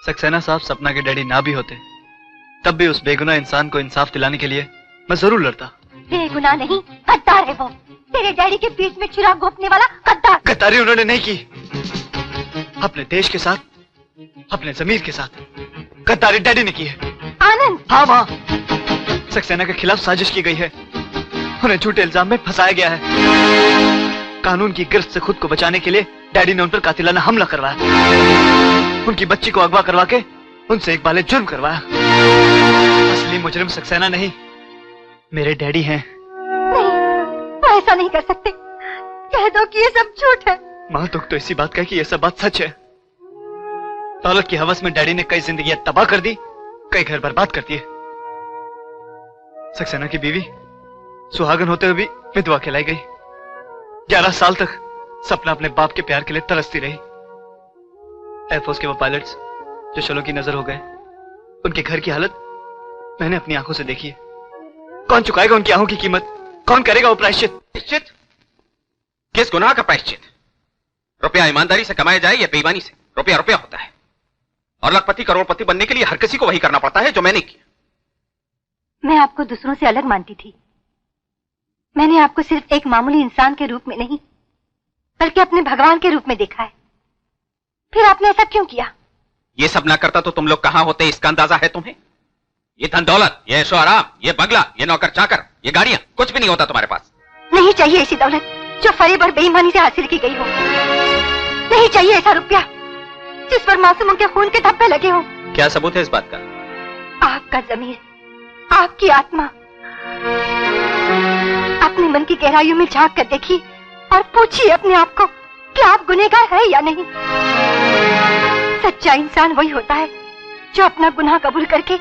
S1: सक्सेना साहब सपना के डैडी ना भी होते तब भी उस बेगुनाह इंसान को इंसाफ दिलाने के लिए मैं जरूर लड़ता।
S7: बेगुनाह नहीं, गद्दार है वो। तेरे डैडी के बीच में चिराग घोंपने वाला गद्दार।
S1: गद्दारी उन्होंने नहीं की, अपने देश के साथ, अपने जमीर के साथ गद्दारी डैडी ने की है।
S7: आनंद,
S1: हाँ माँ, सक्सेना के खिलाफ साजिश की गई है। उन्हें झूठे इल्जाम में फंसाया गया है। कानून की गिरफ्त से खुद को बचाने के लिए डैडी ने उन पर कातिलाना हमला करवाया। उनकी बच्ची को अगवा करवा के उनसे एक बाले जुर्म करवाया। असली मुजरिम सक्सेना नहीं, मेरे डैडी हैं।
S7: नहीं, ऐसा नहीं कर सकते। कह दो कि ये सब झूठ है।
S1: माँ, दुख तो इसी बात का कि ये सब बात सच है। दौलत की हवस में डैडी ने कई जिंदगियां तबाह कर दी, कई घर बर्बाद कर दिए। सक्सेना की बीवी सुहागन होते हुए भी विधवा कहलाई गई। 11 साल तक सपना अपने बाप के प्यार के लिए तरसती रही। एयरफोर्स के वो पायलट्स जो शलों की नजर हो गए, उनके घर की हालत मैंने अपनी आंखों से देखी है। कौन चुकाएगा उनकी आंखों की कीमत? कौन करेगा वो प्रायश्चित?
S8: प्रायश्चित? किस गुनाह का प्रायश्चित? रुपया ईमानदारी से कमाया जाए या बेईमानी से, रुपया रुपया होता है। और लखपति करोड़पति बनने के लिए हर किसी को वही करना पड़ता है जो मैंने किया।
S7: मैं आपको दूसरों से अलग मानती थी। मैंने आपको सिर्फ एक मामूली इंसान के रूप में नहीं, बल्कि अपने भगवान के रूप में देखा है। फिर आपने ऐसा क्यों किया?
S8: ये सब ना करता तो तुम लोग कहां होते, इसका अंदाजा है तुम्हें? ये धन दौलत, ये ऐशो आराम, ये बंगला, ये नौकर चाकर, ये गाड़ियां, कुछ भी नहीं होता तुम्हारे पास।
S7: नहीं चाहिए ऐसी दौलत जो फरेब और बेईमानी से हासिल की गई हो। नहीं चाहिए ऐसा रुपया जिस पर मासूमों के खून के धब्बे लगे हो।
S8: क्या सबूत है इस बात का?
S7: आपका जमीर, आपकी आत्मा। अपने मन की गहराइयों में झांक कर देखिए और पूछिए अपने आप को कि आप गुनहगार है या नहीं। सच्चा इंसान वही होता है जो अपना गुनाह कबूल करके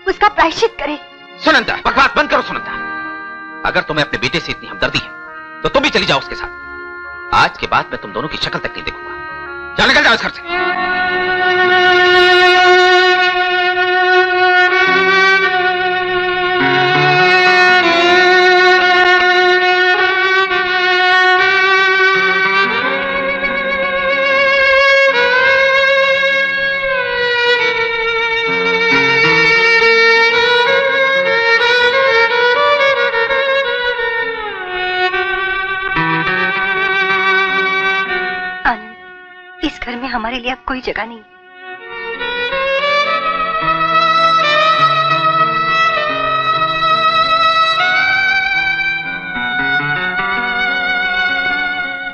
S7: उसका प्रायश्चित करे।
S8: सुनंदा, बकवास बंद करो सुनंदा। अगर तुम्हें अपने बेटे से इतनी हमदर्दी है तो तुम भी चली जाओ उसके साथ। आज के बाद मैं तुम दोनों की शक्ल तक नहीं देखूंगा। जा, निकल जाओ इस घर से।
S7: इस घर में हमारे लिए अब कोई जगह नहीं।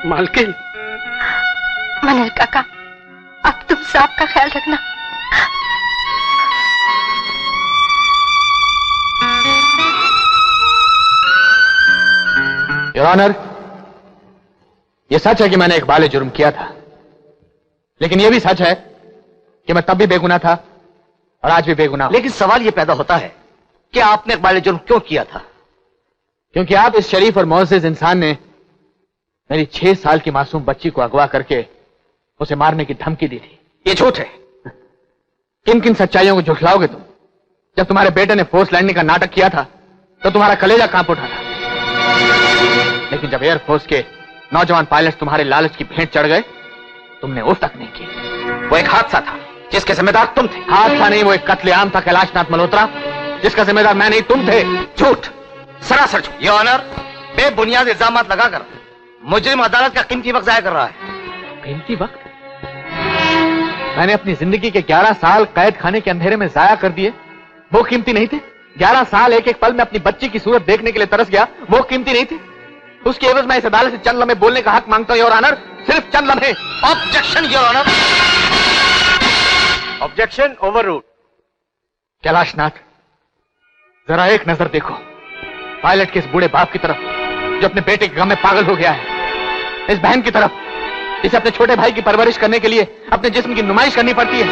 S6: मालकिन।
S7: मनोहर काका, अब तुम सांप का ख्याल रखना।
S11: योर ऑनर, यह सच है कि मैंने एक बाले जुर्म किया था, लेकिन यह भी सच है कि मैं तब भी बेगुनाह था और आज भी बेगुनाह।
S12: लेकिन सवाल यह पैदा होता है कि आपने एक बाले जुर्म क्यों किया था?
S11: क्योंकि आप इस शरीफ और मोअज़्ज़िज़ इंसान ने मेरी 6 साल की मासूम बच्ची को अगवा करके उसे मारने की धमकी दी थी।
S8: ये झूठ है।
S11: किन किन सच्चाइयों को झुठलाओगे तुम? जब तुम्हारे बेटे ने फोर्स लैंडिंग का नाटक किया था तो तुम्हारा कलेजा कांप उठा था, लेकिन जब एयरफोर्स के नौजवान पायलट तुम्हारे लालच की भेंट चढ़ गए, तुमने उफ तक नहीं की।
S8: वो एक हादसा था जिसके जिम्मेदार तुम थे।
S11: हादसा नहीं, वो एक कत्लेआम था कैलाशनाथ मल्होत्रा, जिसका जिम्मेदार मैं नहीं तुम थे।
S8: झूठ, सरासर झूठ।
S12: योर ऑनर, बेबुनियाद इल्जाम लगाकर मुजरिम अदालत का कीमती वक्त जाया कर रहा है।
S11: कीमती वक्त? मैंने अपनी जिंदगी के 11 साल कैद खाने के अंधेरे में जाया कर दिए, वो कीमती नहीं थे? 11 साल एक एक पल में अपनी बच्ची की सूरत देखने के लिए तरस गया, वो कीमती नहीं थे? उसकी एवज में इस अदालत से चंद लम्हे बोलने का हक मांगता हूं योर ऑनर, सिर्फ चंद लम्हे।
S12: Objection your honour.
S16: Objection overruled.
S11: Kailashnath, जरा एक नजर देखो पायलट के इस बूढ़े बाप की तरफ जो अपने बेटे के गम में पागल हो गया है, इस बहन की तरफ जिसे अपने छोटे भाई की परवरिश करने के लिए अपने जिस्म की नुमाइश करनी पड़ती है,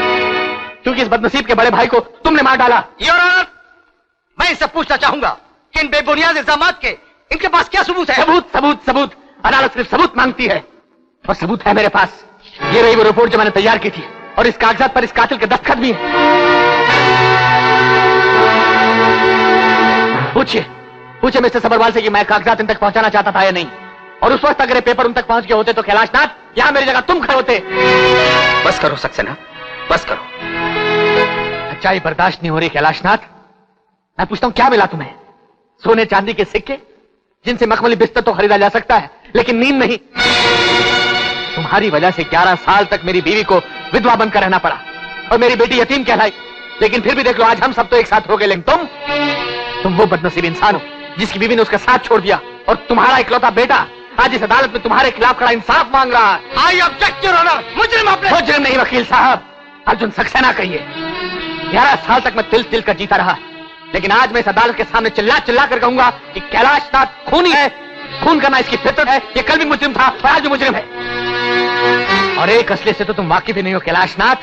S11: क्योंकि इस बदनसीब के बड़े भाई को तुमने मार डाला।
S12: योर ऑनर, मैं इससे पूछना चाहूंगा कि इन बेबुनियाद इल्जामात के इनके पास क्या सबूत है?
S11: सबूत सबूत सबूत, अदालत सिर्फ सबूत मांगती है और सबूत है मेरे पास। ये रही वो रिपोर्ट जो मैंने तैयार की थी और इस कागजात पर इस कातिल के दस्तखत भी है। पूछिए पूछिए मिस्टर सबरवाल से कि मैं कागजात इन तक पहुंचाना चाहता था या नहीं, और उस वक्त अगर ये पेपर उन तक पहुंच गए होते तो कैलाशनाथ यहां मेरी जगह तुम खड़े होते।
S8: बस करो सक्सेना, बस करो।
S11: सच्चाई बर्दाश्त नहीं हो रही कैलाशनाथ। मैं पूछता हूं क्या मिला तुम्हें? सोने चांदी के सिक्के जिनसे मखमली बिस्तर तो खरीदा जा सकता है, लेकिन नींद नहीं। तुम्हारी वजह से 11 साल तक मेरी बीवी को विधवा बनकर रहना पड़ा और मेरी बेटी यतीम कहलाई, लेकिन फिर भी देख लो आज हम सब तो एक साथ हो गए, लेकिन तुम वो बदनसीब इंसान हो जिसकी बीवी ने उसका साथ छोड़ दिया, और तुम्हारा इकलौता बेटा आज इस अदालत में तुम्हारे खिलाफ खड़ा इंसाफ मांग रहा है।
S12: I object your honour.
S11: मुजरिम नहीं वकील साहब, अर्जुन सक्सेना कहिए। 11 साल तक मैं तिल तिल कर जीता रहा, लेकिन आज मैं इस अदालत के सामने चिल्ला चिल्ला कर कहूंगा कि कैलाशनाथ खूनी है, खून करना इसकी फितरत है। ये कल भी मुजरिम था और आज भी मुजरिम है। और एक असले से तो तुम वाकिफ ही नहीं हो कैलाशनाथ।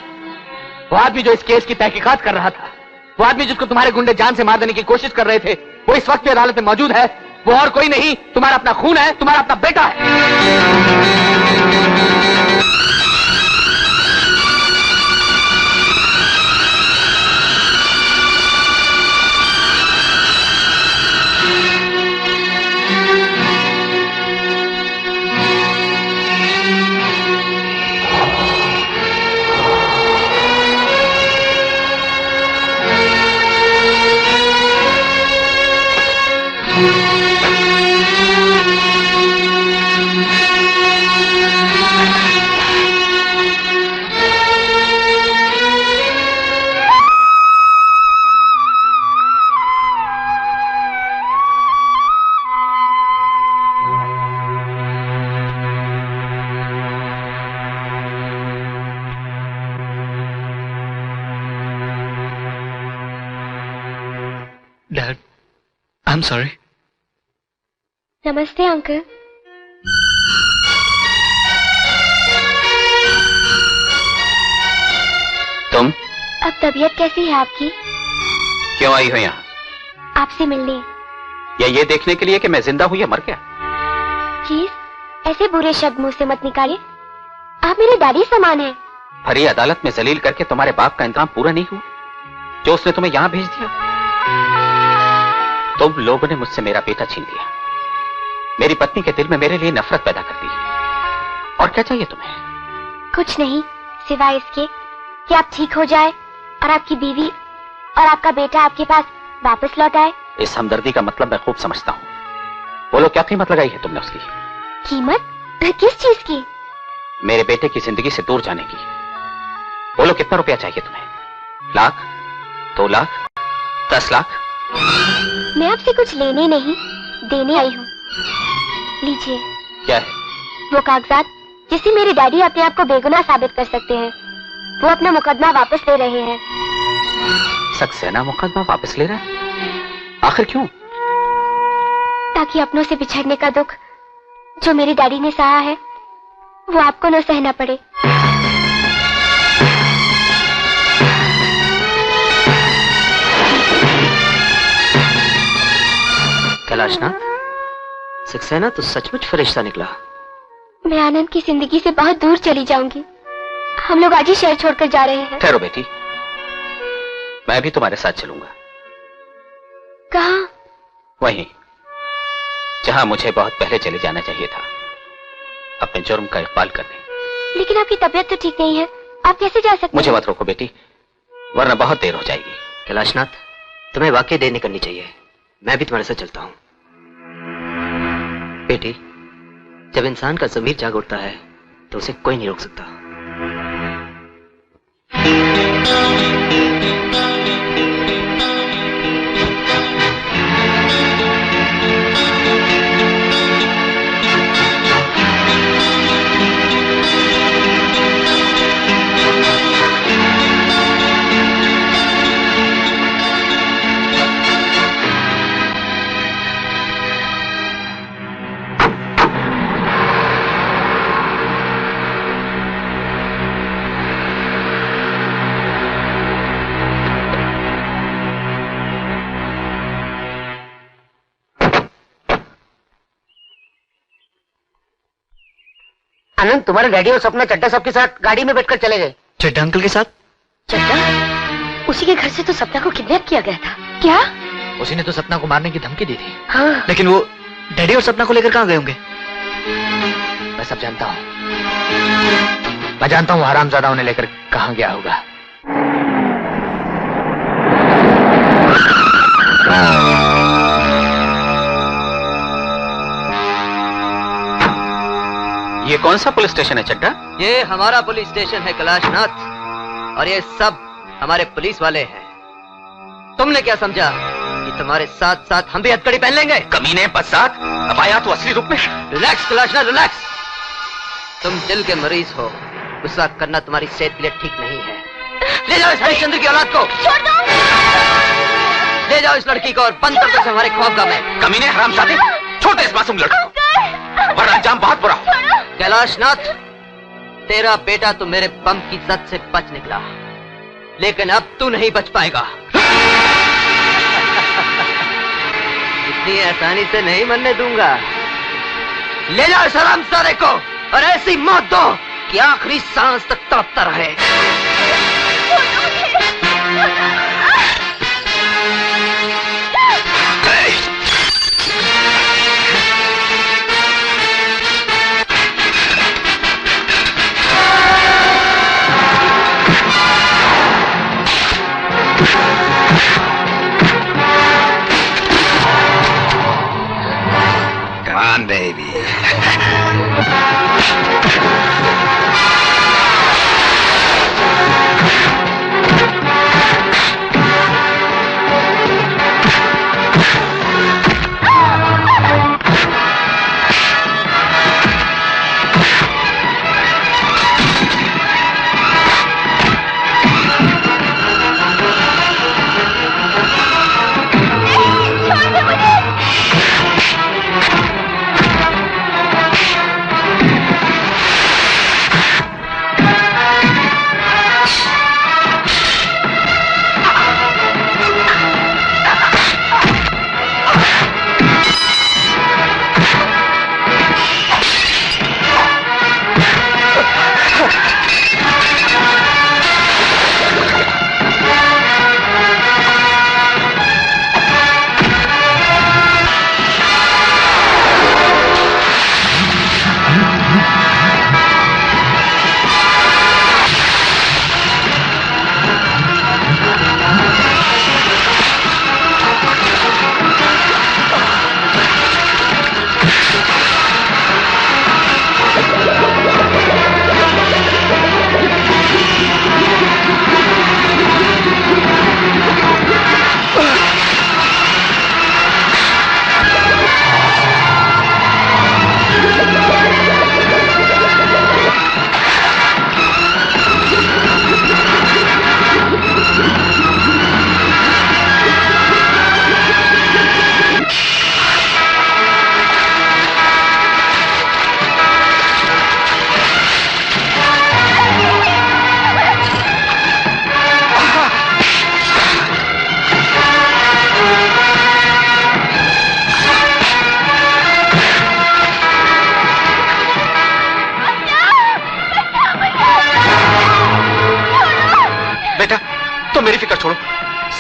S11: वो आदमी जो इस केस की तहकीकात कर रहा था, वो आदमी जिसको तुम्हारे गुंडे जान से मार देने की कोशिश कर रहे थे, वो इस वक्त भी अदालत में मौजूद है। वो और कोई नहीं, तुम्हारा अपना खून है, तुम्हारा अपना बेटा है।
S1: Dad, I'm sorry.
S2: नमस्ते अंकल।
S8: तुम?
S2: अब तबीयत कैसी है आपकी?
S8: क्यों आई हो यहाँ?
S2: आपसे मिलने।
S8: या ये देखने के लिए कि मैं जिंदा हूं या मर गया?
S2: प्लीज ऐसे बुरे शब्द मुंह से मत निकालिए, आप मेरे डैडी समान हैं।
S8: भरी अदालत में जलील करके तुम्हारे बाप का इंतजाम पूरा नहीं हुआ जो उसने तुम्हें यहाँ भेज दिया? तुम लोगों ने मुझसे मेरा बेटा छीन लिया, मेरी पत्नी के दिल में मेरे लिए नफरत पैदा कर दी, और क्या चाहिए तुम्हें?
S2: कुछ नहीं, सिवाय इसके कि आप ठीक हो जाए और आपकी बीवी और आपका बेटा आपके पास वापस लौट आए।
S8: इस हमदर्दी का मतलब मैं खूब समझता हूँ। बोलो क्या कीमत लगाई है तुमने उसकी?
S2: कीमत? किस चीज की?
S8: मेरे बेटे की जिंदगी से दूर जाने की। बोलो कितना रुपया चाहिए तुम्हें? लाख, 2 लाख, 10 लाख?
S2: मैं आपसे कुछ लेने नहीं देने आई हूँ। लीजिए।
S8: क्या है?
S2: वो कागजात जिससे मेरे डैडी अपने आप को बेगुनाह साबित कर सकते हैं। वो अपना मुकदमा वापस ले रहे हैं।
S8: सक्सेना मुकदमा वापस ले रहा है? आखिर क्यों?
S2: ताकि अपनों से बिछड़ने का दुख जो मेरे डैडी ने सहा है वो आपको न सहना पड़े।
S3: कैलाशनाथ, सक्सेना तो सचमुच फरिश्ता निकला।
S2: मैं आनंद की जिंदगी से बहुत दूर चली जाऊंगी। हम लोग आज ही शहर छोड़कर जा रहे हैं।
S8: ठहरो बेटी, मैं भी तुम्हारे साथ चलूंगा।
S2: कहाँ?
S8: वहीं जहां मुझे बहुत पहले चले जाना चाहिए था, अपने जुर्म का इकबाल करने।
S2: लेकिन आपकी तबीयत तो ठीक नहीं है, आप कैसे जा सकते
S8: मुझे
S2: हैं?
S8: मत रोको बेटी, वरना बहुत देर हो जाएगी।
S14: कैलाशनाथ, तुम्हें वाकई देर नहीं करनी चाहिए। मैं भी तुम्हारे साथ चलता हूँ। बेटी, जब इंसान का ज़मीर जाग उठता है तो उसे कोई नहीं रोक सकता।
S4: आनंद, तुम्हारे डैडी और सपना चड्डा साहब के साथ गाड़ी में बैठकर चले गए।
S1: चड्डा अंकल के साथ?
S7: चड्डा? उसी के घर से तो सपना को किडनैप किया गया था।
S2: क्या?
S1: उसी ने तो सपना को मारने की धमकी दी थी।
S7: हाँ।
S1: लेकिन वो डैडी और सपना को लेकर कहाँ गए होंगे?
S11: मैं सब जानता हूँ। मैं जानता हूँ हरामजादा उन्हें लेकर कहाँ गया होगा।
S8: ये कौन सा पुलिस स्टेशन है चड्डा?
S14: ये हमारा पुलिस स्टेशन है कैलाशनाथ, और ये सब हमारे पुलिस वाले हैं। तुमने क्या समझा कि तुम्हारे साथ साथ हम भी हथकड़ी पहन लेंगे?
S8: कमीने बदसात, अब आया तो असली रूप में।
S14: Relax Kailashnath, relax. तुम दिल के मरीज हो, गुस्सा करना तुम्हारी सेहत के लिए ठीक नहीं है। ले जाओ इस हरिश्चंद्र की औलाद को,
S2: छोड़ दो।
S14: ले जाओ इस लड़की को और बंद कर दो हमारे खौफगाह में।
S8: कमीने हरामजादे, छोड़ दे इस मासूम लड़की को, वरना अंजाम बहुत बुरा हो।
S14: कैलाशनाथ, तेरा बेटा तो मेरे बम की जद से बच निकला, लेकिन अब तू नहीं बच पाएगा। इतनी आसानी से नहीं मरने दूंगा। ले जाओ इस हरामजादे को और ऐसी मौत दो कि आखिरी सांस तक तड़पता रहे।
S8: Come on, baby.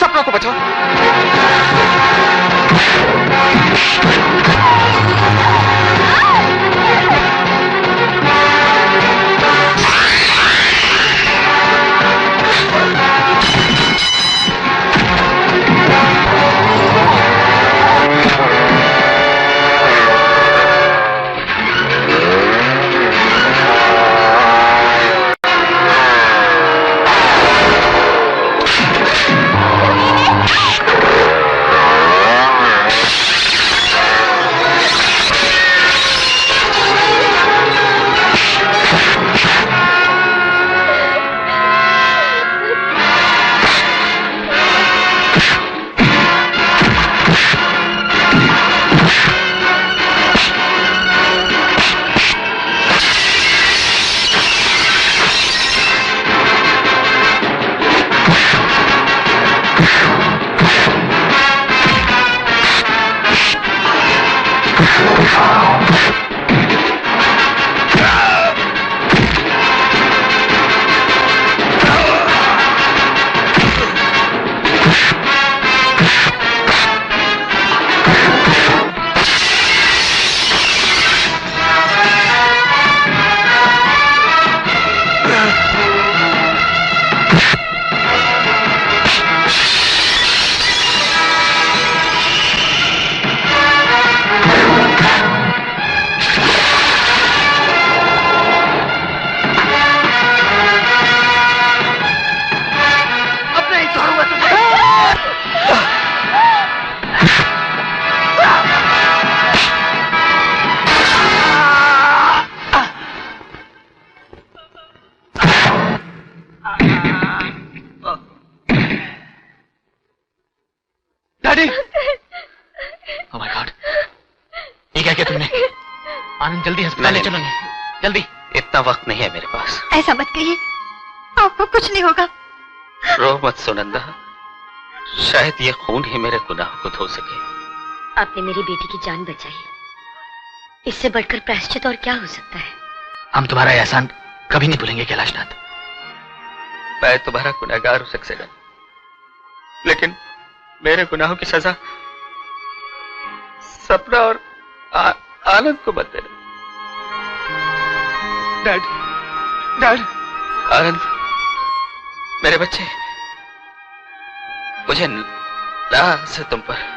S11: सपना को बचाओ। जल्दी अस्पताल ले चलो, जल्दी।
S8: इतना वक्त नहीं है मेरे पास।
S7: ऐसा मत कहिए, आपको कुछ नहीं होगा।
S8: रो मत सुनंदा, शायद ये खून ही मेरे गुनाह को धो सके।
S7: आपने मेरी बेटी की जान बचाई, इससे बढ़कर प्रायश्चित और क्या हो सकता है।
S11: हम तुम्हारा एहसान कभी नहीं भूलेंगे कैलाशनाथ।
S8: मैं तुम्हारा गुनहगार हो सकता, लेकिन मेरे गुनाहों की सजा सपना और आनंद को मत देना। Dad, dad. आनंद, मेरे बच्चे, मुझे नाज है तुम पर।